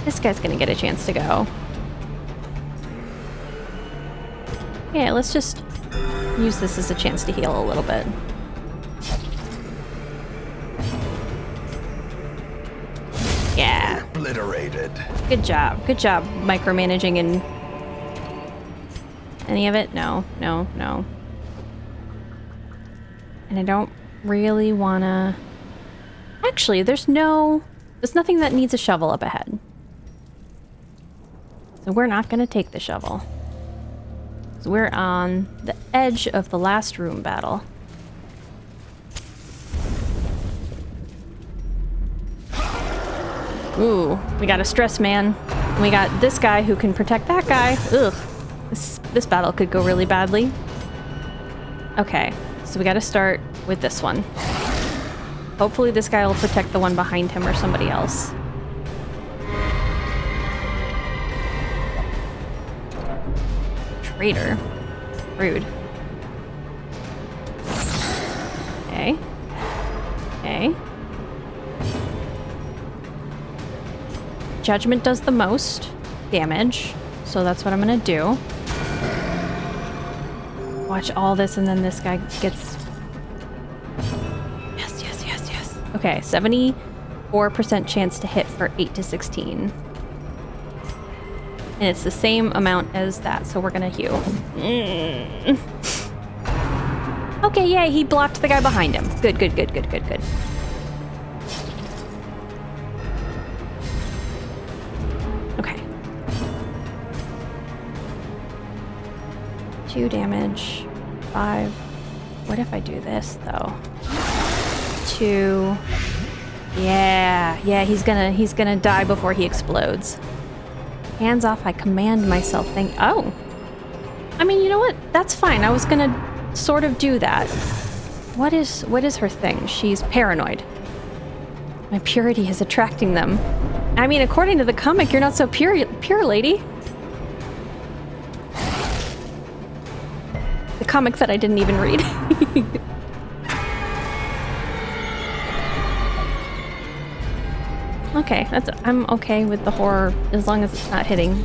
This guy's gonna get a chance to go. Yeah, let's just use this as a chance to heal a little bit. Yeah. Obliterated. Good job. Good job micromanaging and... Any of it? No, no, no. And I don't really wanna... Actually, there's nothing that needs a shovel up ahead. So we're not gonna take the shovel. So we're on the edge of the last room battle. Ooh, we got a stress man. And we got this guy who can protect that guy. Ugh, this battle could go really badly. Okay, so we gotta start with this one. Hopefully this guy will protect the one behind him or somebody else. Traitor. Rude. Okay. Okay. Judgment does the most damage, so that's what I'm gonna do. Watch all this and then this guy gets... Yes, yes, yes, yes. Okay, 74% chance to hit for 8 to 16. And it's the same amount as that, so we're gonna heal. Okay, yay, he blocked the guy behind him. Good, good, good, good, good, good. Okay. 2 damage. 5. What if I do this, though? 2. Yeah, he's gonna die before he explodes. Hands off, I command myself. Oh. I mean, you know what? That's fine. I was gonna sort of do that. What is her thing? She's paranoid. My purity is attracting them. I mean, according to the comic, you're not so pure, lady. The comic that I didn't even read. Okay, I'm okay with the horror as long as it's not hitting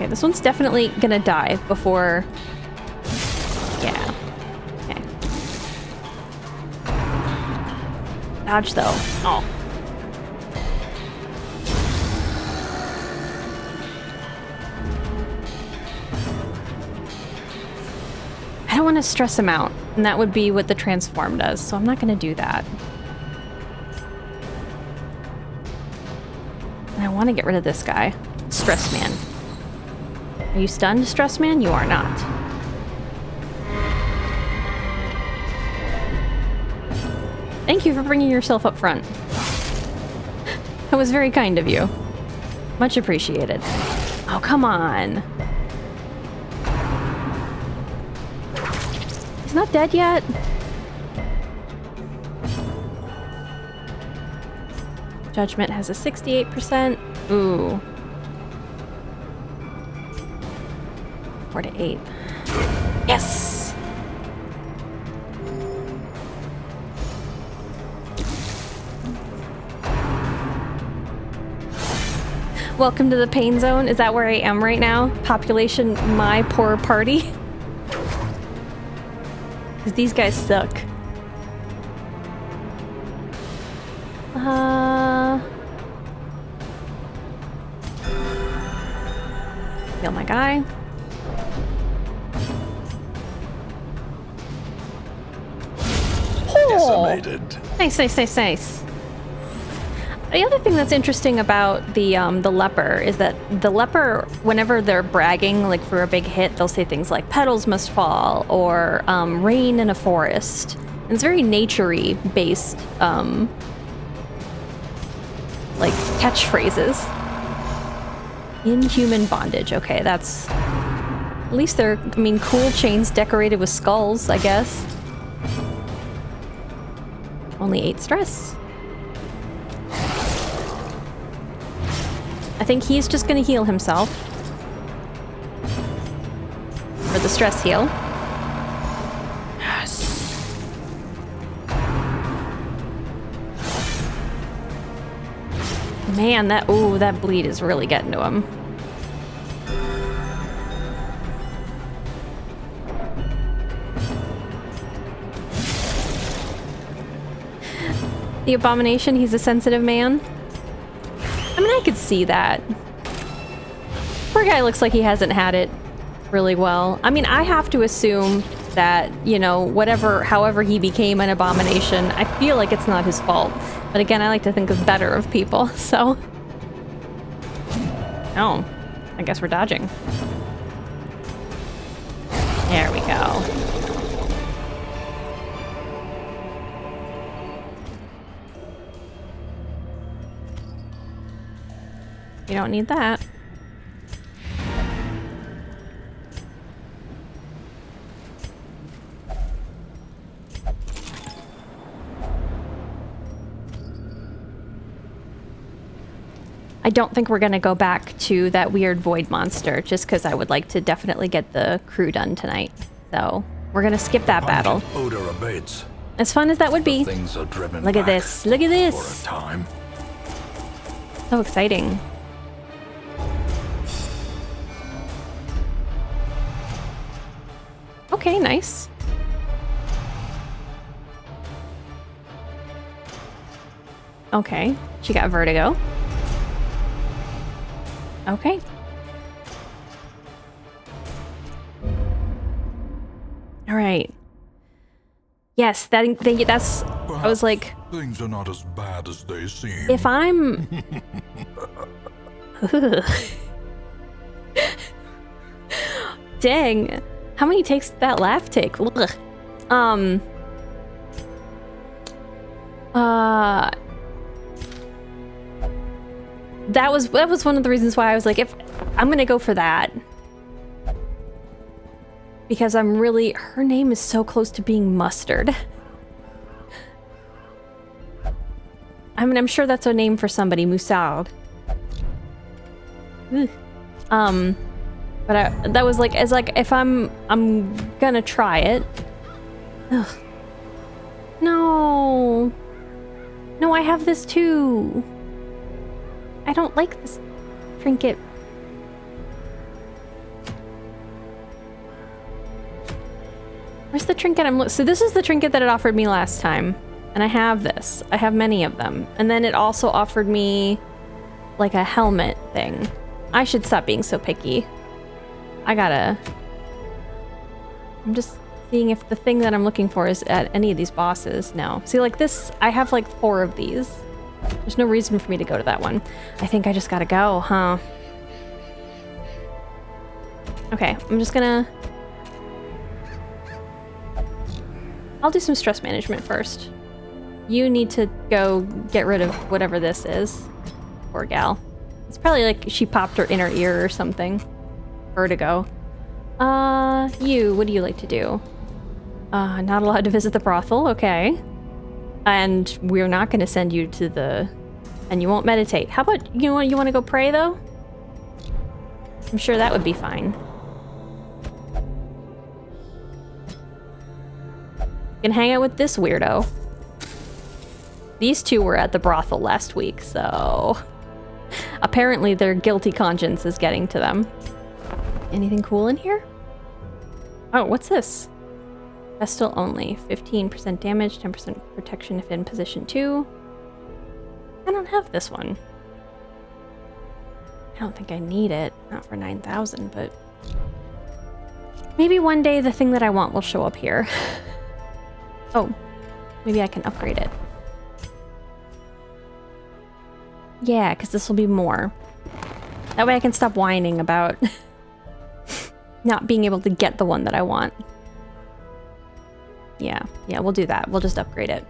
Okay, this one's definitely gonna die before... Yeah. Okay. Dodge, though. Oh. I don't want to stress him out, and that would be what the transform does, so I'm not gonna do that. And I want to get rid of this guy. Stress Man. Are you stunned, Stress Man? You are not. Thank you for bringing yourself up front. That was very kind of you. Much appreciated. Oh, come on. He's not dead yet. Judgment has a 68%. Ooh. 4 to 8. Yes! Welcome to the pain zone. Is that where I am right now? Population, my poor party. Because these guys suck. Heal my guy. Decimated. Nice, nice, nice, nice. The other thing that's interesting about the leper is that the leper, whenever they're bragging, like for a big hit, they'll say things like "petals must fall" or "rain in a forest." And it's very nature-y based, like catchphrases. Inhuman bondage. Okay, that's at least they're. I mean, cool chains decorated with skulls, I guess. Only 8 stress. I think he's just gonna heal himself. For the stress heal. Yes. Man, that bleed is really getting to him. The abomination, he's a sensitive man. I mean, I could see that. Poor guy looks like he hasn't had it really well. I mean, I have to assume that, you know, however he became an abomination, I feel like it's not his fault. But again, I like to think better of people, so... Oh, I guess we're dodging. There we go. You don't need that. I don't think we're gonna go back to that weird void monster, just because I would like to definitely get the crew done tonight. So we're gonna skip that battle. Odor abates. As fun as that would be. Things are driven Look at back this. Look at this. for a time. So exciting. Okay, nice. Okay, she got vertigo. Okay. All right. Yes, that's. I was like, Things are not as bad as they seem. if I'm. Dang. How many takes did that laugh take? Ugh. That was one of the reasons why I was like, if I'm gonna go for that. Because her name is so close to being mustard. I mean, I'm sure that's a name for somebody, Musard. But that was like, if I'm gonna try it. Ugh. No. No, I have this too. I don't like this trinket. Where's the trinket so this is the trinket that it offered me last time. And I have this. I have many of them. And then it also offered me like a helmet thing. I should stop being so picky. I'm just seeing if the thing that I'm looking for is at any of these bosses. No. See, like this, I have like 4 of these. There's no reason for me to go to that one. I think I just gotta go, huh? Okay, I'm just gonna... I'll do some stress management first. You need to go get rid of whatever this is. Poor gal. It's probably like she popped her inner ear or something. Vertigo. You, what do you like to do? Not allowed to visit the brothel, okay. And we're not gonna send you to the... And you won't meditate. How about, you want to go pray, though? I'm sure that would be fine. You can hang out with this weirdo. These 2 were at the brothel last week, so... Apparently their guilty conscience is getting to them. Anything cool in here? Oh, what's this? Vestal only. 15% damage, 10% protection if in position 2. I don't have this one. I don't think I need it. Not for 9,000, but... Maybe one day the thing that I want will show up here. Oh, maybe I can upgrade it. Yeah, because this will be more. That way I can stop whining about not being able to get the one that I want. Yeah, we'll do that. We'll just upgrade it.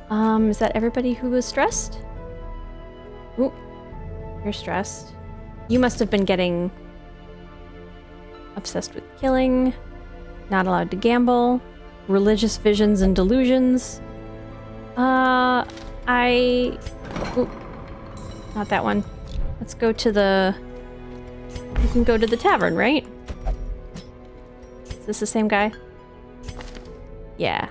Is that everybody who was stressed? Ooh, you're stressed. You must have been getting obsessed with killing, not allowed to gamble, religious visions and delusions. Ooh, not that one. Let's go to the... You can go to the tavern, right? Is this the same guy? Yeah.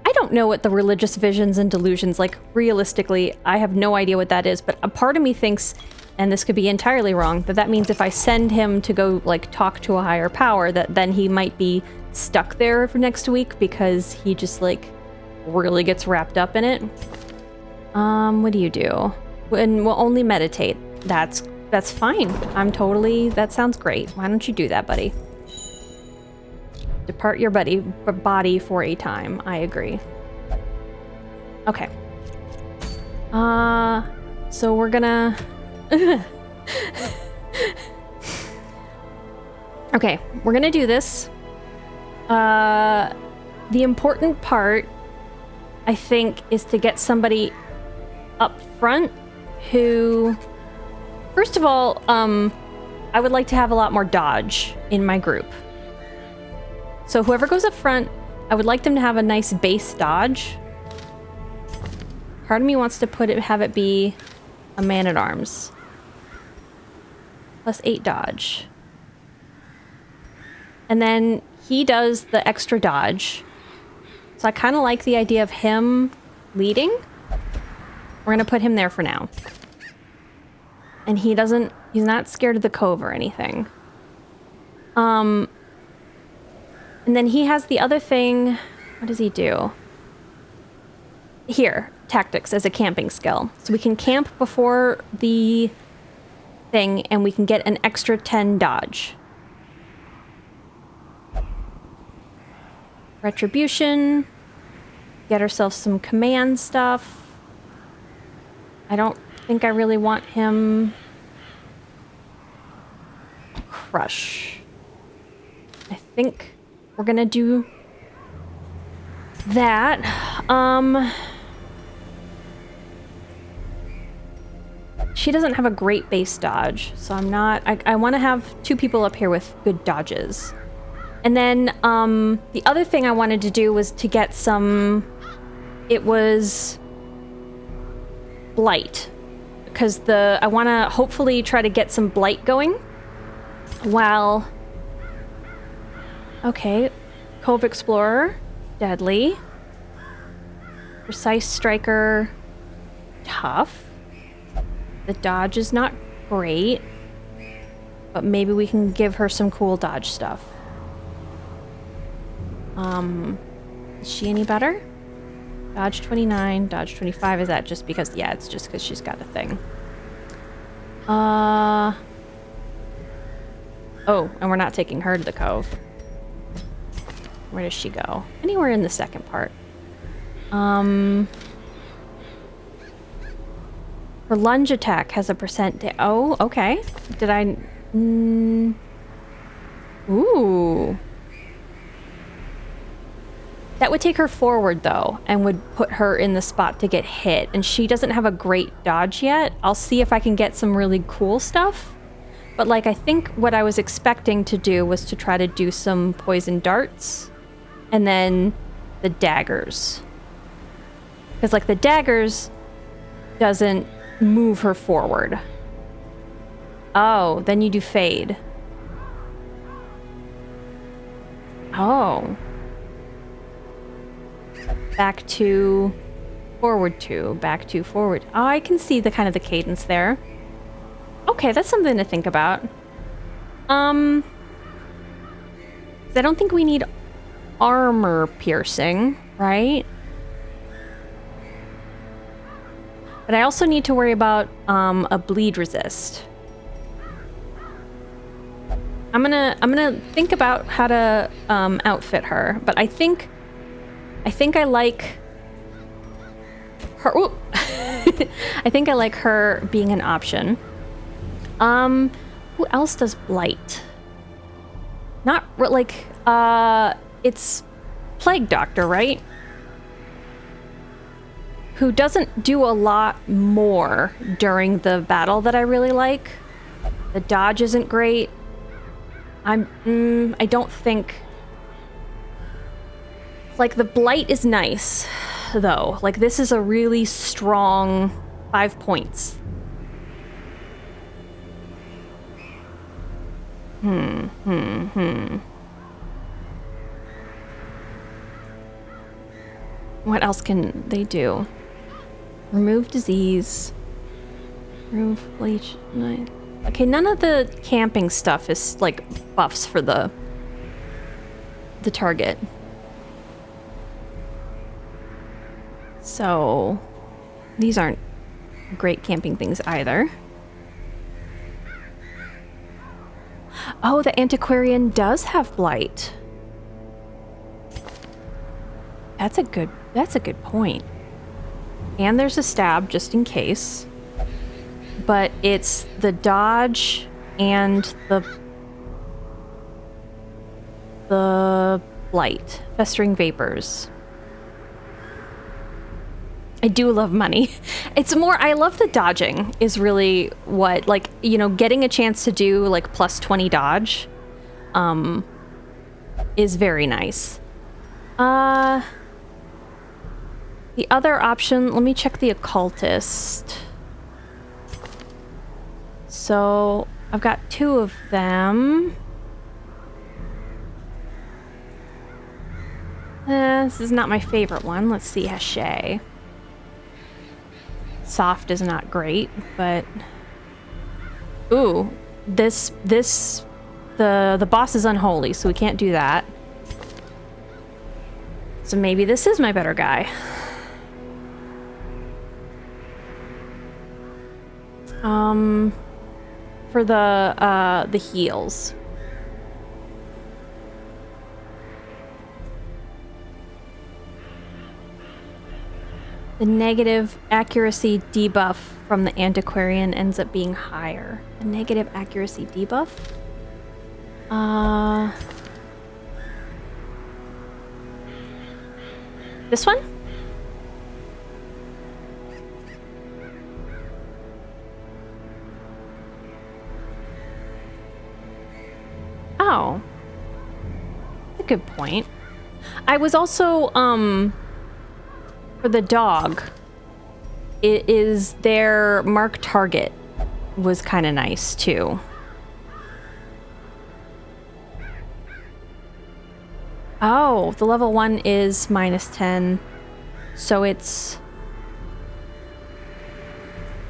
I don't know what the religious visions and delusions, like, realistically, I have no idea what that is, but a part of me thinks, and this could be entirely wrong, that means if I send him to go, like, talk to a higher power, that then he might be stuck there for next week because he just, like, really gets wrapped up in it. What do you do? And we'll only meditate. That's fine. That sounds great. Why don't you do that, buddy? Depart your body for a time. I agree. Okay. So we're gonna... Okay, we're gonna do this. The important part, I think, is to get somebody up front who... First of all, I would like to have a lot more dodge in my group. So whoever goes up front, I would like them to have a nice base dodge. Part of me wants to have it be a man-at-arms. Plus 8 dodge. And then he does the extra dodge. So I kind of like the idea of him leading. We're gonna put him there for now. And he's not scared of the cove or anything. And then he has the other thing. What does he do? Here, tactics as a camping skill. So we can camp before the thing and we can get an extra 10 dodge. Retribution. Get ourselves some command stuff. I don't think I really want him. Crush. I think we're gonna do that. She doesn't have a great base dodge, so I'm not... I want to have 2 people up here with good dodges. And then the other thing I wanted to do was to get some... It was... Blight. Because I want to hopefully try to get some Blight going. While... Okay. Cove Explorer. Deadly. Precise Striker. Tough. The dodge is not great. But maybe we can give her some cool dodge stuff. Is she any better? Dodge 29, dodge 25. Is that just because... Yeah, it's just because she's got a thing. Oh, and we're not taking her to the cove. Where does she go? Anywhere in the second part. Her lunge attack has a percent... Oh, okay. Did I... Ooh. That would take her forward, though, and would put her in the spot to get hit. And she doesn't have a great dodge yet. I'll see if I can get some really cool stuff. But, like, I think what I was expecting to do was to try to do some poison darts. And then the daggers. Because, like, the daggers doesn't move her forward. Oh, then you do fade. Oh. Back to, forward to, back to, forward. Oh, I can see the kind of the cadence there. Okay, that's something to think about. I don't think we need armor piercing, right? But I also need to worry about a bleed resist. I'm gonna think about how to outfit her, but I think I like her. Ooh. I think I like her being an option. Who else does blight? Not like it's Plague Doctor, right? Who doesn't do a lot more during the battle that I really like. The dodge isn't great. I don't think... Like, the blight is nice, though. Like, this is a really strong 5 points. What else can they do? Remove disease. Remove bleach. Okay, none of the camping stuff is, like, buffs for the target. So, these aren't great camping things either. Oh, the antiquarian does have blight. That's a good point. And there's a stab just in case. But it's the dodge and the blight. Festering vapors. I do love money. It's more, I love the dodging is really what, like, you know, getting a chance to do like plus 20 dodge is very nice. The other option, let me check the occultist. So I've got 2 of them. This is not my favorite one. Let's see, Hachet. Soft is not great, but... Ooh, the boss is unholy, so we can't do that. So maybe this is my better guy. For the heals. The negative accuracy debuff from the antiquarian ends up being higher. The negative accuracy debuff? This one? Oh. That's a good point. I was also, for the dog, it is their mark target was kind of nice too. Oh, the level 1 is -10, so it's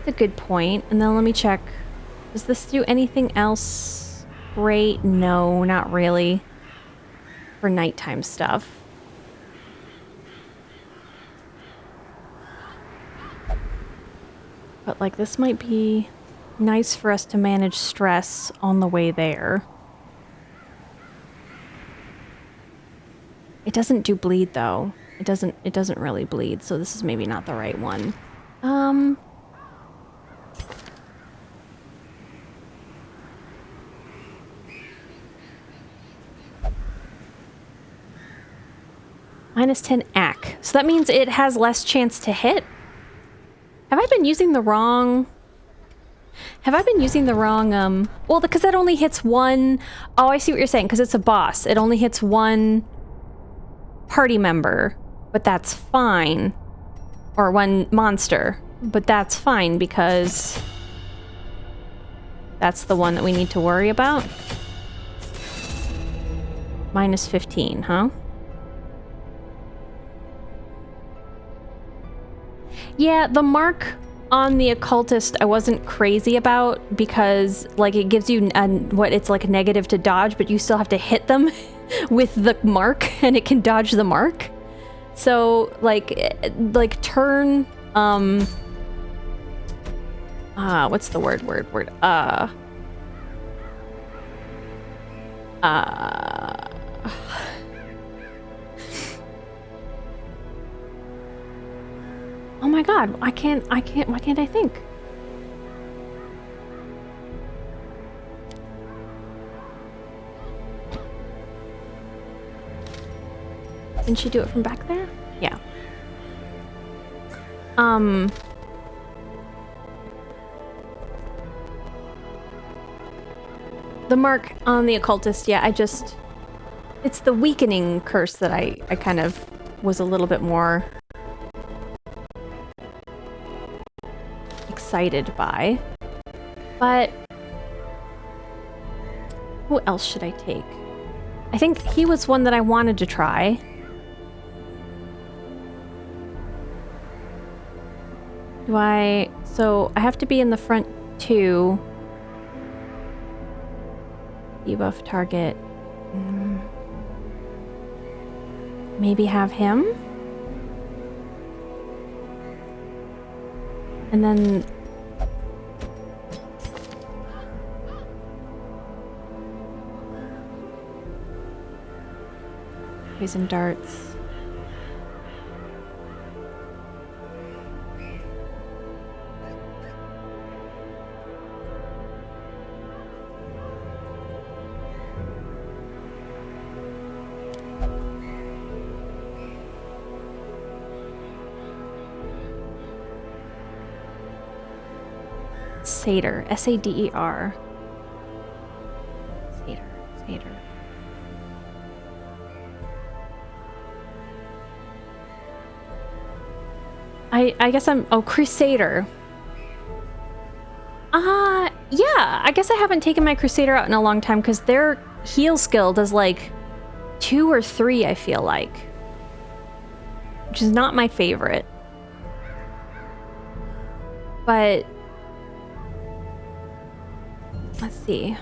a good point. And then let me check. Does this do anything else great? No, not really. for nighttime stuff. But like this might be nice for us to manage stress on the way there. It doesn't do bleed though. It doesn't really bleed, so this is maybe not the right one. -10 AC. So that means it has less chance to hit. Have I been using the wrong... well, because that only hits one... Oh, I see what you're saying, because it's a boss. It only hits one party member, but that's fine. Or one monster, but that's fine, because that's the one that we need to worry about. -15, huh? Yeah, the mark on the occultist I wasn't crazy about because like it gives you it's like a negative to dodge, but you still have to hit them with the mark and it can dodge the mark. So like turn what's the word oh my god, why can't I think? Didn't she do it from back there? Yeah. The mark on the occultist, yeah, it's the weakening curse that I kind of was a little bit more excited by. But who else should I take? I think he was one that I wanted to try. So I have to be in the front 2. Debuff target. Maybe have him? And then... poison darts. Satyr. S-A-D-E-R. Satyr. I guess I'm... Oh, Crusader. Yeah. I guess I haven't taken my Crusader out in a long time because their heal skill does like 2 or 3, I feel like. Which is not my favorite. But... let's see.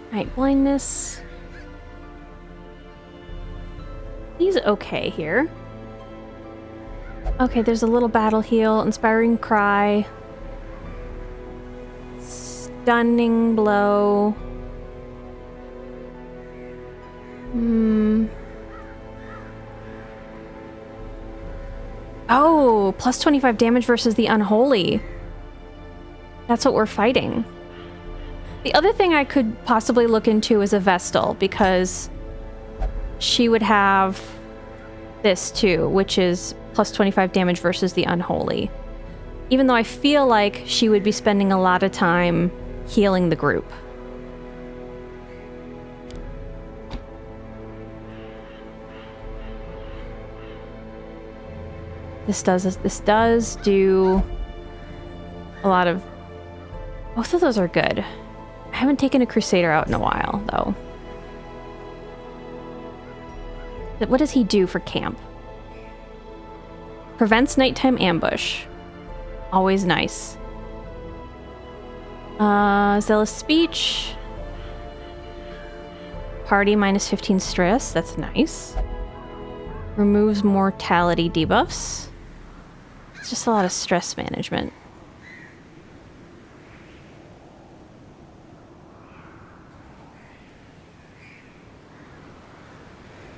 Alright, blindness. He's okay here. Okay, there's a little battle heal, inspiring cry, stunning blow. Oh, plus 25 damage versus the unholy. That's what we're fighting. The other thing I could possibly look into is a Vestal, because she would have this too, which is plus 25 damage versus the unholy. Even though I feel like she would be spending a lot of time healing the group. This does do a lot of... both of those are good. I haven't taken a Crusader out in a while, though. What does he do for camp? Prevents nighttime ambush. Always nice. Zealous speech. Party minus 15 stress. That's nice. Removes mortality debuffs. It's just a lot of stress management.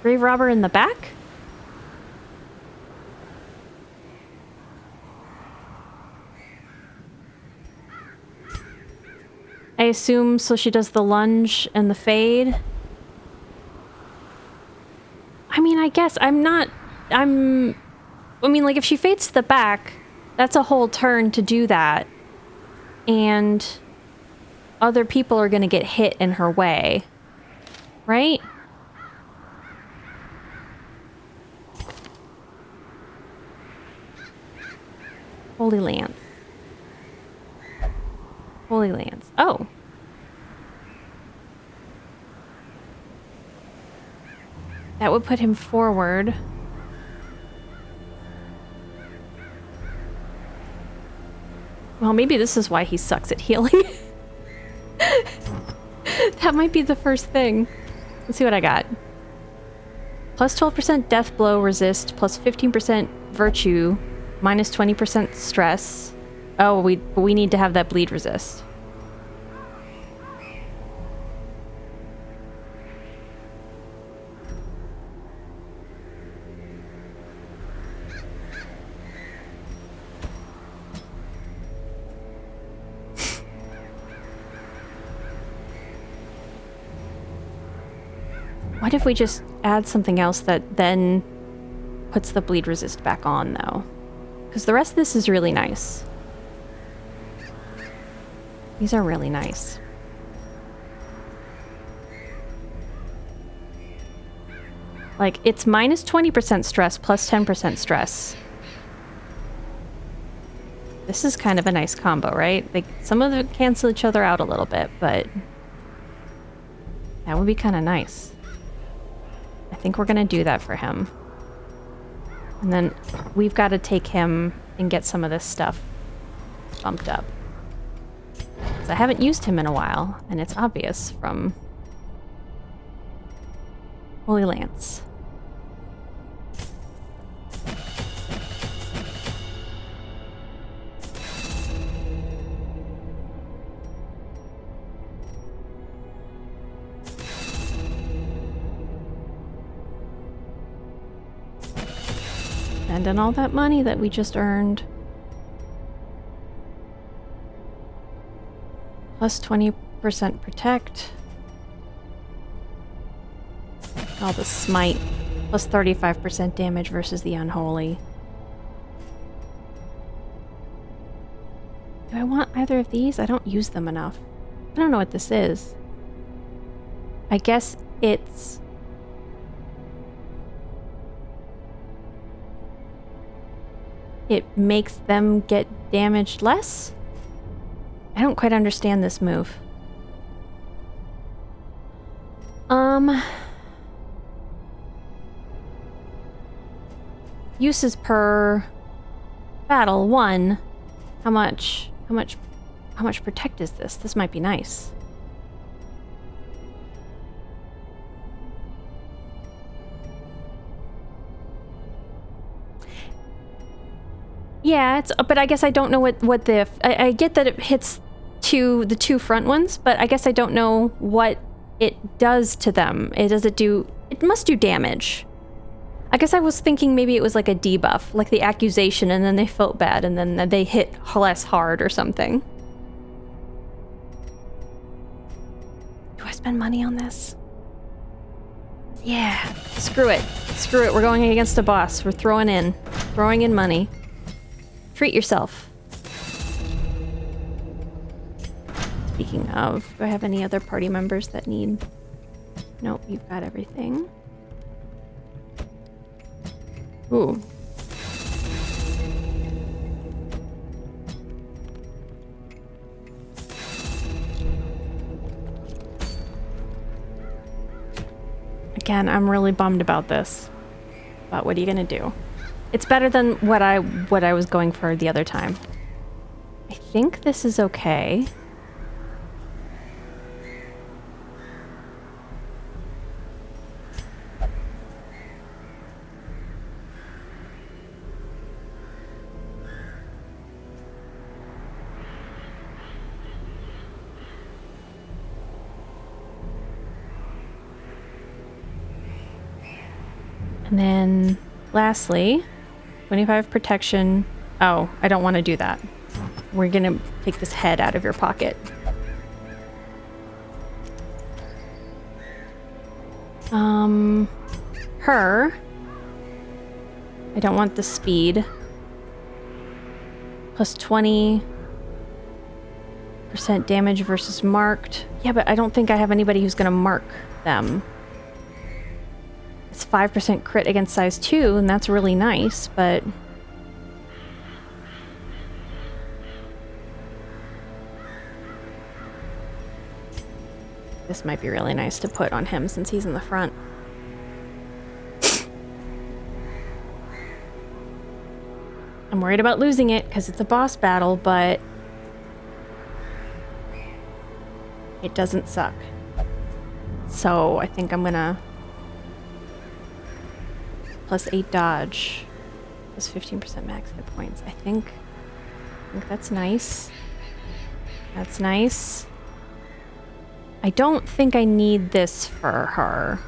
Grave robber in the back? I assume so she does the lunge and the fade. I mean, I guess I mean, like, if she fades to the back, that's a whole turn to do that. And other people are gonna get hit in her way. Right? Holy Lance. Holy Lance. Oh. That would put him forward. Well, maybe this is why he sucks at healing. That might be the first thing. Let's see what I got. Plus 12% death blow resist, plus 15% virtue, minus 20% stress. Oh, we need to have that bleed resist. What if we just add something else that then puts the bleed resist back on, though? Because the rest of this is really nice. These are really nice. Like, it's minus 20% stress plus 10% stress. This is kind of a nice combo, right? Like, some of them cancel each other out a little bit, but that would be kind of nice. I think we're gonna do that for him. And then we've got to take him and get some of this stuff bumped up. 'Cause I haven't used him in a while, and it's obvious from Holy Lance. And all that money that we just earned. Plus 20% protect. All the smite. Plus 35% damage versus the unholy. Do I want either of these? I don't use them enough. I don't know what this is. I guess it's... it makes them get damaged less? I don't quite understand this move. Uses per battle 1. How much protect is this? This might be nice. Yeah, but I guess I don't know what the... I get that it hits the two front ones, but I guess I don't know what it does to them. It must do damage. I guess I was thinking maybe it was like a debuff, like the accusation, and then they felt bad, and then they hit less hard or something. Do I spend money on this? Yeah, screw it. Screw it, we're going against a boss. We're throwing in money. Treat yourself. Speaking of, do I have any other party members that need... Nope, you've got everything. Ooh. Again, I'm really bummed about this. But what are you gonna do? It's better than what I was going for the other time. I think this is okay. And then lastly, 25 protection. Oh, I don't want to do that. We're gonna take this head out of your pocket. Her. I don't want the speed. Plus 20% damage versus marked. Yeah, but I don't think I have anybody who's gonna mark them. It's 5% crit against size 2, and that's really nice, but... This might be really nice to put on him since he's in the front. I'm worried about losing it because it's a boss battle, but it doesn't suck. So I think I'm gonna plus 8 dodge, plus 15% max hit points. I think that's nice. That's nice. I don't think I need this for her.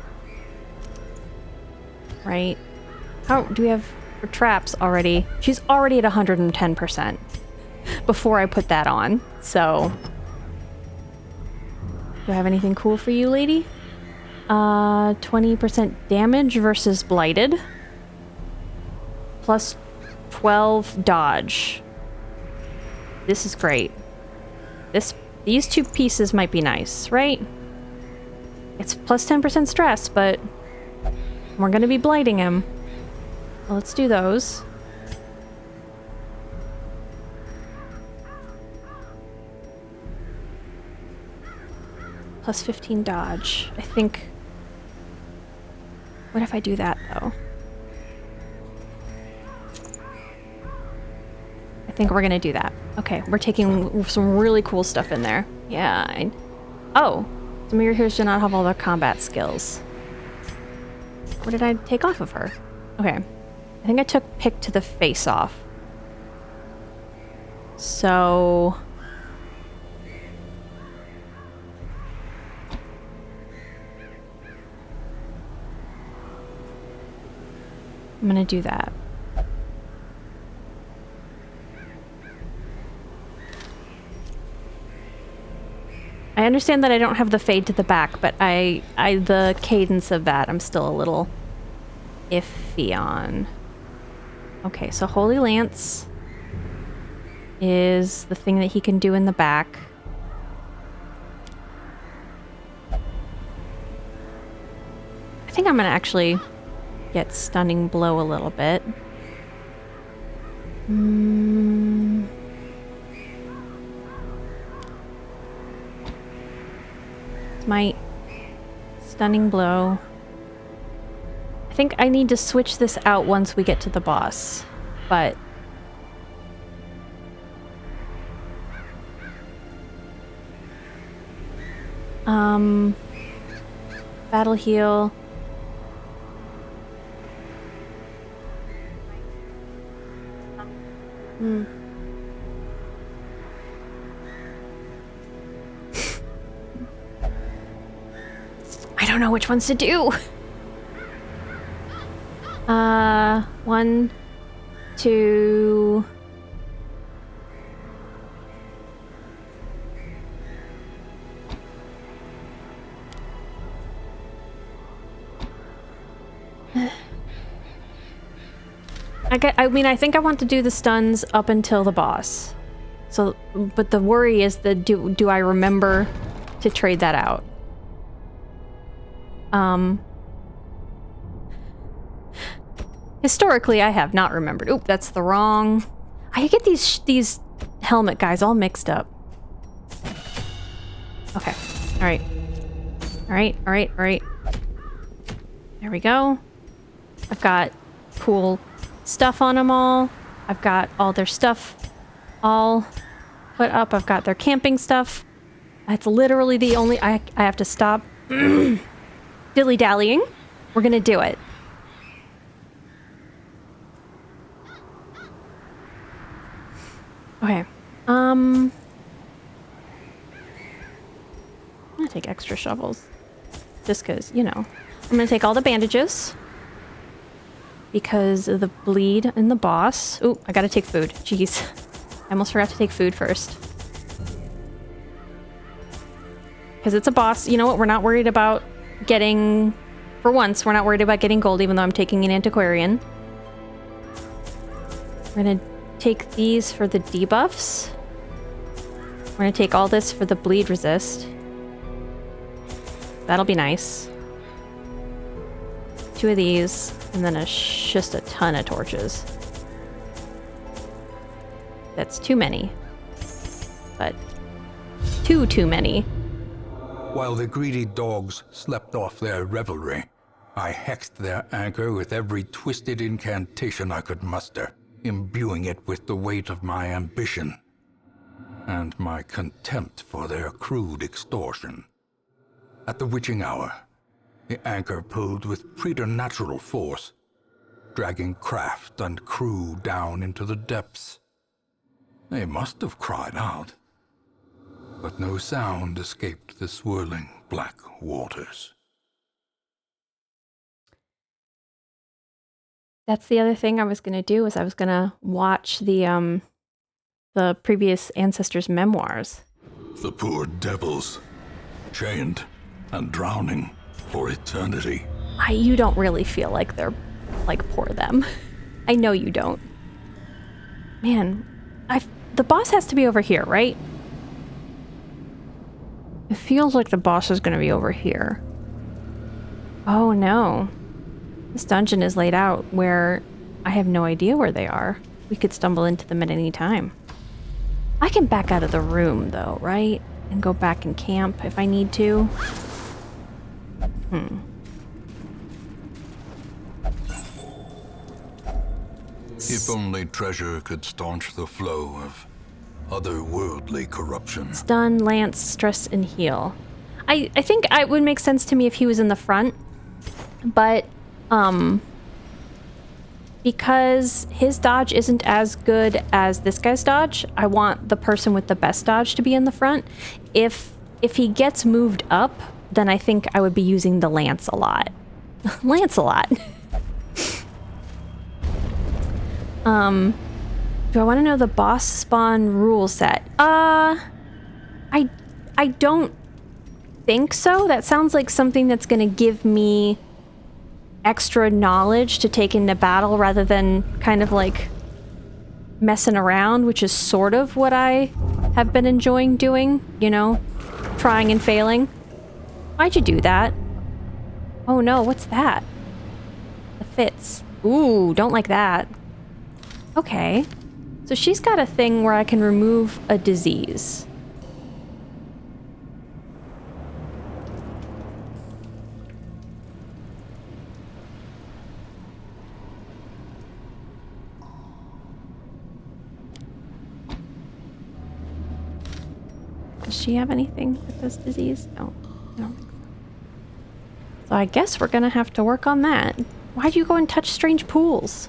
Right? How do we have for traps already? She's already at 110% before I put that on. So do I have anything cool for you, lady? 20% damage versus blighted. Plus 12 dodge. This is great. These two pieces might be nice, right? It's plus 10% stress, but we're gonna be blighting him. Well, let's do those. Plus 15 dodge. I think... What if I do that, though? I think we're gonna do that. Okay, we're taking some really cool stuff in there. Yeah, Oh! Some of your heroes do not have all their combat skills. What did I take off of her? Okay. I think I took pick to the face off. So... I'm gonna do that. I understand that I don't have the fade to the back, but the cadence of that I'm still a little iffy on. Okay, so Holy Lance is the thing that he can do in the back. I think I'm gonna actually get Stunning Blow a little bit. My Stunning Blow. I think I need to switch this out once we get to the boss, but Battle Heal. I don't know which ones to do. 1, 2. I mean, I think I want to do the stuns up until the boss. So, but the worry is that do I remember to trade that out? Historically, I have not remembered. Oop, that's the wrong... I get these helmet guys all mixed up. Okay. Alright. Alright. There we go. I've got cool stuff on them all. I've got all their stuff all put up. I've got their camping stuff. That's literally the only... I have to stop dilly-dallying. We're gonna do it. Okay. I'm gonna take extra shovels. Just because, you know. I'm gonna take all the bandages. because of the bleed in the boss. Ooh, I gotta take food. Jeez. I almost forgot to take food first. Because it's a boss. You know what? We're not worried about getting... For once, we're not worried about getting gold, even though I'm taking an antiquarian. We're gonna take these for the debuffs. We're gonna take all this for the bleed resist. That'll be nice. 2 of these, and then just a ton of torches. That's too many. But too many. While the greedy dogs slept off their revelry, I hexed their anchor with every twisted incantation I could muster, imbuing it with the weight of my ambition and my contempt for their crude extortion. At the witching hour, the anchor pulled with preternatural force, dragging craft and crew down into the depths. They must have cried out, but no sound escaped the swirling black waters. That's the other thing I was gonna do, is I was gonna watch the previous ancestors' memoirs. The poor devils, chained and drowning for eternity. You don't really feel like they're like poor them. I know you don't. Man, the boss has to be over here, right? It feels like the boss is gonna be over here. Oh no. This dungeon is laid out where I have no idea where they are. We could stumble into them at any time. I can back out of the room though, right? And go back and camp if I need to. If only treasure could staunch the flow of otherworldly corruption. Stun, lance, stress, and heal. I think it would make sense to me if he was in the front, but because his dodge isn't as good as this guy's dodge, I want the person with the best dodge to be in the front. If he gets moved up, then I think I would be using the lance a lot. Lance a lot. Do I want to know the boss spawn rule set? I don't think so. That sounds like something that's going to give me extra knowledge to take into battle rather than kind of like messing around, which is sort of what I have been enjoying doing, you know, trying and failing. Why'd you do that? Oh no, what's that? The fits. Ooh, don't like that. Okay. So she's got a thing where I can remove a disease. Does she have anything with this disease? No, I don't think so. So I guess we're gonna have to work on that. Why'd you go and touch strange pools?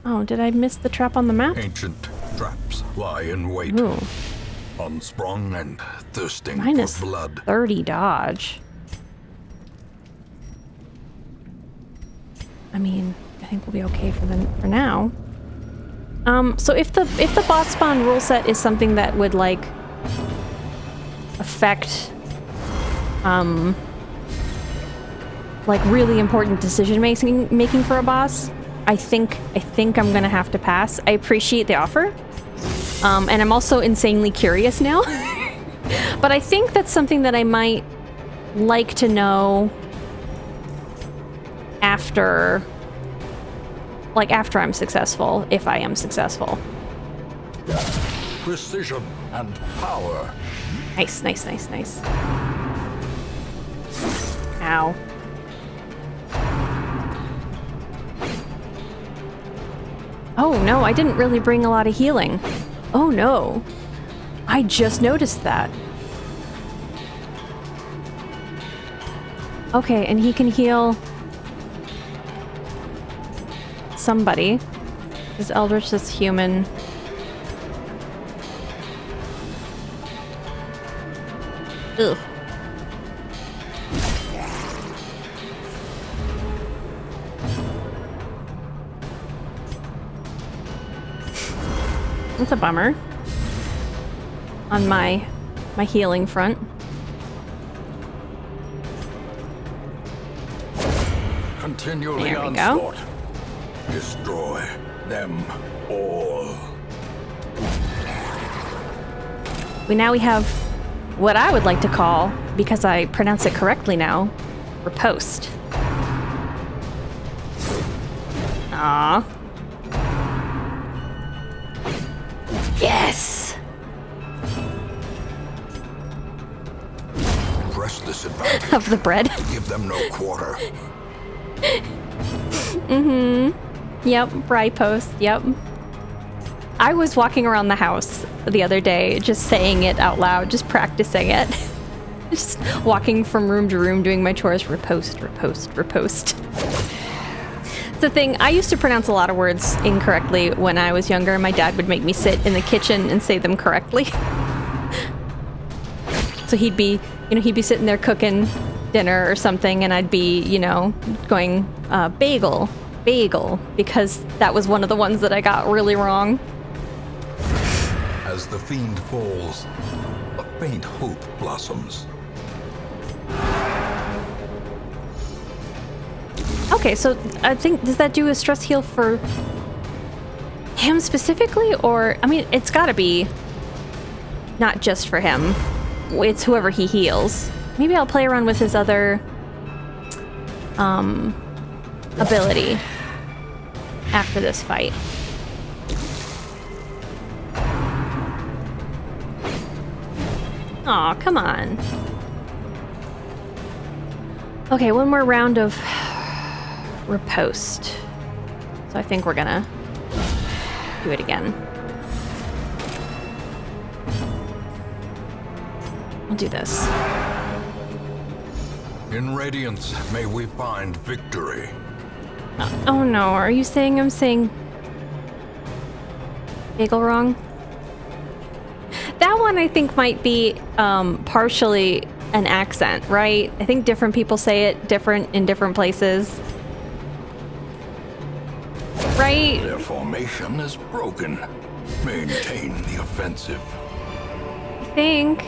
Oh, did I miss the trap on the map? Ancient traps lie in wait, Ooh. unsprung and thirsting Minus for blood. 30 dodge. I mean, I think we'll be okay for now. So if the boss spawn rule set is something that would like affect like really important decision making for a boss, I think I'm gonna have to pass. I appreciate the offer, and I'm also insanely curious now. But I think that's something that I might like to know after I'm successful, if I am successful. Precision and power. Nice, nice, nice, nice. Ow. Oh no, I didn't really bring a lot of healing. Oh no. I just noticed that. Okay, and he can heal somebody. His Eldritch is human. Ugh. That's a bummer. On my healing front. Continue There the we go. onslaught. Destroy them all. Now we have what I would like to call, because I pronounce it correctly now, riposte. Aww. Yes! Press this advantage. Of the bread. Give them no quarter. Yep, riposte, yep. I was walking around the house the other day, just saying it out loud, just practicing it. Just walking from room to room, doing my chores. Riposte, riposte, riposte. The thing, I used to pronounce a lot of words incorrectly when I was younger. My dad would make me sit in the kitchen and say them correctly. So he'd be sitting there cooking dinner or something, and I'd be, going bagel, because that was one of the ones that I got really wrong. As the fiend falls, a faint hope blossoms. Okay, so I think, does that do a stress heal for him specifically? Or, I mean, it's gotta be not just for him. It's whoever he heals. Maybe I'll play around with his other ability after this fight. Aw, come on. Okay, one more round of riposte. So I think we're gonna do it again. I'll do this. In Radiance, may we find victory. Oh no, are you saying I'm saying bagel wrong? That one I think might be partially an accent, right? I think different people say it different in different places. Right? Their formation is broken. Maintain the offensive. I think.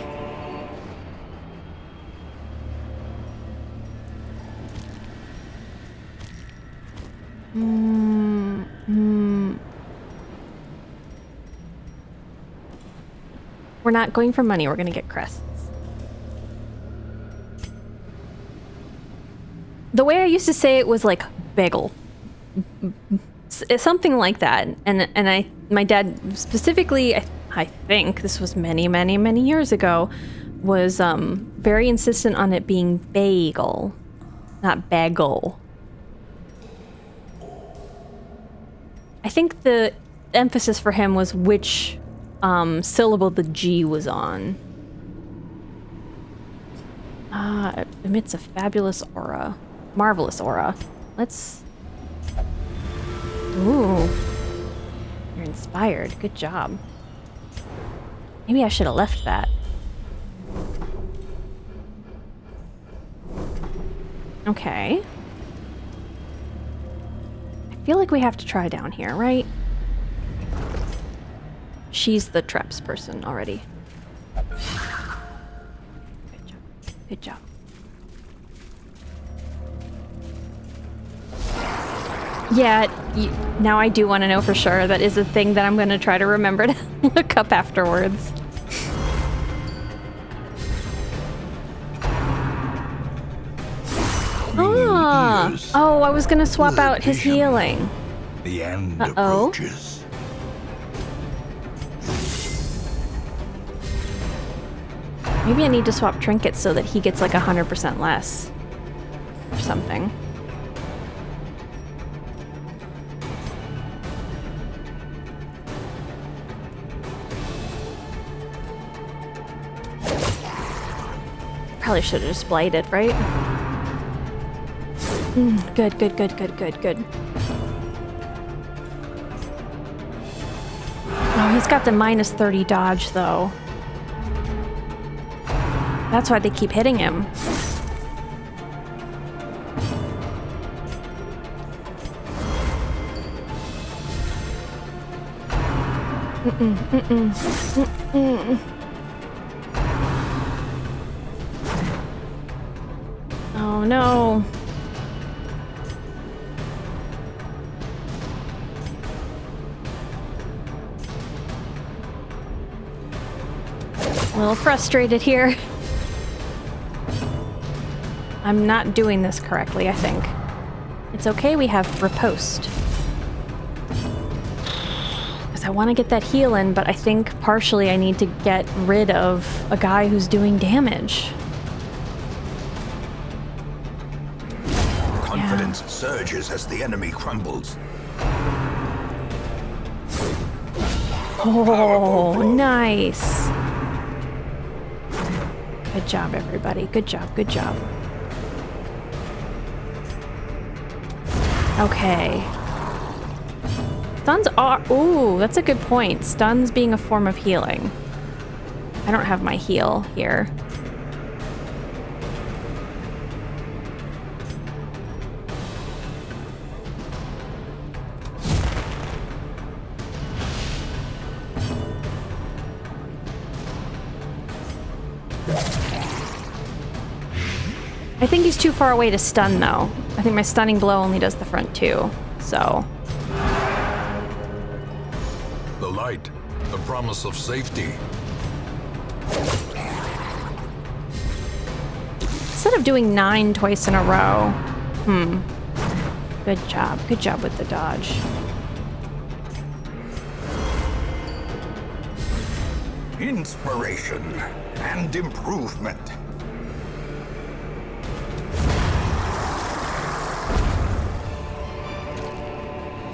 We're not going for money, we're gonna get crests. The way I used to say it was like bagel. Something like that. And my dad specifically, I think this was many, many, many years ago, was very insistent on it being bagel, not bagel. I think the emphasis for him was which syllable the G was on. It emits a fabulous aura. Marvelous aura. Let's... Ooh. You're inspired. Good job. Maybe I should have left that. Okay. I feel like we have to try down here, right? She's the traps person already. Good job. Good job. Yeah, now I do want to know for sure. That is a thing that I'm going to try to remember to look up afterwards. Oh, I was going to swap out his healing. The end approaches. Maybe I need to swap trinkets so that he gets like 100% less. Or something. Probably should have just blighted, right? Good, good, good, good, good, good. Oh, he's got the minus 30 dodge, though. That's why they keep hitting him. Oh no. A little frustrated here. I'm not doing this correctly, I think. It's okay, we have riposte. Because I want to get that heal in, but I think partially I need to get rid of a guy who's doing damage. Confidence surges as the enemy crumbles. Oh, nice. Good job, everybody. Good job, good job. Okay. Stuns are... Ooh, that's a good point. Stuns being a form of healing. I don't have my heal here. I think he's too far away to stun, though. I think my stunning blow only does the front two, so... The light, the promise of safety. Instead of doing 9 twice in a row... Good job. Good job with the dodge. Inspiration and improvement.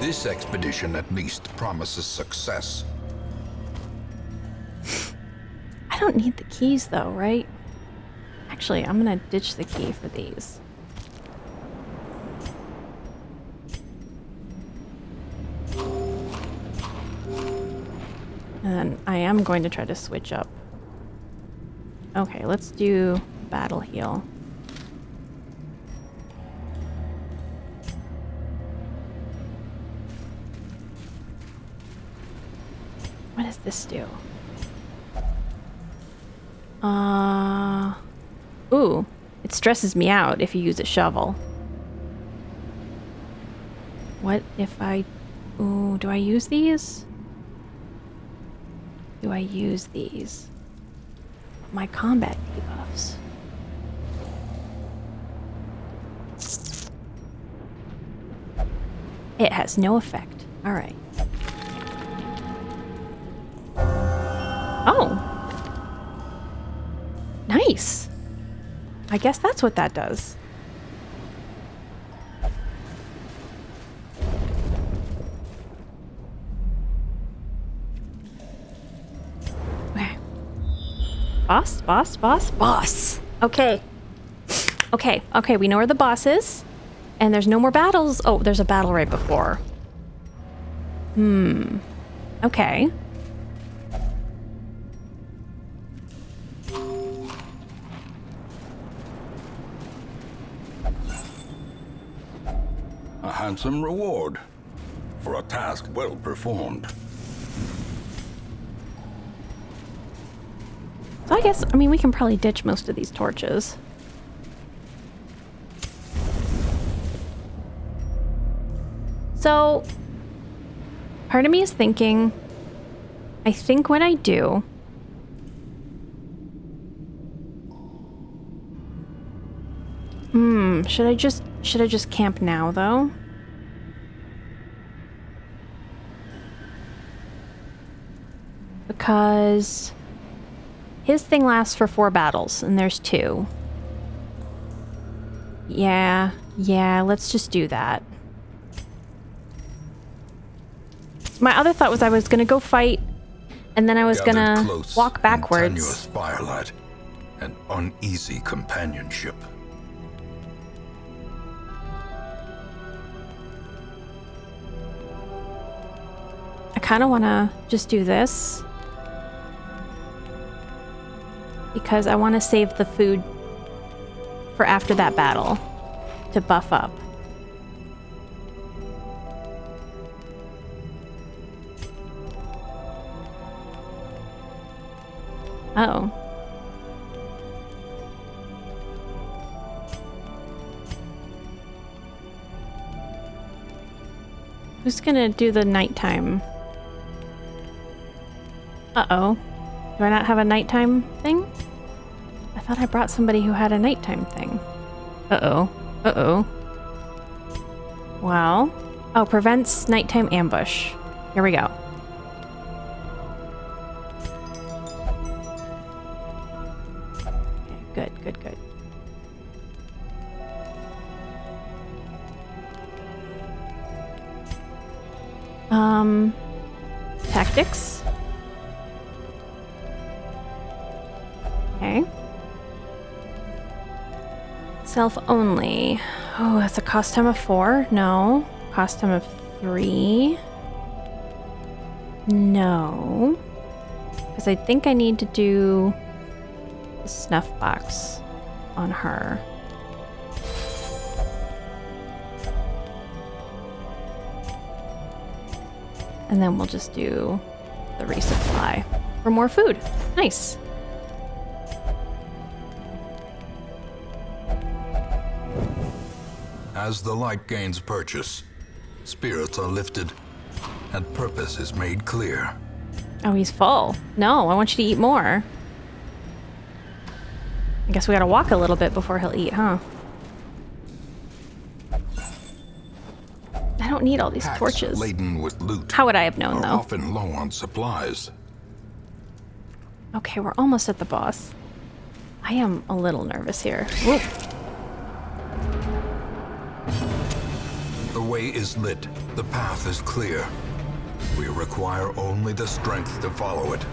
This expedition at least promises success. I don't need the keys, though, right? Actually, I'm gonna ditch the key for these. And then I am going to try to switch up. Okay, let's do battle heal. What does this do? Ooh, it stresses me out if you use a shovel. What if I... Ooh, do I use these? Do I use these? My combat debuffs. It has no effect. Alright. Oh. Nice. I guess that's what that does. Okay. Boss, boss, boss, boss. Okay. Okay, okay, we know where the boss is. And there's no more battles. Oh, there's a battle right before. Okay. A handsome reward for a task well performed. So I guess, I mean, we can probably ditch most of these torches. So, part of me is thinking, I think when I do, should I just camp now, though? Because his thing lasts for 4 battles, and there's 2. Yeah, let's just do that. My other thought was I was gonna go fight, and then I was gonna walk backwards. Tenuous firelight and uneasy companionship. I kind of want to just do this because I want to save the food for after that battle to buff up. Oh. Who's gonna do the nighttime? Uh-oh. Do I not have a nighttime thing? I thought I brought somebody who had a nighttime thing. Uh-oh. Uh-oh. Well. Oh, prevents nighttime ambush. Here we go. Okay, good, good, good. Tactics. Okay. Self only. Oh, that's a cost time of 4? No. Cost time of 3? No. Because I think I need to do the snuff box on her. And then we'll just do the resupply for more food. Nice. As the light gains purchase, spirits are lifted, and purpose is made clear. Oh, he's full. No, I want you to eat more. I guess we gotta walk a little bit before he'll eat, huh? I don't need all these Packs torches. laden with loot How would I have known, are though? often low on supplies. Okay, we're almost at the boss. I am a little nervous here. Whoop. The way is lit. The path is clear. We require only the strength to follow it.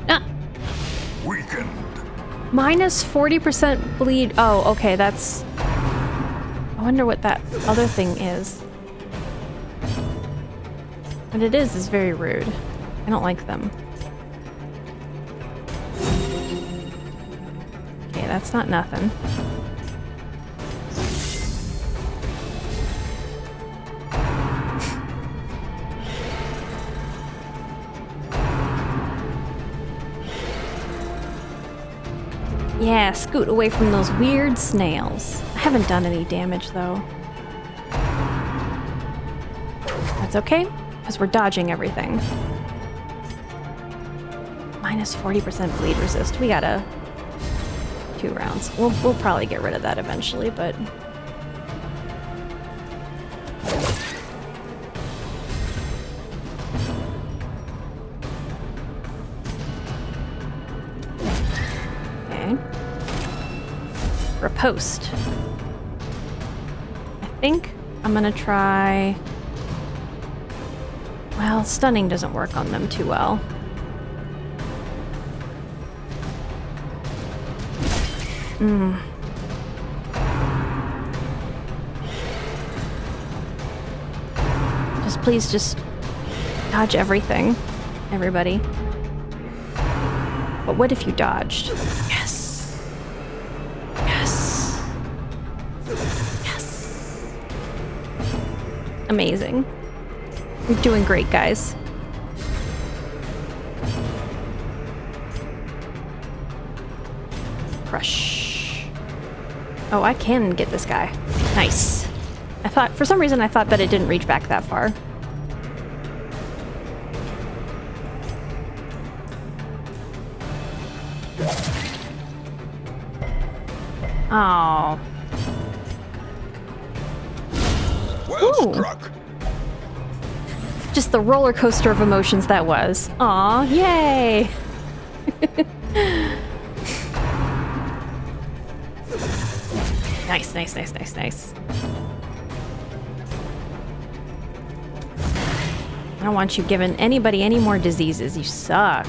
Ah, Weakened. minus 40% bleed. Oh, okay, that's... I wonder what that other thing is. What it is very rude. I don't like them. Okay, that's not nothing. Yeah, scoot away from those weird snails. I haven't done any damage, though. That's okay, because we're dodging everything. Minus 40% bleed resist. We gotta... 2 rounds. We'll probably get rid of that eventually, but... Riposte. I think I'm gonna try... Well, stunning doesn't work on them too well. Please dodge everything, everybody. But what if you dodged? Yes. Yes. Yes. Amazing. You're doing great, guys. Crush. Oh, I can get this guy. Nice. For some reason I thought that it didn't reach back that far. Oh. Well struck. Just the roller coaster of emotions that was. Aw, yay! Nice, nice, nice, nice, nice. I don't want you giving anybody any more diseases. You suck.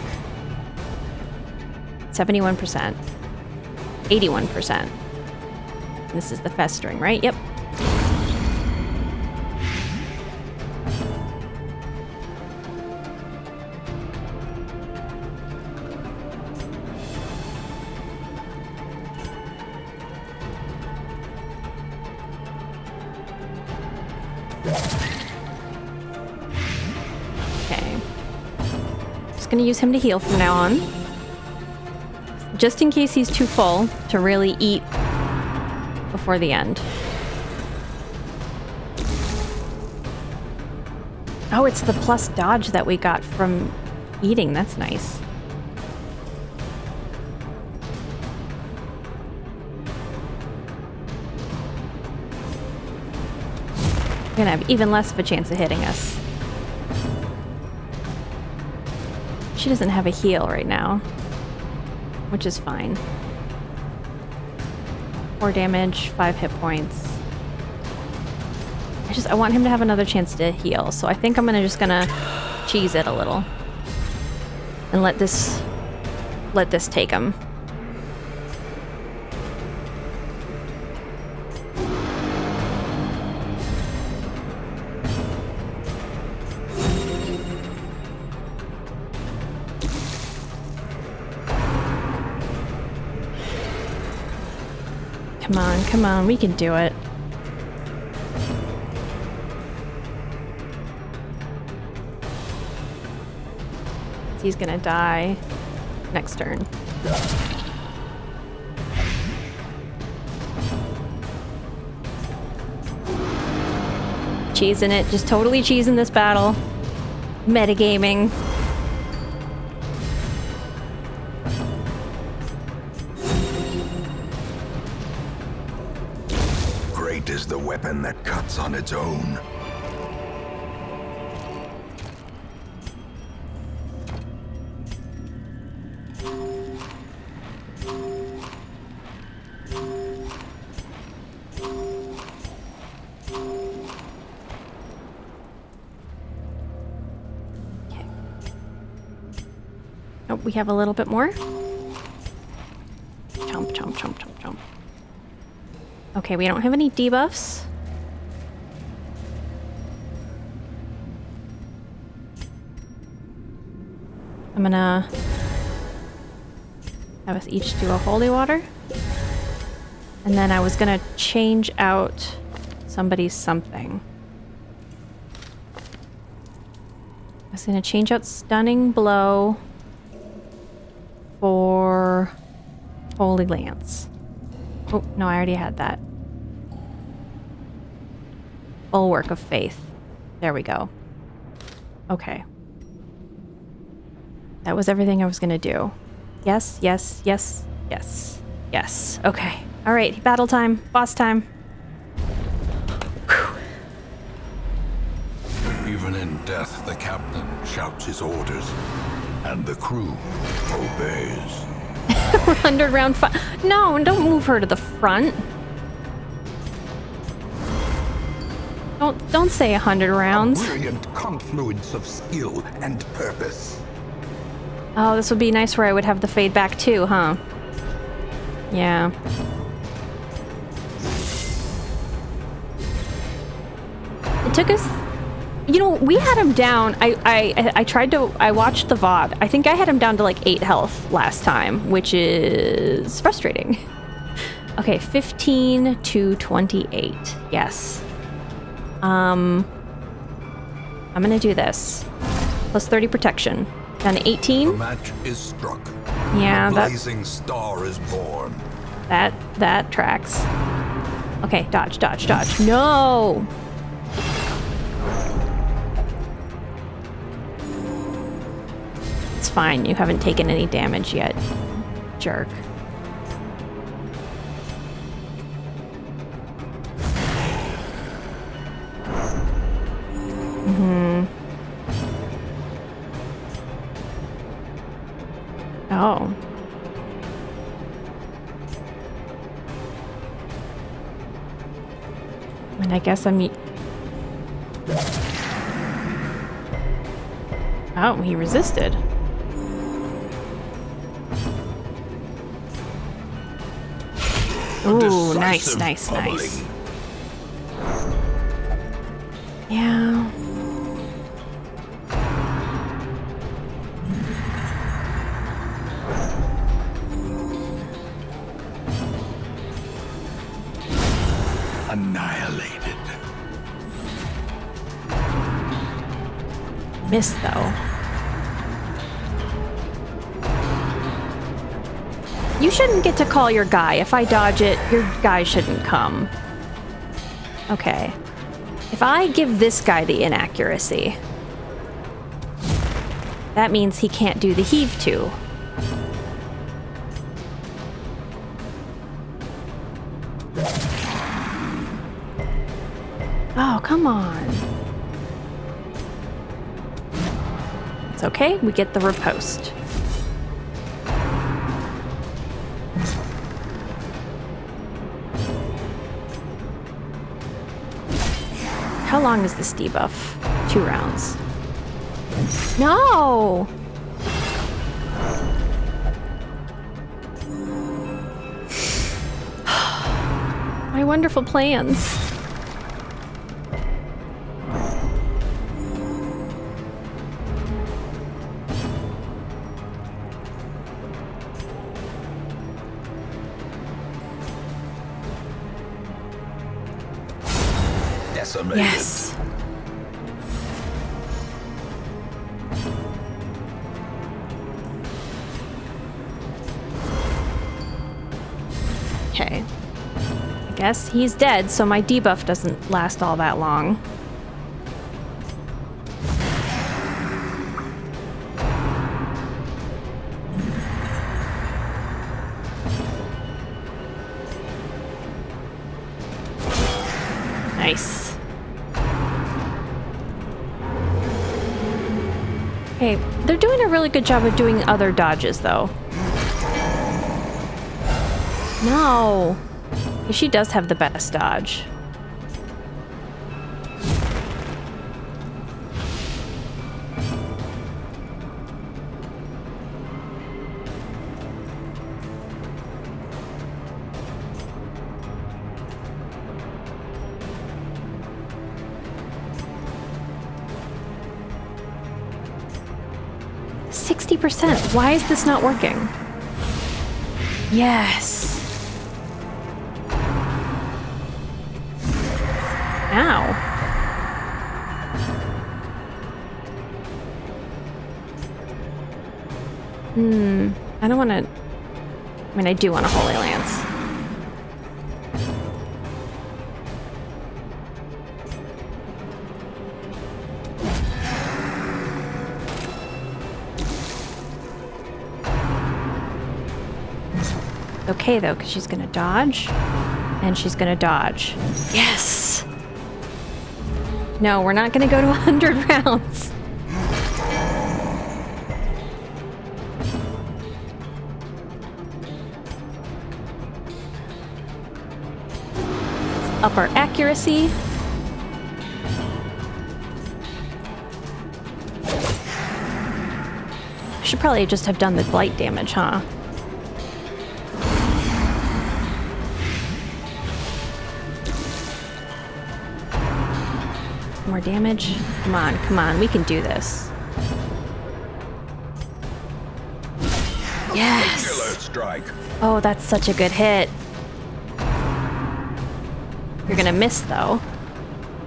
71%. 81%. This is the festering, right? Yep. Okay. just gonna use him to heal from now on. Just in case he's too full to really eat before the end. Oh, it's the plus dodge that we got from eating. That's nice. We're gonna have even less of a chance of hitting us. She doesn't have a heal right now, which is fine. 4 damage, 5 hit points. I want him to have another chance to heal, so I think I'm just gonna cheese it a little and let this take him. Come on, we can do it. He's gonna die next turn. Cheesing it, just totally cheesing this battle. Metagaming. Great is the weapon that cuts on its own. Oh, we have a little bit more. Chomp, chomp, chomp, chomp, chomp. Okay, we don't have any debuffs. I'm gonna have us each do a holy water. And then I was gonna change out somebody's something. I was gonna change out Stunning Blow for Holy Lance. Oh, no, I already had that. Bulwark of Faith. There we go. Okay. That was everything I was gonna do. Yes, yes, yes, yes, yes. Okay. Alright, battle time. Boss time. Whew. Even in death, the captain shouts his orders, and the crew obeys. 100 round fight. No, don't move her to the front. Don't say 100 rounds. A brilliant confluence of skill and purpose. Oh, this would be nice where I would have the fade back too, huh? Yeah. It took us... You know, we had him down. I watched the VOD. I think I had him down to like 8 health last time, which is frustrating. Okay, 15 to 28. Yes. I'm gonna do this. Plus 30 protection. Down to 18. The match is struck. Yeah, the blazing star is born. That tracks. Okay, dodge, dodge, dodge. No! It's fine, you haven't taken any damage yet, jerk. Oh. And I guess I'm... Oh, he resisted. Ooh, nice, nice, bubbling. nice. Yeah. Annihilated. Missed though. You shouldn't get to call your guy. If I dodge it, your guy shouldn't come. Okay. If I give this guy the inaccuracy, that means he can't do the heave to. Oh, come on. It's okay, we get the riposte. How long is this debuff? 2 rounds. No! My wonderful plans. Decimated. Yes. Okay. I guess he's dead, so my debuff doesn't last all that long. Nice. Okay, they're doing a really good job of doing other dodges, though. No. She does have the best dodge. %. Why is this not working? Yes. Ow. I don't want to... I mean, I do want a Holy Lance. Okay, though, because she's going to dodge, and she's going to dodge. Yes! No, we're not going to go to 100 rounds. Let's up our accuracy. I should probably just have done the blight damage, huh? More damage. Come on, we can do this. Yes! Killer strike. Oh, that's such a good hit. You're gonna miss, though.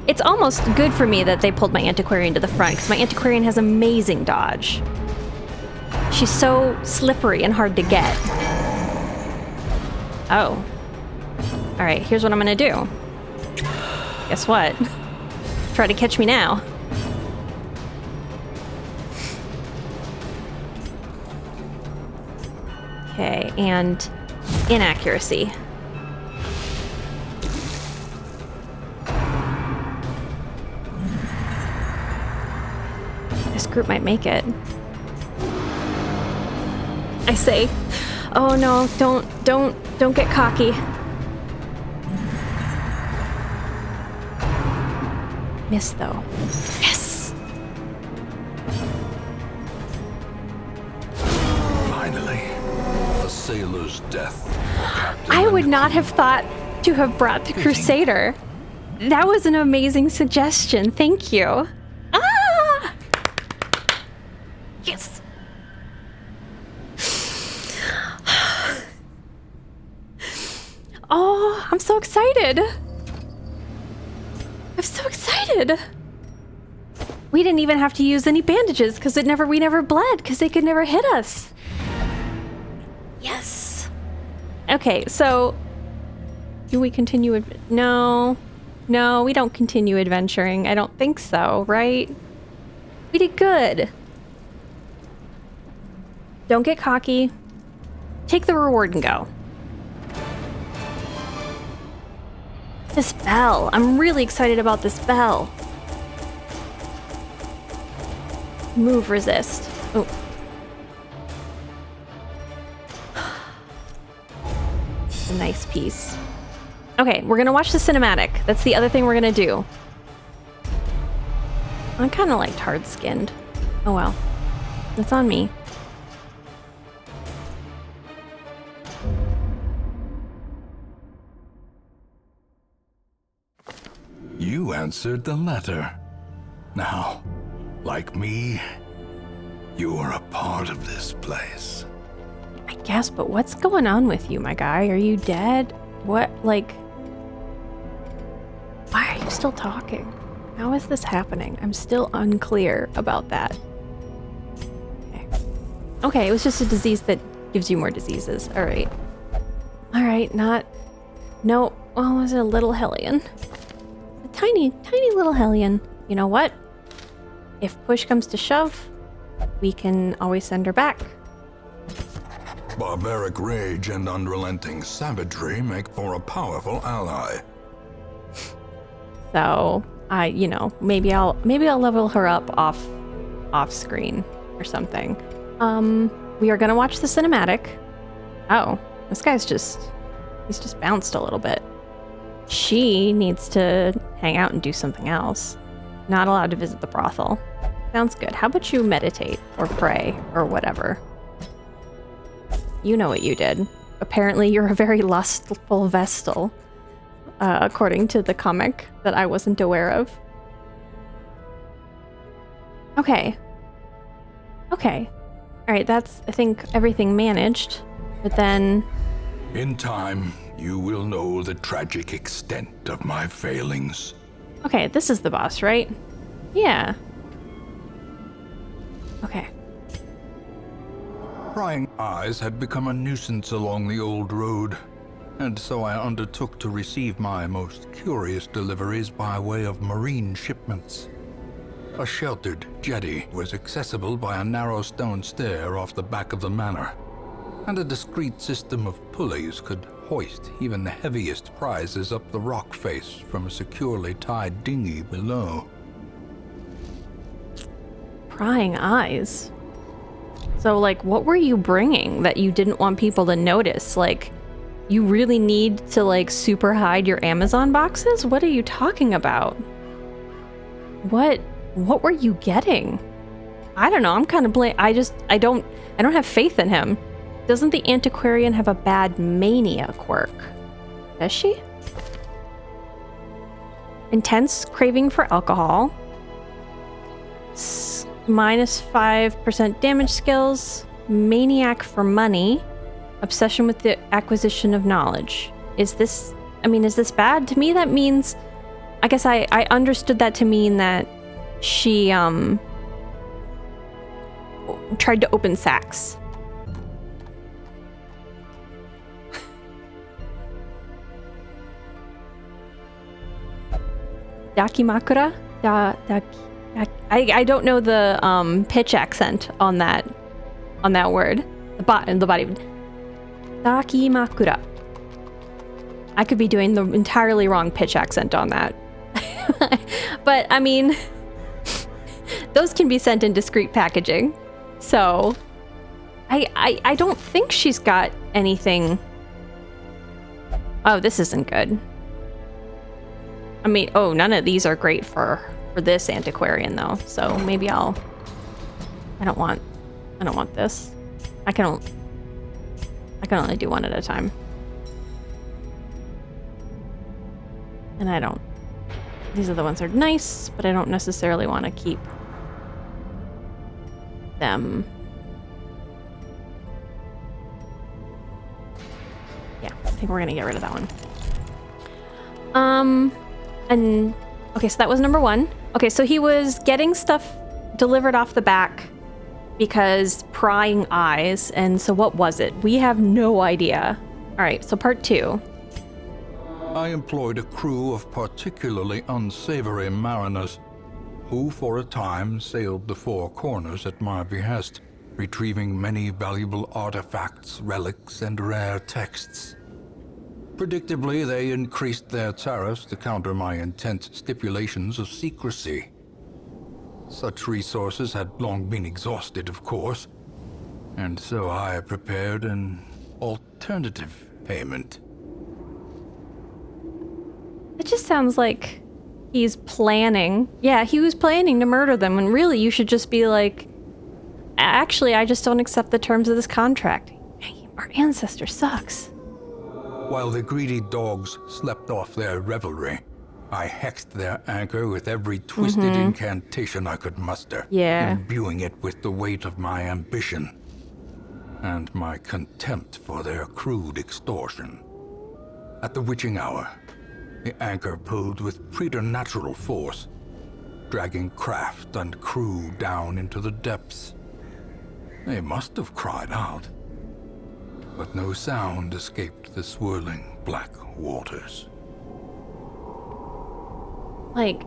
It's almost good for me that they pulled my Antiquarian to the front, because my Antiquarian has amazing dodge. She's so slippery and hard to get. Oh. Alright, here's what I'm gonna do. Guess what? Try to catch me now. Okay, and inaccuracy. This group might make it. I say, oh no, don't get cocky. Miss though. Yes! Finally, a sailor's death. I would not have thought to have brought the Crusader. That was an amazing suggestion. Thank you. Ah! Yes! Oh, I'm so excited. I'm so excited. We didn't even have to use any bandages because we never bled because they could never hit us. Yes. Okay, so do we continue? No, we don't continue adventuring. I don't think so, right? We did good. Don't get cocky. Take the reward and go. This bell. I'm really excited about this bell. Move, resist. Oh. A nice piece. Okay, we're gonna watch the cinematic. That's the other thing we're gonna do. I kind of liked hard-skinned. Oh well. That's on me. You answered the letter. Now, like me, you are a part of this place. I guess, but what's going on with you, my guy? Are you dead? What, like... Why are you still talking? How is this happening? I'm still unclear about that. Okay. Okay, it was just a disease that gives you more diseases. Alright. Alright, not... No. Oh, was it a little hellion? A tiny, tiny little hellion. You know what? If push comes to shove, we can always send her back. Barbaric rage and unrelenting savagery make for a powerful ally. So, you know, maybe I'll level her up off screen or something. We are gonna watch the cinematic. Oh, this guy's he's just bounced a little bit. She needs to hang out and do something else. Not allowed to visit the brothel. Sounds good. How about you meditate or pray or whatever? You know what you did. Apparently you're a very lustful Vestal, according to the comic that I wasn't aware of. Okay. Okay. Alright, that's, I think, everything managed. But then... In time, you will know the tragic extent of my failings. Okay, this is the boss, right? Yeah. Okay. Prying eyes had become a nuisance along the old road, and so I undertook to receive my most curious deliveries by way of marine shipments. A sheltered jetty was accessible by a narrow stone stair off the back of the manor, and a discreet system of pulleys could hoist even the heaviest prizes up the rock face from a securely tied dinghy below. Prying eyes? So, like, what were you bringing that you didn't want people to notice? Like, you really need to, like, super hide your Amazon boxes? What are you talking about? What were you getting? I don't know. I'm kind of I don't have faith in him. Doesn't the antiquarian have a bad mania quirk? Does she? Intense craving for alcohol. Minus 5% damage skills. Maniac for money. Obsession with the acquisition of knowledge. Is this bad? To me, that means... I guess I understood that to mean that she, tried to open sacks. Dakimakura? I don't know the pitch accent on that word. The body. Dakimakura. I could be doing the entirely wrong pitch accent on that. But I mean, those can be sent in discreet packaging. So I don't think she's got anything. Oh, this isn't good. I mean, oh, none of these are great for this antiquarian though. So maybe I don't want this. I can only do one at a time. And these are the ones that are nice, but I don't necessarily want to keep them. Yeah, I think we're gonna get rid of that one. And okay, so that was number 1. Okay, so he was getting stuff delivered off the back because prying eyes, and so what was it? We have no idea. right, so part 2. I employed a crew of particularly unsavory mariners, who for a time sailed the four corners at my behest, retrieving many valuable artifacts, relics, and rare texts. Predictably, they increased their tariffs to counter my intense stipulations of secrecy. Such resources had long been exhausted, of course, and so I prepared an alternative payment. It just sounds like he's planning. Yeah, he was planning to murder them, and really you should just be like, actually, I just don't accept the terms of this contract. Our ancestor sucks. While the greedy dogs slept off their revelry, I hexed their anchor with every twisted incantation I could muster, imbuing it with the weight of my ambition and my contempt for their crude extortion. At the witching hour, the anchor pulled with preternatural force, dragging craft and crew down into the depths. They must have cried out, but no sound escaped the swirling black waters. Like,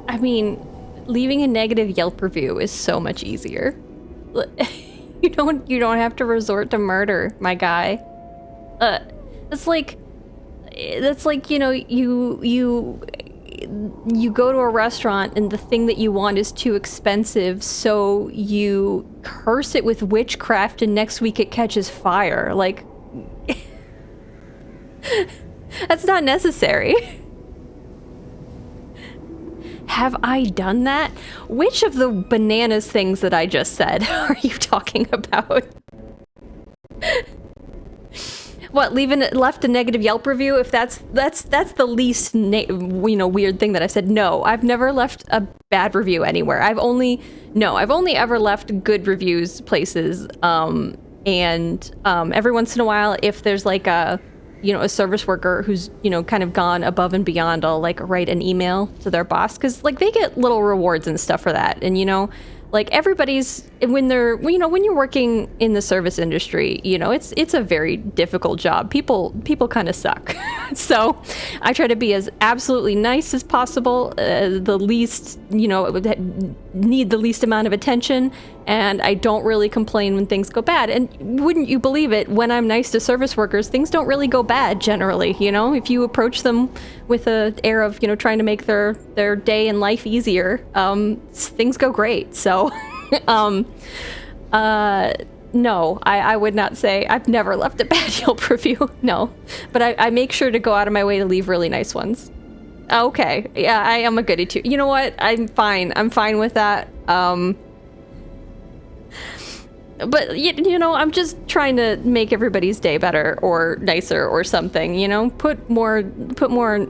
I mean, leaving a negative Yelp review is so much easier. You don't have to resort to murder, my guy. That's like, you know, you go to a restaurant and the thing that you want is too expensive, so you curse it with witchcraft and next week it catches fire. Like, that's not necessary. Have I done that? Which of the bananas things that I just said are you talking about? What, left a negative Yelp review? If that's the least weird thing that I said. No, I've never left a bad review anywhere. I've only ever left good reviews places. And every once in a while, if there's like a service worker who's, kind of gone above and beyond, I'll like write an email to their boss, because like they get little rewards and stuff for that. And like everybody's, when you're working in the service industry, it's a very difficult job. People kind of suck. So I try to be as absolutely nice as possible, the least, need the least amount of attention. And I don't really complain when things go bad. And wouldn't you believe it, when I'm nice to service workers, things don't really go bad generally. If you approach them with an air of, trying to make their day and life easier, things go great. So, no, I would not say I've never left a bad Yelp review. No, but I make sure to go out of my way to leave really nice ones. Okay. Yeah, I am a goodie too. You know what? I'm fine. I'm fine with that. But, I'm just trying to make everybody's day better or nicer or something, put more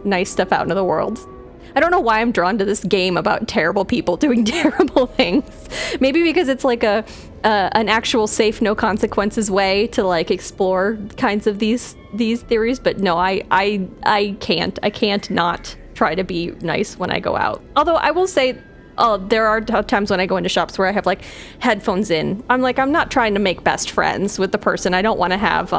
nice stuff out into the world. I don't know why I'm drawn to this game about terrible people doing terrible things. Maybe because it's like an actual safe, no consequences way to like explore kinds of these theories. But no, I can't not try to be nice when I go out. Although I will say, there are times when I go into shops where I have like headphones in. I'm not trying to make best friends with the person. I don't want to have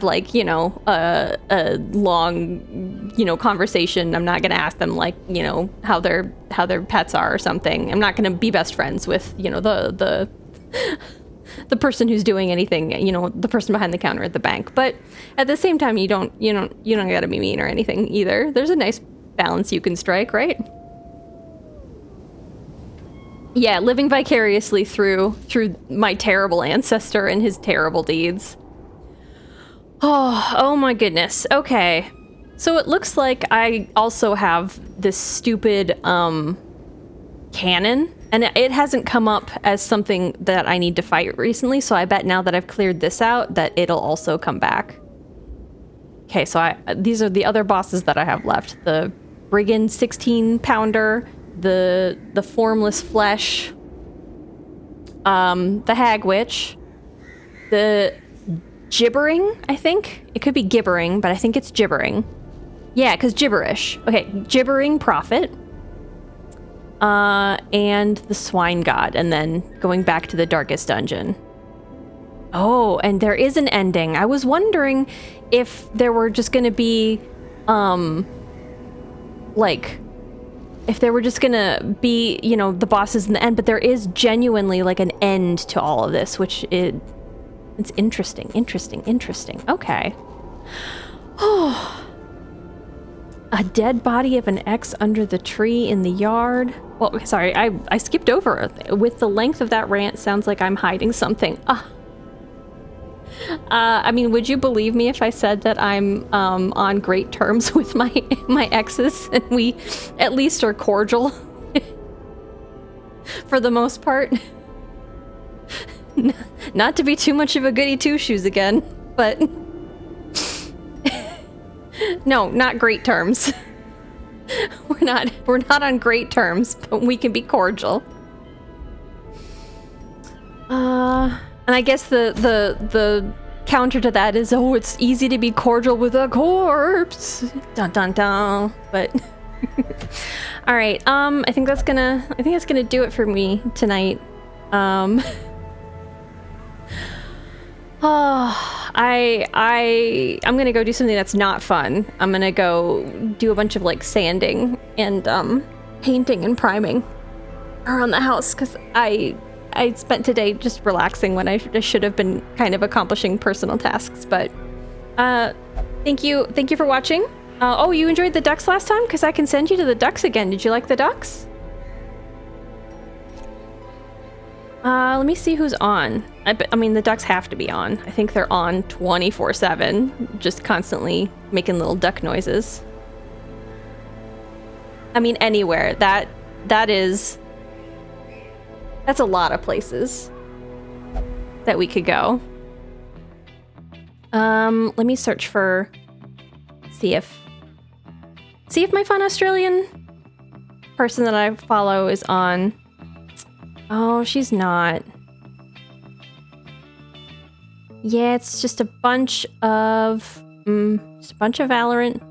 like, a long, conversation. I'm not going to ask them like, how their pets are or something. I'm not going to be best friends with, the person who's doing anything, the person behind the counter at the bank. But at the same time, you don't got to be mean or anything either. There's a nice balance you can strike, right? Yeah, living vicariously through my terrible ancestor and his terrible deeds. Oh my goodness. Okay. So it looks like I also have this stupid cannon, and it hasn't come up as something that I need to fight recently, so I bet now that I've cleared this out that it'll also come back. Okay, so these are the other bosses that I have left. The Brigand 16-pounder, the Formless Flesh, the Hag Witch, the Gibbering, I think? It could be Gibbering, but I think it's Gibbering. Yeah, because gibberish. Okay, Gibbering Prophet, and the Swine God, and then going back to the Darkest Dungeon. Oh, and there is an ending. I was wondering if there were just gonna be, like, if there were just gonna be, you know, the bosses in the end, but there is genuinely, like, an end to all of this, which it's interesting, interesting. Okay. Oh. A dead body of an ex under the tree in the yard. Well, sorry, I skipped over it. With the length of that rant, sounds like I'm hiding something. I mean, would you believe me if I said that I'm on great terms with my exes, and we at least are cordial for the most part? Not to be too much of a goody two-shoes again, but no, not great terms. We're not on great terms, but we can be cordial. And I guess the counter to that is, oh, it's easy to be cordial with a corpse. Dun dun dun. But all right, I think that's gonna do it for me tonight. I'm gonna go do something that's not fun. I'm gonna go do a bunch of like sanding and painting and priming around the house, because I spent today just relaxing when I should have been kind of accomplishing personal tasks. But thank you for watching. Oh, you enjoyed the ducks last time? Because I can send you to the ducks again. Did you like the ducks? Let me see who's on. I mean, the ducks have to be on. I think they're on 24/7, just constantly making little duck noises. I mean, anywhere. That's a lot of places that we could go. Let me search for, see if my fun Australian person that I follow is on. Oh, she's not. Yeah, it's just a bunch of Valorant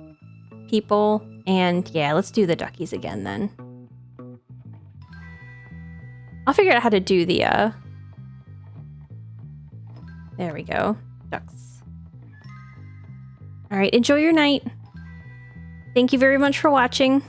people, and yeah, let's do the duckies again then. I'll figure out how to do the there we go. Ducks. All right, enjoy your night. Thank you very much for watching.